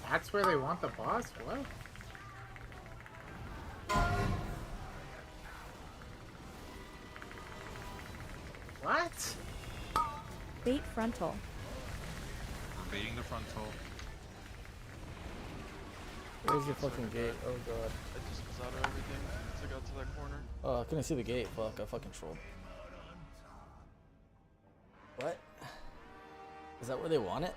That's where they want the boss? What? What? Bait frontal. We're baiting the frontal. Where's the fucking gate? Oh god. I just was out of everything once I got to that corner. Oh, I couldn't see the gate. Fuck, I fucking trolled. What? Is that where they want it?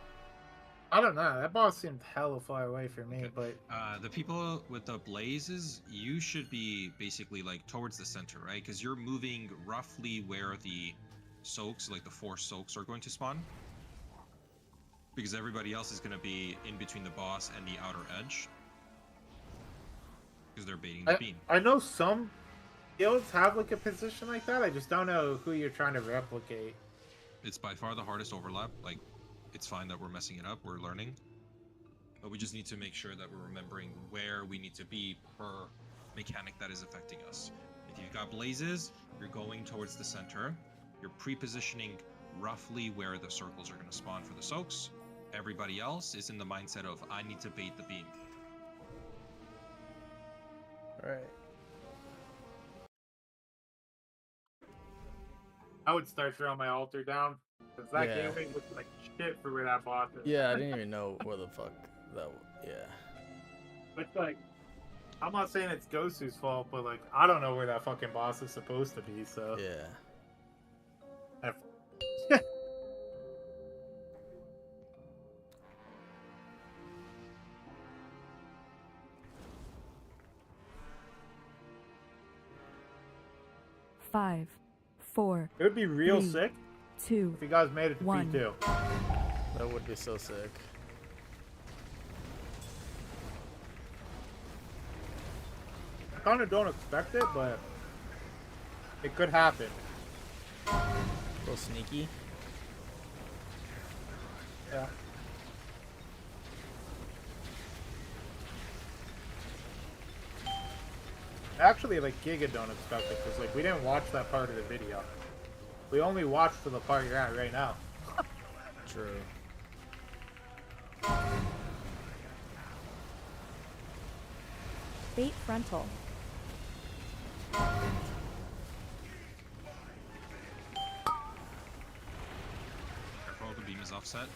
I don't know. That boss seemed hella far away from me, but The people with the blazes, you should be basically like towards the center, right? Because you're moving roughly where the soaks, like the 4 soaks, are going to spawn. Because everybody else is going to be in between the boss and the outer edge. Because they're baiting the beam. I know some guilds have like a position like that. I just don't know who you're trying to replicate. It's by far the hardest overlap. Like, it's fine that we're messing it up. We're learning. But we just need to make sure that we're remembering where we need to be per mechanic that is affecting us. If you've got blazes, you're going towards the center. You're pre-positioning roughly where the circles are going to spawn for the soaks. Everybody else is in the mindset of, I need to bait the beam. Alright. I would start throwing my altar down. Because that Yeah. gateway looks like shit for where that boss is. Yeah, I didn't even know where the fuck that. Yeah. It's like, I'm not saying it's Gosu's fault, but like, I don't know where that fucking boss is supposed to be, so. Yeah. Five, four. It would be real 3, sick 2, if you guys made it to 1. P2. That would be so sick. I kind of don't expect it, but it could happen. A little sneaky. Yeah. Actually, like, Giga don't expect it, because, like, we didn't watch that part of the video. We only watched for the part you're at right now. True. Bait frontal. Careful, the beam is offset.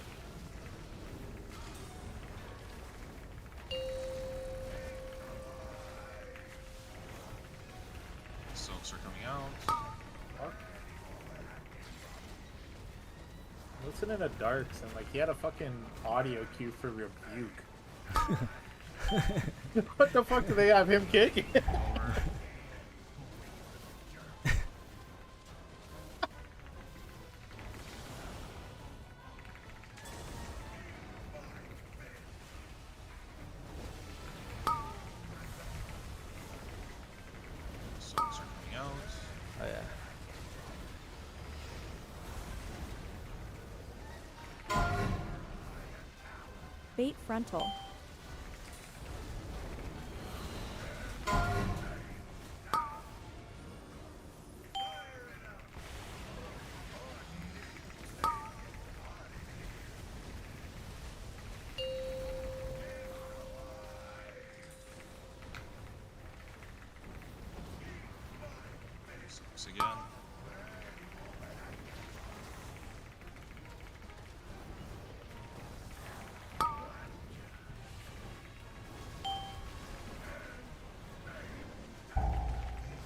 Soaks are coming out. Listening to Darks, and, like, he had a fucking audio cue for Rebuke. What the fuck do they have him kicking? Soaks are coming out. Oh yeah. Bait frontal. Soaks again.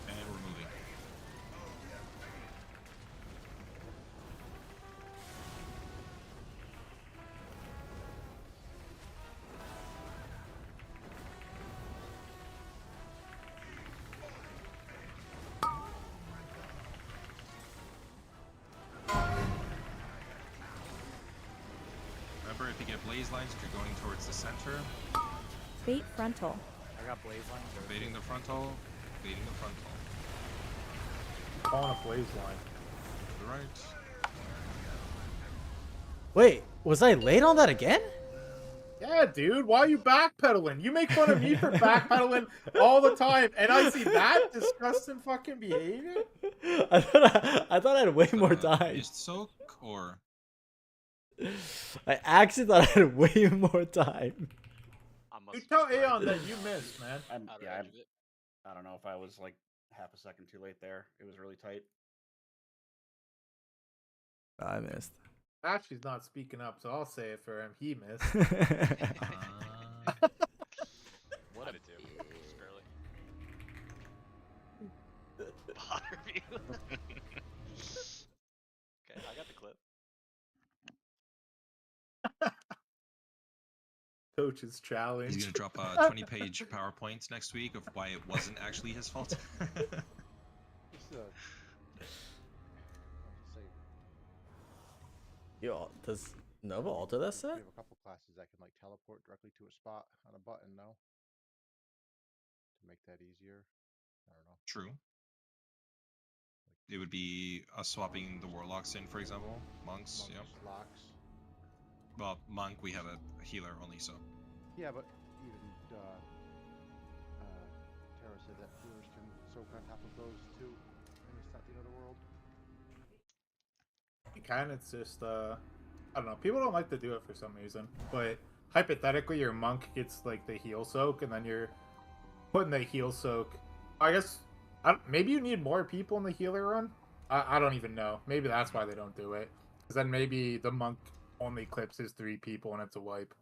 And we're moving. Remember, if you get blaze lines, if you're going towards the center, Bait frontal. I got blaze lines. Or baiting the frontal, baiting the frontal. Calling a blaze line. To the right. Wait, was I late on that again? Yeah, dude, why are you backpedaling? You make fun of me for backpedaling all the time, and I see that disgusting fucking behavior? I thought I had way more time. Mist soak or I actually thought I had way more time. You tell Aeon that you missed, man. I don't know if I was like half a second too late there. It was really tight. I missed. Ashley's not speaking up, so I'll say it for him. He missed. What did it do? Just barely. Bother view. Okay, I got the clip. Coach's challenge. He's gonna drop 20-page PowerPoints next week of why it wasn't actually his fault. Yo, does Nova alter that set? We have a couple classes that can like teleport directly to a spot on a button, no? To make that easier. I don't know. True. It would be us swapping the warlocks in, for example. Monks, yeah. Locks. Well, monk, we have a healer only, so. Yeah, but even Tara said that healers can soak on top of those too, and it's not the end of the world. You can, it's just, I don't know. People don't like to do it for some reason. But hypothetically, your monk gets, like, the heal soak, and then you're putting the heal soak. I guess, maybe you need more people in the healer run? I don't even know. Maybe that's why they don't do it. Because then maybe the monk only clips his 3 people and it's a wipe.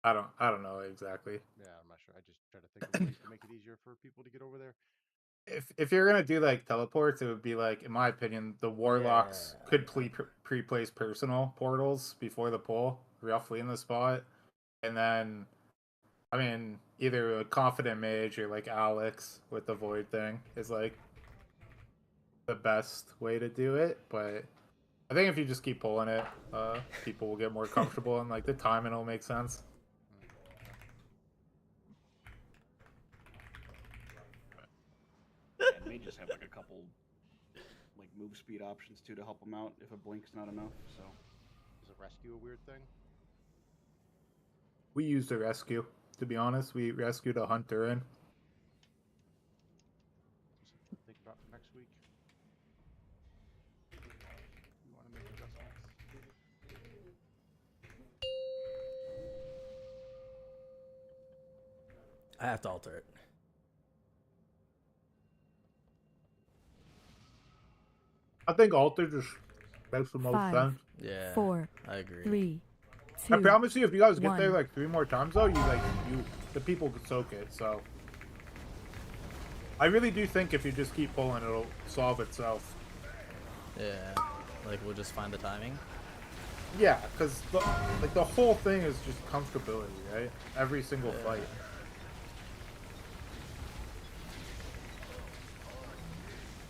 I don't know exactly. Yeah, I'm not sure. I just try to think of ways to make it easier for people to get over there. If you're gonna do like teleports, it would be like, in my opinion, the warlocks could pre-place personal portals before the pull, roughly in the spot, and then, I mean, either a confident mage or like Alex with the void thing is like the best way to do it. But I think if you just keep pulling it, people will get more comfortable and like the timing will make sense. And may just have like a couple like move speed options too to help them out if a blink's not enough. So is a rescue a weird thing? We used a rescue, to be honest. We rescued a hunter in. Think about for next week. You want to make adjustments? I have to alter it. I think alter just makes the most 5, sense. Yeah, 4, I agree. 3, 2. I promise you, if you guys get there 1. like 3 more times though, the people could soak it. So I really do think if you just keep pulling, it'll solve itself. Yeah, like we'll just find the timing. Yeah, because the whole thing is just comfortability, right? Every single fight.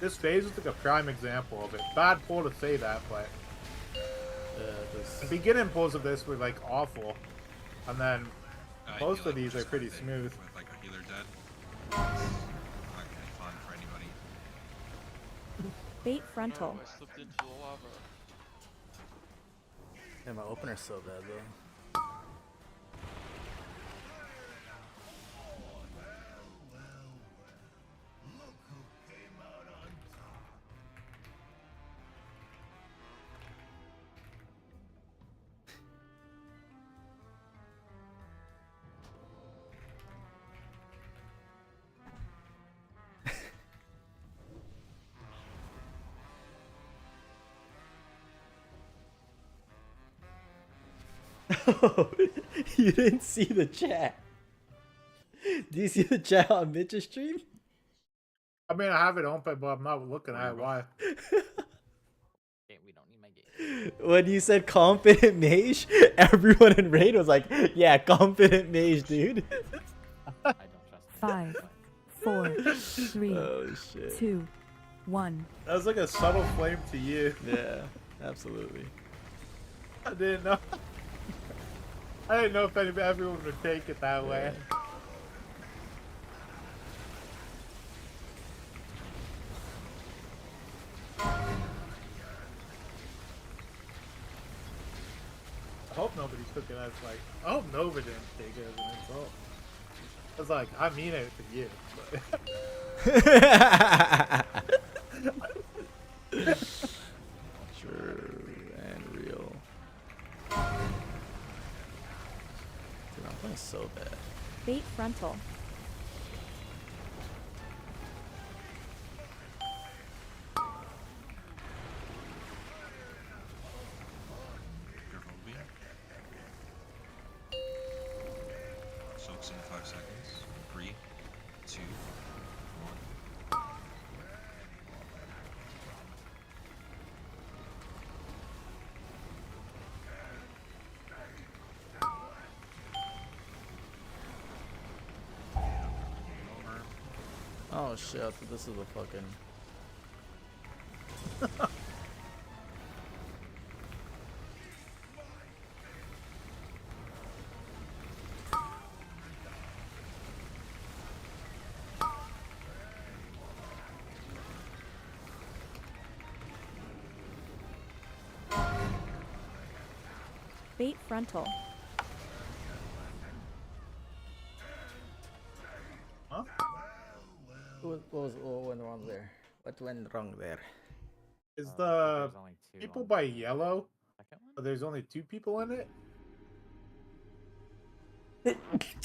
This phase is like a prime example of it. Bad pull to say that, but the beginning pulls of this were like awful, and then most of these are pretty smooth. With like a healer dead. Not gonna be fun for anybody. Bait frontal. I slipped into the lava. Yeah, my opener's so bad though. You didn't see the chat. Do you see the chat on Mitch's stream? I mean, I have it open, but I'm not looking at it. Why? We don't need my game. When you said confident mage, everyone in raid was like, yeah, confident mage, dude. I don't trust 5, 4, 3, Oh, shit. 2, 1. That was like a subtle flame to you. Yeah, absolutely. I didn't know. I didn't know if everyone would take it that way. I hope nobody took it as like. I hope nobody didn't take it as an insult. I was like, I mean it to you. True and real. I'm playing so bad. Bait frontal. Careful, Obi. Soaks in 5 seconds. 3, 2, 1. Oh shit, I thought this is a fucking... Bait frontal. Huh? What went wrong there? What went wrong there? Is there's the only two people on by the yellow? second one? Oh, there's only 2 people in it?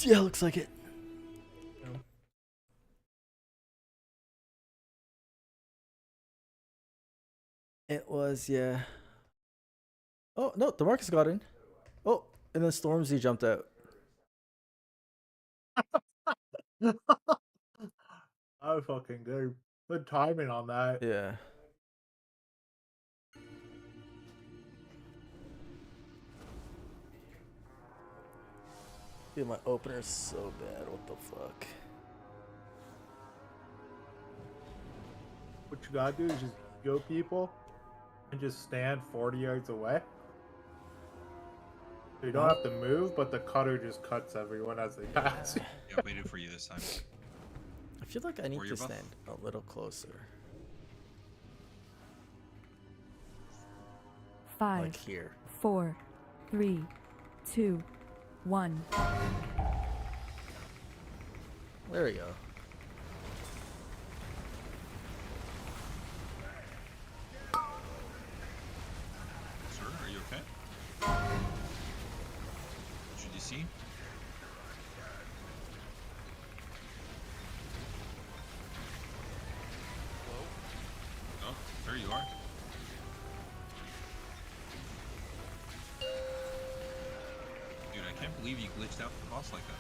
Yeah, looks like it. It was, yeah. Oh, no, DeMarcus got in. Oh, and then Stormzy jumped out. Oh, fucking good. Good timing on that. Yeah. Dude, my opener's so bad. What the fuck? What you gotta do is just go people and just stand 40 yards away. So you don't have to move, but the cutter just cuts everyone as they pass. Yeah, waited for you this time. I feel like I need For to your buff? stand a little closer. 5, Like here. 4, 3, 2, 1. There we go. Sir, are you okay? GDC? Oh, there you are. Dude, I can't believe you glitched out the boss like that.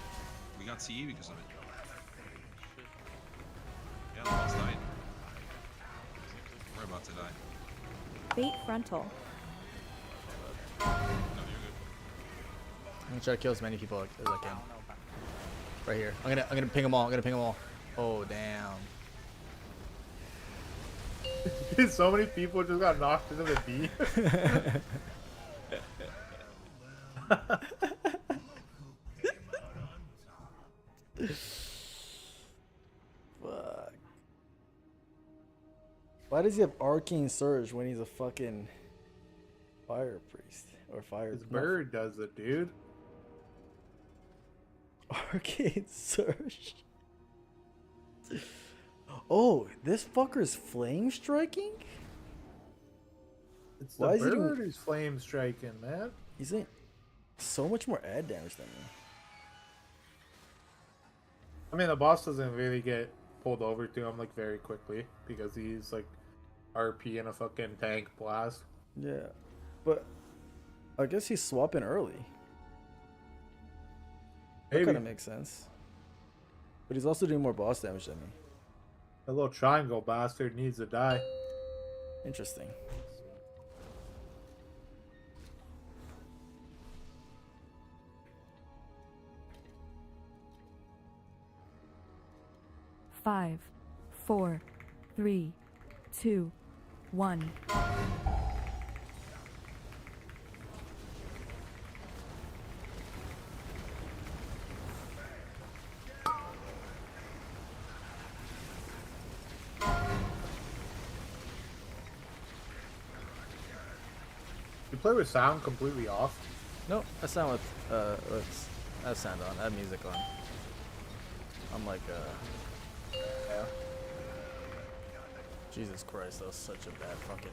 We got CE because of it. Yeah, the boss died. We're about to die. Bait frontal. No, you're good. I'm gonna try to kill as many people as I can. Right here. I'm gonna ping them all. I'm gonna ping them all. Oh damn. So many people just got knocked into the D. Fuck. Why does he have arcane surge when he's a fucking fire priest or fire? His bird does it, dude. Arcane surge. Oh, this fucker's flame striking? It's Why the is he doing- bird who's flame striking, man. He's in so much more ad damage than me. I mean, the boss doesn't really get pulled over to him like very quickly because he's like RP in a fucking tank blast. Yeah, but I guess he's swapping early. That Maybe. kind of makes sense. But he's also doing more boss damage than me. The little triangle bastard needs to die. Interesting. Five, 4, 3, 2, 1. You play with sound completely off. No, I sound with I have sound on. I have music on. I'm like Yeah. Jesus Christ, that was such a bad fucking.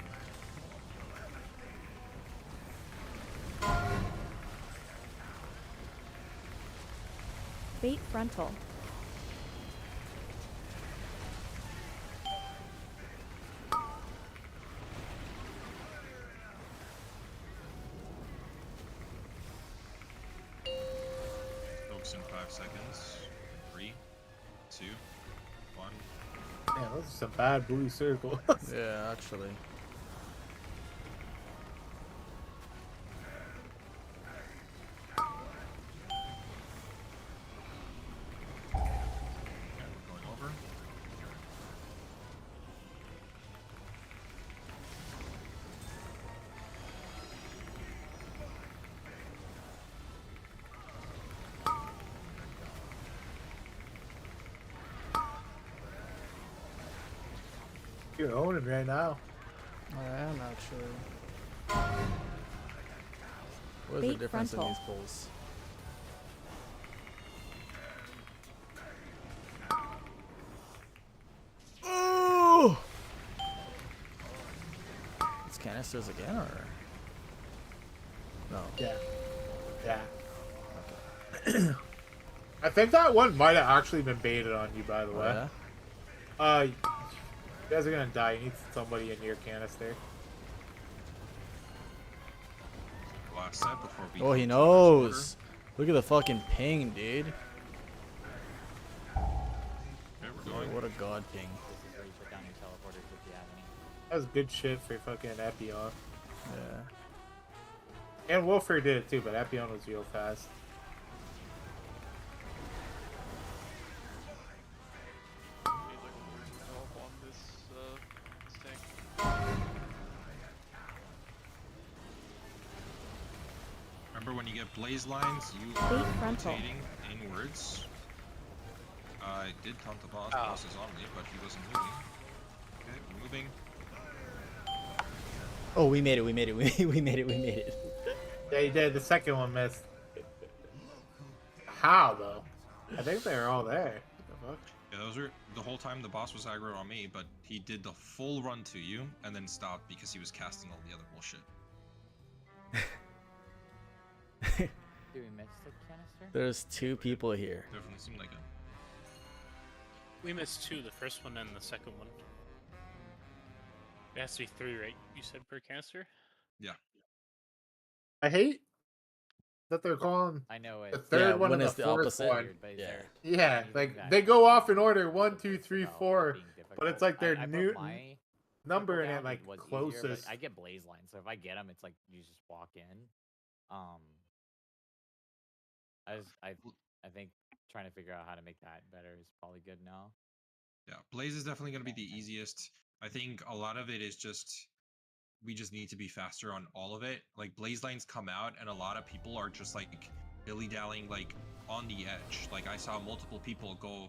Bait frontal. Focus in 5 seconds. 3, 2, 1. Man, those are some bad blue circles. Yeah, actually. Going over. You're owning right now. I am actually. What is the Bait difference frontal. in these pulls? Oh! It's canisters again, or no? Yeah. Yeah. I think that one might have actually been baited on you, by the way. yeah? You guys are gonna die. You need somebody in your canister. Last set before we. Oh, he go to the next knows. Look at the fucking ping, dude. order. Okay, we're going. What a god ping. This is where you put down your teleporters if you have any. That was good shit for fucking Epion. Yeah. And Wolfer did it too, but Epion was real fast. Help on this tank. Remember when you get blaze lines, you Bait are frontal. rotating inwards. I did count the boss. Oh. Boss is on me, but he wasn't moving. Okay, we're moving. Oh, we made it. We made it. We made it. We made it. Yeah, you did. The second one missed. How though? I think they were all there. What the fuck? Yeah, those were the whole time the boss was aggro on me, but he did the full run to you and then stopped because he was casting all the other bullshit. Do we miss the canister? There's 2 people here. Definitely seemed like it. We missed 2, the first one and the second one. It has to be 3, right? You said per canister? Yeah. I hate that they're calling I know the it. third Yeah, one when and it's the the fourth opposite. one. But is Yeah. there Yeah, anything like that they go off in order 1, 2, 3, about 4, being but it's difficult? like their I put new my number in down, it like was easier, closest. but I get blaze lines, so if I get them, it's like you just walk in. I think trying to figure out how to make that better is probably good now. Yeah, Blaze is definitely going to be the easiest. I think a lot of it is just we just need to be faster on all of it. Like Blaze lines come out, and a lot of people are just like dilly-dallying like on the edge. Like I saw multiple people go,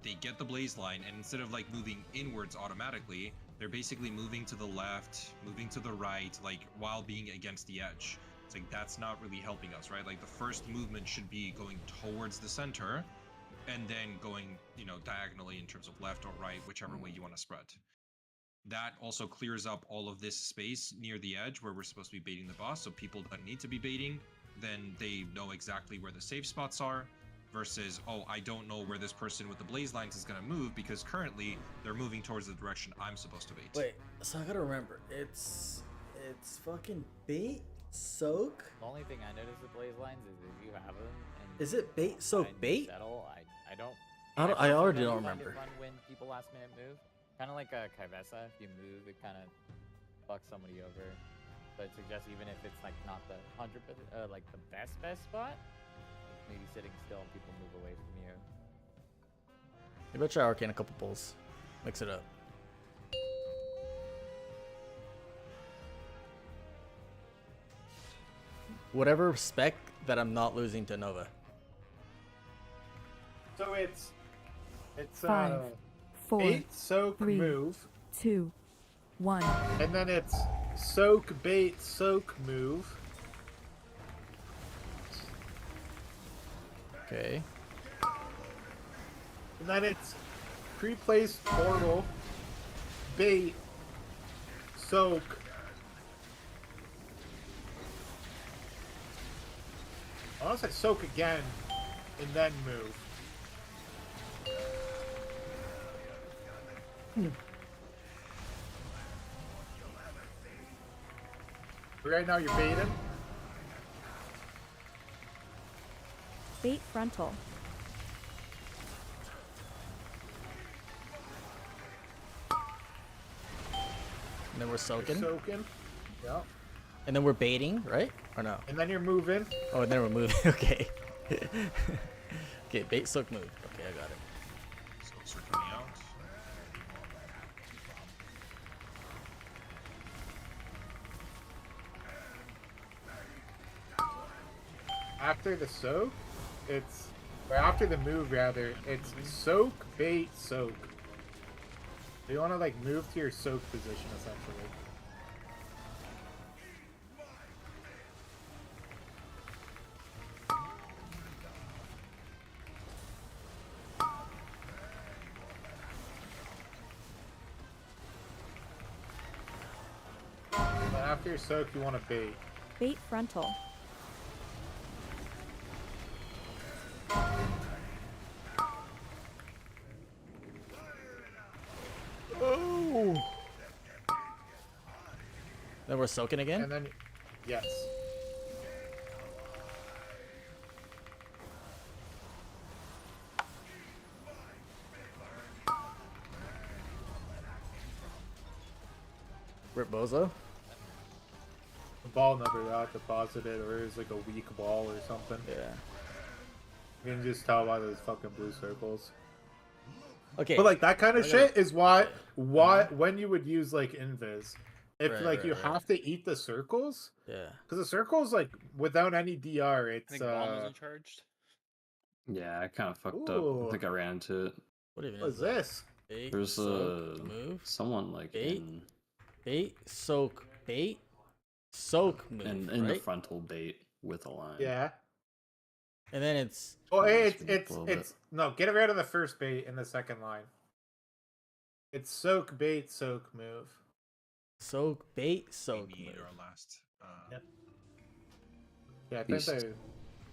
they get the Blaze line, and instead of like moving inwards automatically, they're basically moving to the left, moving to the right, like while being against the edge. It's like that's not really helping us, right? Like the first movement should be going towards the center, and then going, you know, diagonally in terms of left or right, whichever way you want to spread. That also clears up all of this space near the edge where we're supposed to be baiting the boss, so people that need to be baiting, then they know exactly where the safe spots are, versus, oh, I don't know where this person with the blaze lines is going to move because currently they're moving towards the direction I'm supposed to bait. Wait, so I gotta remember, it's fucking bait, soak. The only thing I notice with blaze lines is if you have them. And Is it bait, soak, and you bait? Settle, I don't. I already don't find it remember. fun when people last minute move. Kind of like a Kivesa, if you move, it kind of fucks somebody over. So I'd suggest even if it's like not the 100%, like the best spot, maybe sitting still and people move away from you. Maybe I'll try Arcane a couple pulls. Mix it up. Whatever spec that I'm not losing to Nova. So it's 5, 4, bait, soak, 3, move, 2, 1. and then it's soak, bait, soak, move. Okay. And then it's pre-placed portal, bait, soak. I want to say soak again, and then move. Right now you're baiting. Bait frontal. And then we're soaking. Soaking. Yeah. And then we're baiting, right? Or no? And then you're moving. Oh, and then we're moving. Okay. Okay, bait, soak, move. Okay, I got it. Soaks are coming out. After the soak, or after the move rather, it's soak, bait, soak. So you want to like move to your soak position essentially. And then after your soak, you want to bait. Bait frontal. Oh. Then we're soaking again? And then, yes. Rip Bozo? The ball never got deposited, or it was like a weak ball or something. Yeah. You can just tell by those fucking blue circles. Okay. But like that kind of I shit gotta- is why when you would use like invis. If Right, like right, you right. have to eat the circles. Yeah. Because the circles like without any DR, I it's think bomb wasn't charged. Yeah, I kind of fucked up. Ooh. I think I ran into it. What even What is is that? this? Bait, There's soak, move. someone like Bait, in bait, soak, bait, soak, move. in the right? frontal bait with a line. Yeah. And then it's Oh, Nice it's a little bit. no. Get rid of the first bait in the second line. It's soak, bait, soak, move. soak, bait, soak, We need move. our last Yep. Yeah, I think Beast. they.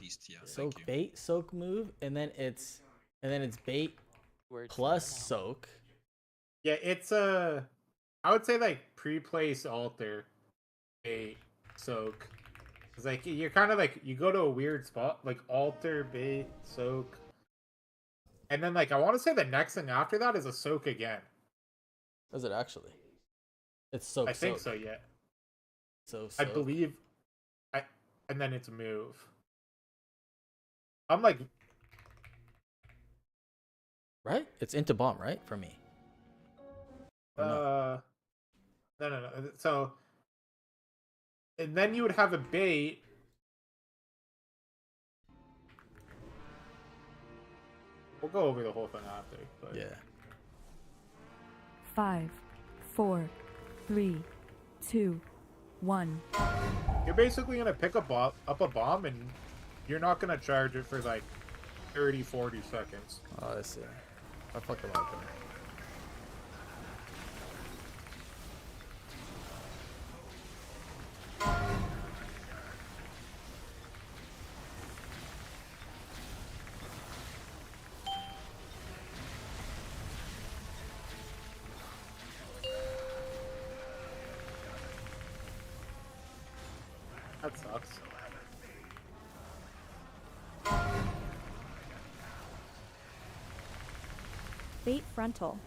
beast. Yeah, thank Soak, you. bait, soak, move, and then it's bait Words plus now. soak. Yeah, it's I would say like pre-place alter, bait, soak. It's like you're kind of like you go to a weird spot, like alter, bait, soak, and then like I want to say the next thing after that is a soak again. Is it actually? It's soak. I think soak. so. Yeah, So I soak. believe. And then it's move. I'm like, Right? It's into bomb, right? For me. Or no? no. So, and then you would have a bait. We'll go over the whole thing after. But... Yeah. 5, 4, 3, 2, 1. You're basically gonna pick up a bomb, and you're not gonna charge it for like 30, 40 seconds. Oh, I see. I fucking like them. That sucks. Bait frontal.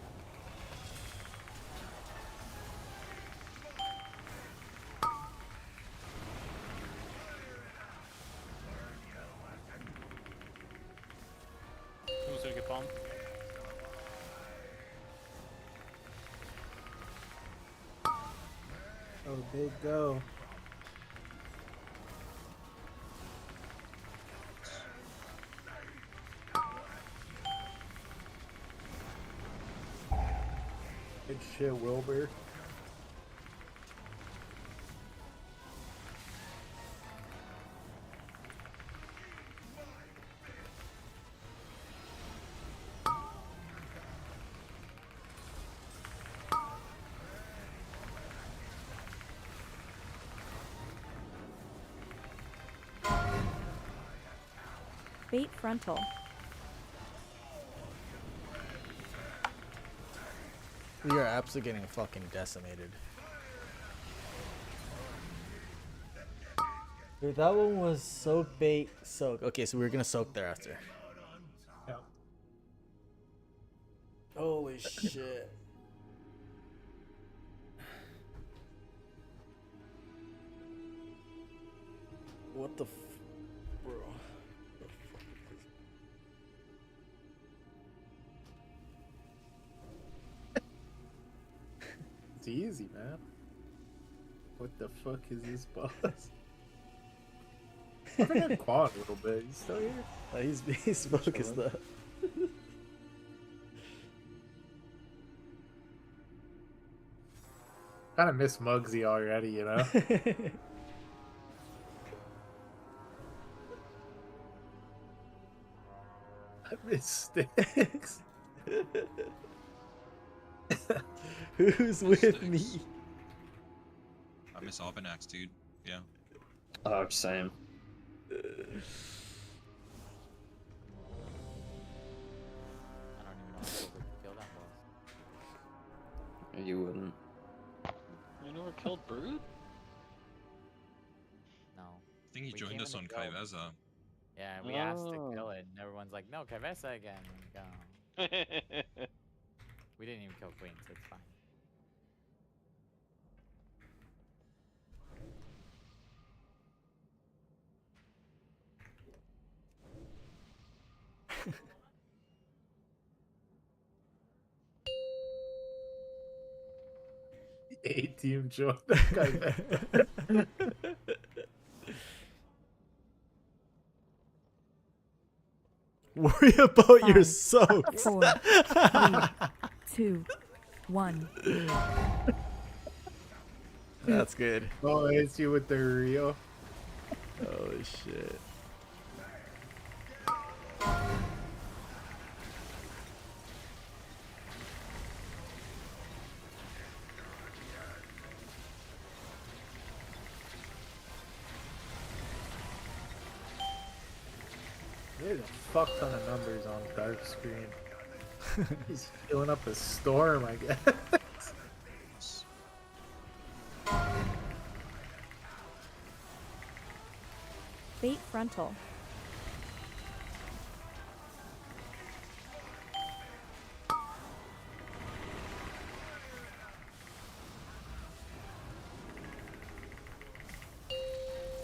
Who's gonna get bomb? Oh, big go. Good shit, Wilbur. Bait frontal. We are absolutely getting fucking decimated. Dude, that one was soak, bait, soak. Okay, so we were gonna soak there after. Yeah. Holy shit. What the bro? The fuck is this? It's easy, man. What the fuck is this boss? I forgot Quad a little bit. He's still here. He's focused up. Kind of miss Muggsy already, you know? I miss Sticks. Who's with me? I miss Albenax, dude. Yeah. Oh, same. I don't even know if I could kill that boss. You wouldn't. You never killed Brood? No. I think he We joined came us in on the guild. Kaiveza. Yeah, we asked to kill it, and everyone's like, no, Kavessa again. And we didn't even kill Queen, so it's fine. A-Team joined the guy. Worry about your 5, soaps. 4, 3, 2, 1. That's good. Oh, it's you with the Rio. Holy shit. There's a fuck ton of numbers on dark screen. He's filling up a storm, I guess. Bait frontal.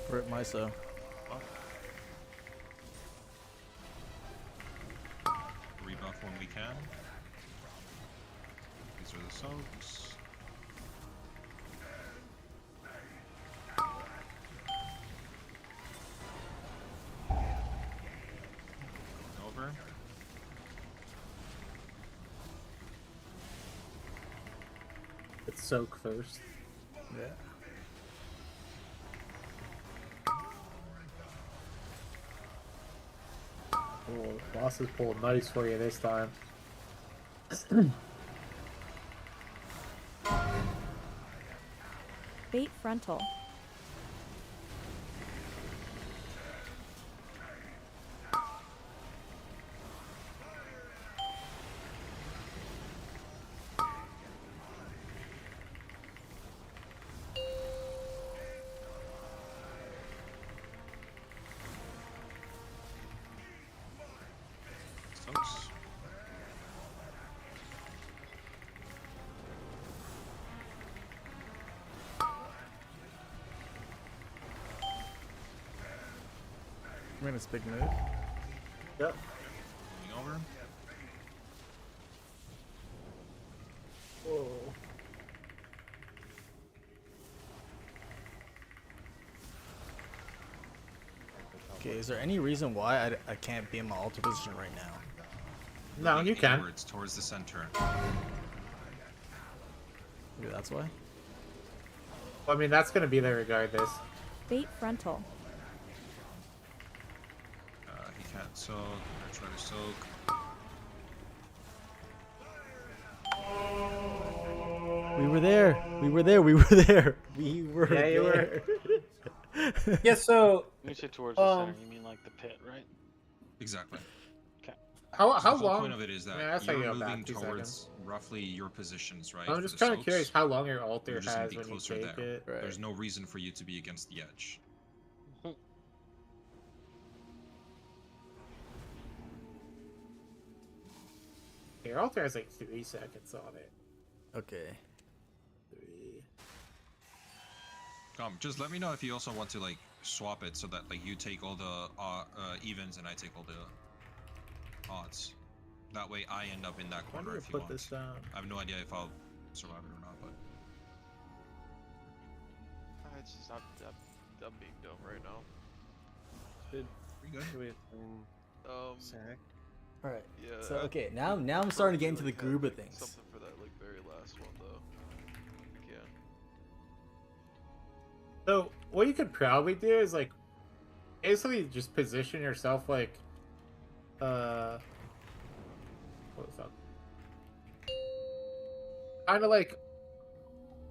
Rip Myso. Rebuff when we can. These are the soaks. Over. Let's soak first. Yeah. Oh, boss is pulling nice for you this time. Bait frontal. Soaks. Minus big move. Yep. Moving over. Whoa. Okay, is there any reason why I can't be in my altar position right now? No, Moving you can. inwards towards the center. Maybe that's why? Well, I mean, that's going to be there regardless. Bait frontal. He can't soak. I'm gonna try to soak. We were there. We were there. We were there. We were Yeah, you there. Yeah, so When you say towards the center, you mean like the pit, right? Exactly. I How So the whole long? point of it is that I mean, that's how you you're go back moving 2 towards seconds. roughly your positions, right? I'm for just the kind of soaks. curious how long your altar You're just gonna has be when you closer take there. it. There's no reason for you to be against the edge. Your altar has like 3 seconds on it. Okay. 3. Just let me know if you also want to like swap it so that like you take all the evens and I take all the odds. That way I end up in that When do corner you if you put want. this down? I have no idea if I'll survive it or not, but It's just I'm being dumb right now. pretty good. All right. Yeah. So okay, now I'm starting to get into the groove of things. Something for that like very last one though. We can. So what you could probably do is like basically just position yourself like what was that? Kind of like,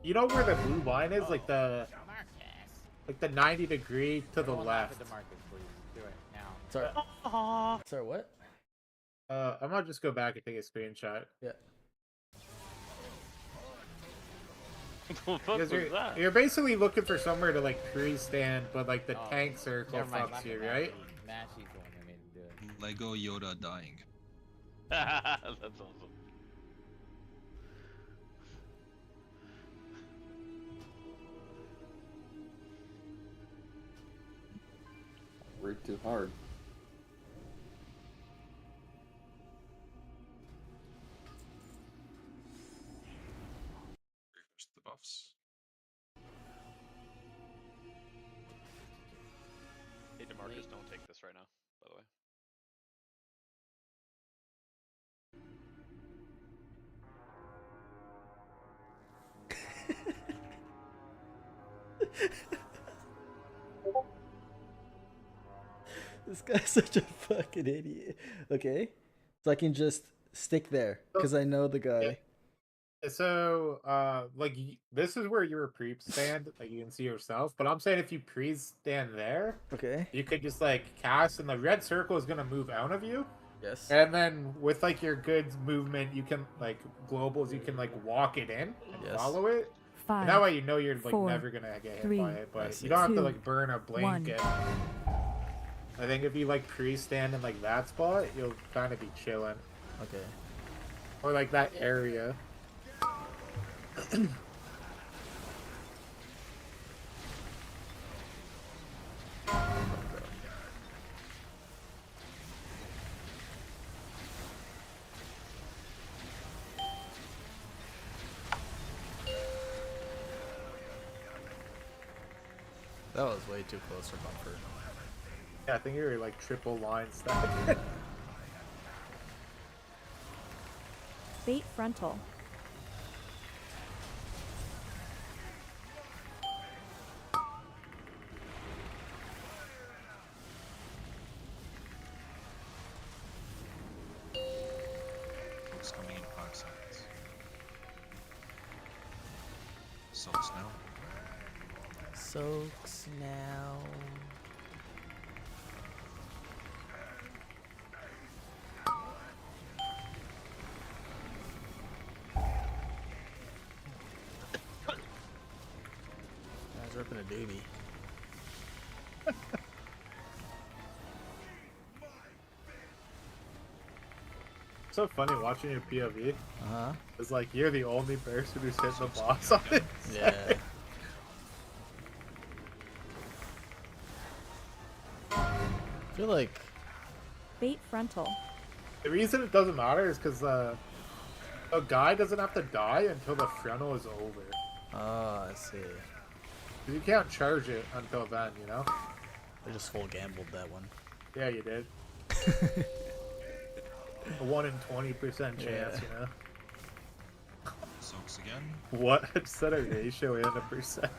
you know where the blue line is, like the 90-degree to the left. Do it now. Sorry. Sorry, what? I'm gonna just go back and take a screenshot. Yeah. Because you're basically looking for somewhere to like pre-stand, but like the tank circle Never mind, fucks you, right? Mashy's the one that made him do it. Lego Yoda dying. That's awesome. Break too hard. Refresh the buffs. Hey, DeMarcus, don't take this right now, by the way. This guy's such a fucking idiot. Okay, so I can just stick there because I know the guy. So, like, this is where your pre-stand, like, you can see yourself, but I'm saying if you pre-stand there, Okay. you could just, like, cast, and the red circle is gonna move out of you. Yes. And then, with, like, your good movement, you can, like, globals, you can, like, walk it in and Yes. follow it. Five, And that way you know you're, like, four, never gonna get hit three, by it, but see. you don't have to, two, like, burn a blanket. I think if you, like, pre-stand in, like, that spot, you'll kind of be chilling. Okay. Or, like, that area. That was way too close for comfort. Yeah, I think you're like triple line stack. Bait frontal. It's coming in 5 seconds. Soaks now. Soaks now. Guys ripping a doobie. So funny watching your POV. Uh-huh. It's like you're the only person who's hit the boss on it. Yeah. I feel like Bait frontal. The reason it doesn't matter is because a guy doesn't have to die until the frontal is over. oh, I see. 'Cause you can't charge it until then, you know? I just full gambled that one. Yeah, you did. A 1 in 20% chance, you know? Soaks again. What? Set a ratio in a percent.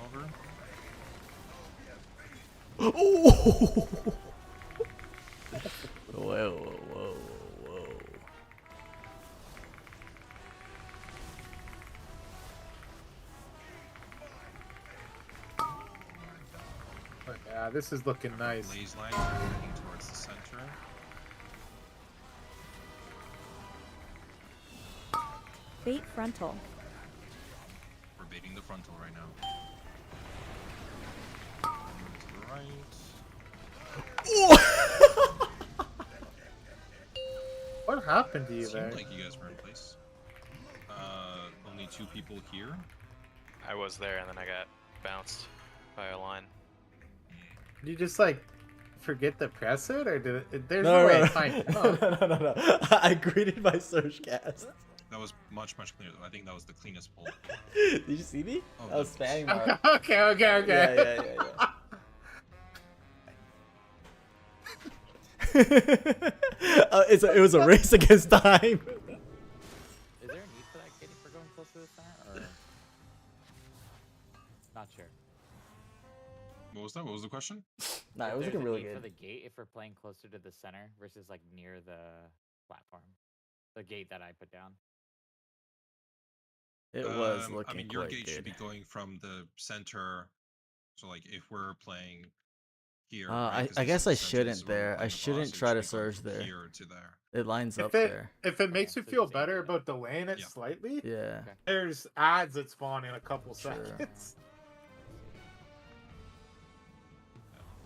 Over. Oh! Whoa, whoa, whoa, whoa. Yeah, this is looking nice. Blaze lines are heading towards the center. Bait frontal. We're baiting the frontal right now. To the right. What happened to you there? Seemed like you guys were in place. Only 2 people here. I was there and then I got bounced by a line. Did you just like forget to press it, or did it? There's No, no way no, to find it. no. I greeted my surge cast. That was much cleaner though. I think that was the cleanest pull. Did you see me? Oh, I was no. spamming my. Okay. Yeah. It was a race against time. Is there a need for that kitty for going close to the center, or not sure? What was that? What was the question? Nah, it If was there's looking a really need for good. the gate if we're playing closer to the center versus like near the platform, the gate that I put down. It was I looking mean, your quite gate good. should be going from the center. So, like, if we're playing here, I right, 'cause this guess is I the center, this shouldn't is where we're there. I playing the boss, shouldn't so it try to should be going surge from there. Here to there. It lines up If it there. makes you so feel just aim better it. about delaying it Yeah. slightly, Yeah. there's ads that spawn in a couple Sure. seconds.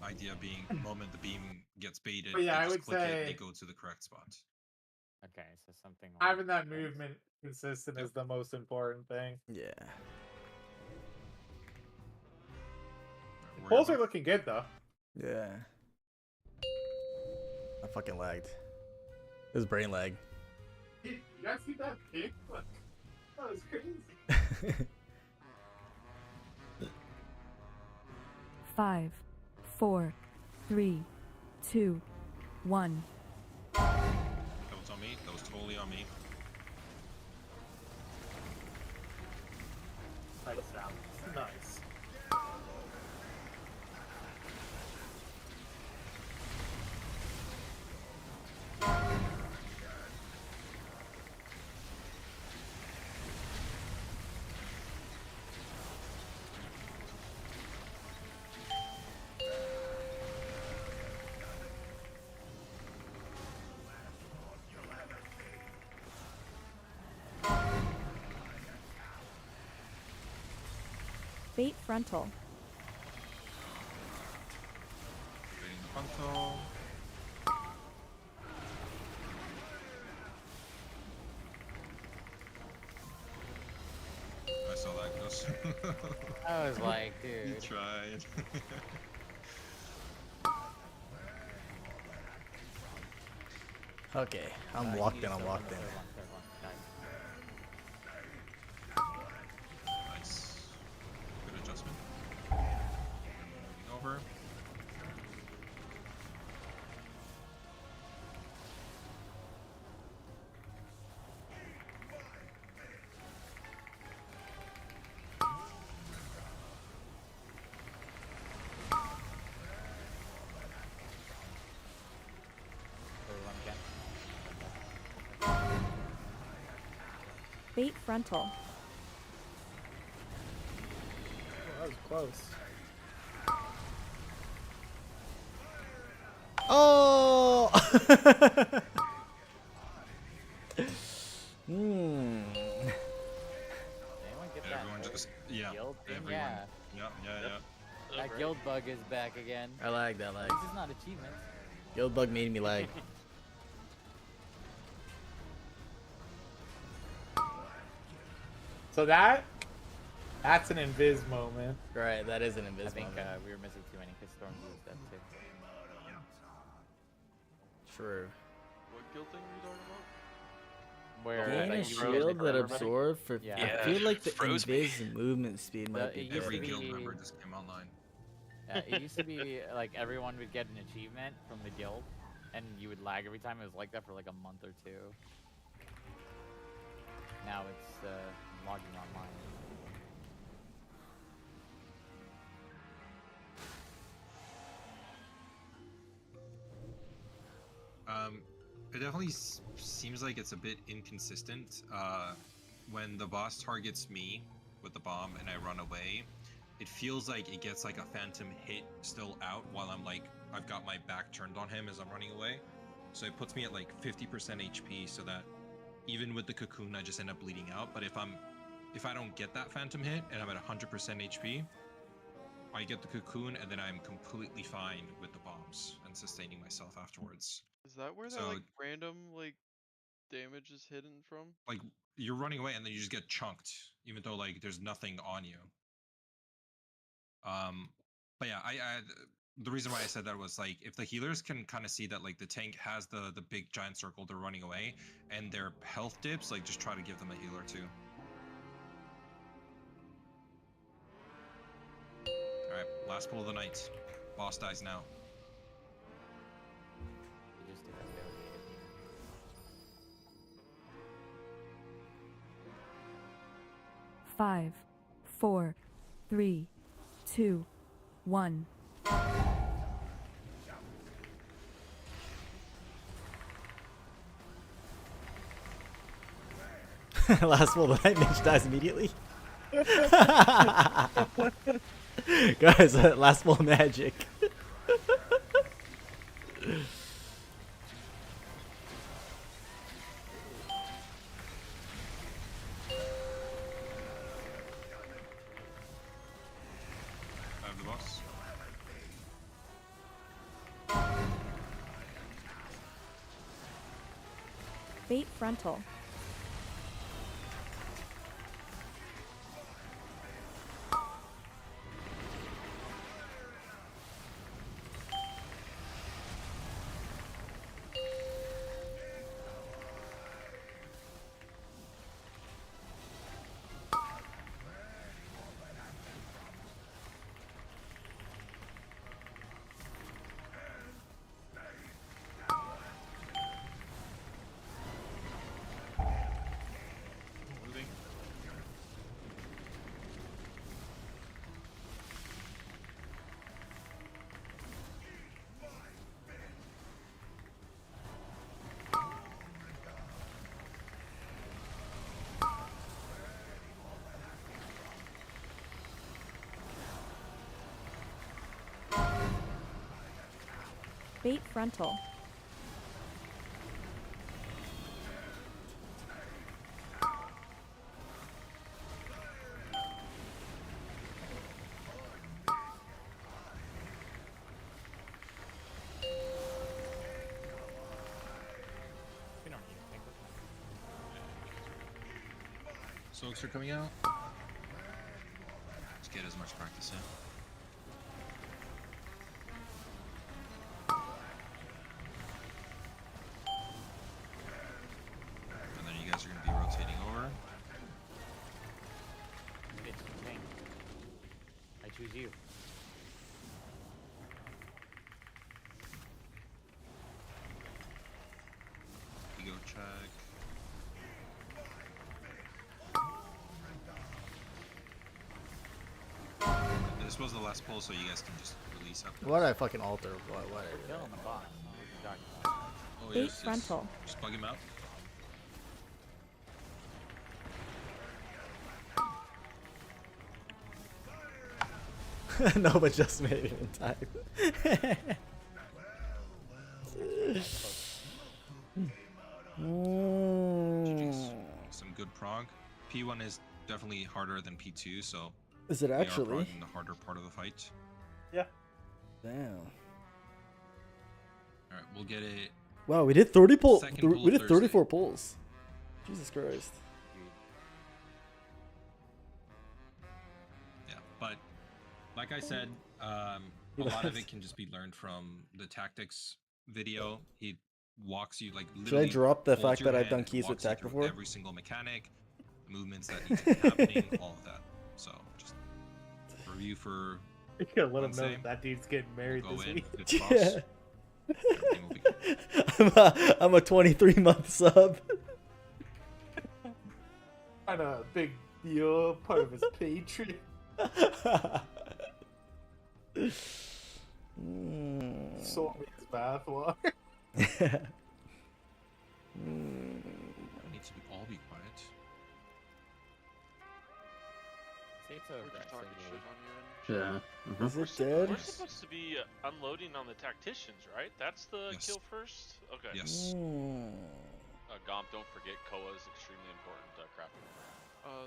Idea being, the moment the beam gets baited, But yeah, they I just would click it, say- they go to the correct spot. Okay, so something. Having that movement consistent is the most important thing. Yeah. Worry Pulls are about- looking good though. Yeah. I fucking lagged. It was brain lag. You guys see that kick? Like, that was crazy. 5, 4, 3, 2, 1. That was on me. That was totally on me. Nice sound. Nice. Bait frontal. Baiting the frontal. I saw that, Gus. I was like, You dude. tried. Okay, I'm locked in. I'm locked in. Nice. Good adjustment. Moving over. Bait frontal. Oh, that was close. Oh! Anyone get that? Everyone just, yeah. Guild thing? Everyone. Yeah. Yeah. That guild bug is back again. I lagged. This is not achievements. Guild bug made me lag. So that's an invis moment. Right, that is an invis I think moment. we were missing too many because Storm used that too. True. What guild thing are you talking about? Where Gain a like, you were shield losing that everybody? absorb for. Yeah. I Yeah, feel like the froze me. invis movement speed might be it used to Every better. guild be- member just came online. It used to be like everyone would get an achievement from the guild, and you would lag every time. It was like that for like a month or two. Now it's logging online. It definitely seems like it's a bit inconsistent. When the boss targets me with the bomb and I run away, it feels like it gets like a phantom hit still out while I'm like, I've got my back turned on him as I'm running away. So it puts me at like 50% HP, so that even with the cocoon, I just end up bleeding out. But if I don't get that phantom hit and I'm at 100% HP, I get the cocoon and then I'm completely fine with the bombs and sustaining myself afterwards. Is that where that So- like random like damage is hidden from? Like you're running away and then you just get chunked, even though like there's nothing on you. But yeah, I the reason why I said that was like if the healers can kind of see that like the tank has the big giant circle, they're running away, and their health dips, like just try to give them a healer too. All right, last pull of the night. Boss dies now. You just do that delegated. 5, 4, 3, 2, 1. Last pull of the night, Mitch dies immediately. Guys, last pull magic. I have the boss. Bait frontal. Moving. Bait frontal. We don't need a tank. Soaks are coming out. Let's get as much practice in. And then you guys are going to be rotating over. It's tank. I choose you. Ego check. This was the last pull, so you guys can just release after. Why did I fucking alter? What I Kill did? on the boss. What are you talking about? Oh, Bait yes, yes. frontal. Just bug him out. No, but just made it in time. GG's. Some good prog. P1 is definitely harder than P2, so Is it we are actually? progging the harder part of the fight. Yeah. Damn. All right, we'll get it. Wow, we did 30 pull. Second pull We did Thursday. 34 pulls. Jesus Christ. Yeah, but like I said, a lot of it can just be learned from the tactics video. He walks you like literally. Should I drop the holds fact your that I've hand done and keys with walks you tech through before? Every single mechanic, the movements that need to be happening, all of that. So just review for. You gotta let him know Wednesday. that dude's getting married We'll this go in, week. good boss. Yeah. Everything will be good. I'm a 23-month sub. Kind of big deal, part of his Patreon. Sold me his bathwater. I need to all be quiet. say so We're just talking aggressively. shit on you and Yeah. Mm-hmm. Is it We're dead? supposed to be unloading on the tacticians, right? That's the Yes. kill first? Okay. Yes. Gomp, don't forget Koa is extremely important crafting.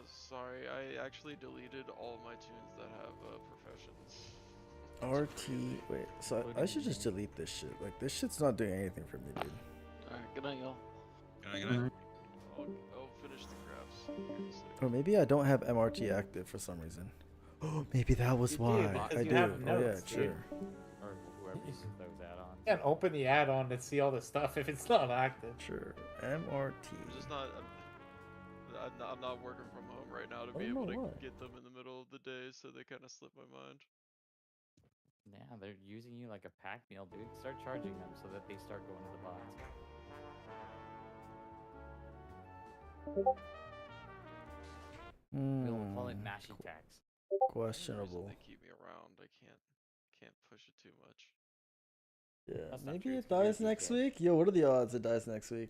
Sorry, I actually deleted all my tunes that have professions. RT. Wait, so I should just delete this shit. Like, this shit's not doing anything for me, dude. Alright, good night, y'all. Good night. I'll finish the crafts. for goodness sake. Or maybe I don't have MRT active for some reason. Oh, maybe that was You do, why. because I you do. have Oh, yeah, notes, dude. sure. Or whoever uses those add-ons. You can't open the add-on and see all the stuff if it's not active. Sure. MRT. I'm just not. I'm not working from home right now to I be don't able know to why. get them in the middle of the day, so they kind of slip my mind. Yeah, they're using you like a pack meal, dude. Start charging them so that they start going to the bots. We'll call it mashy tax. Questionable. They keep me around. I can't push it too much. Yeah, That's not maybe true, it it's 'cause you're a dies next DK. week. Yo, what are the odds it dies next week?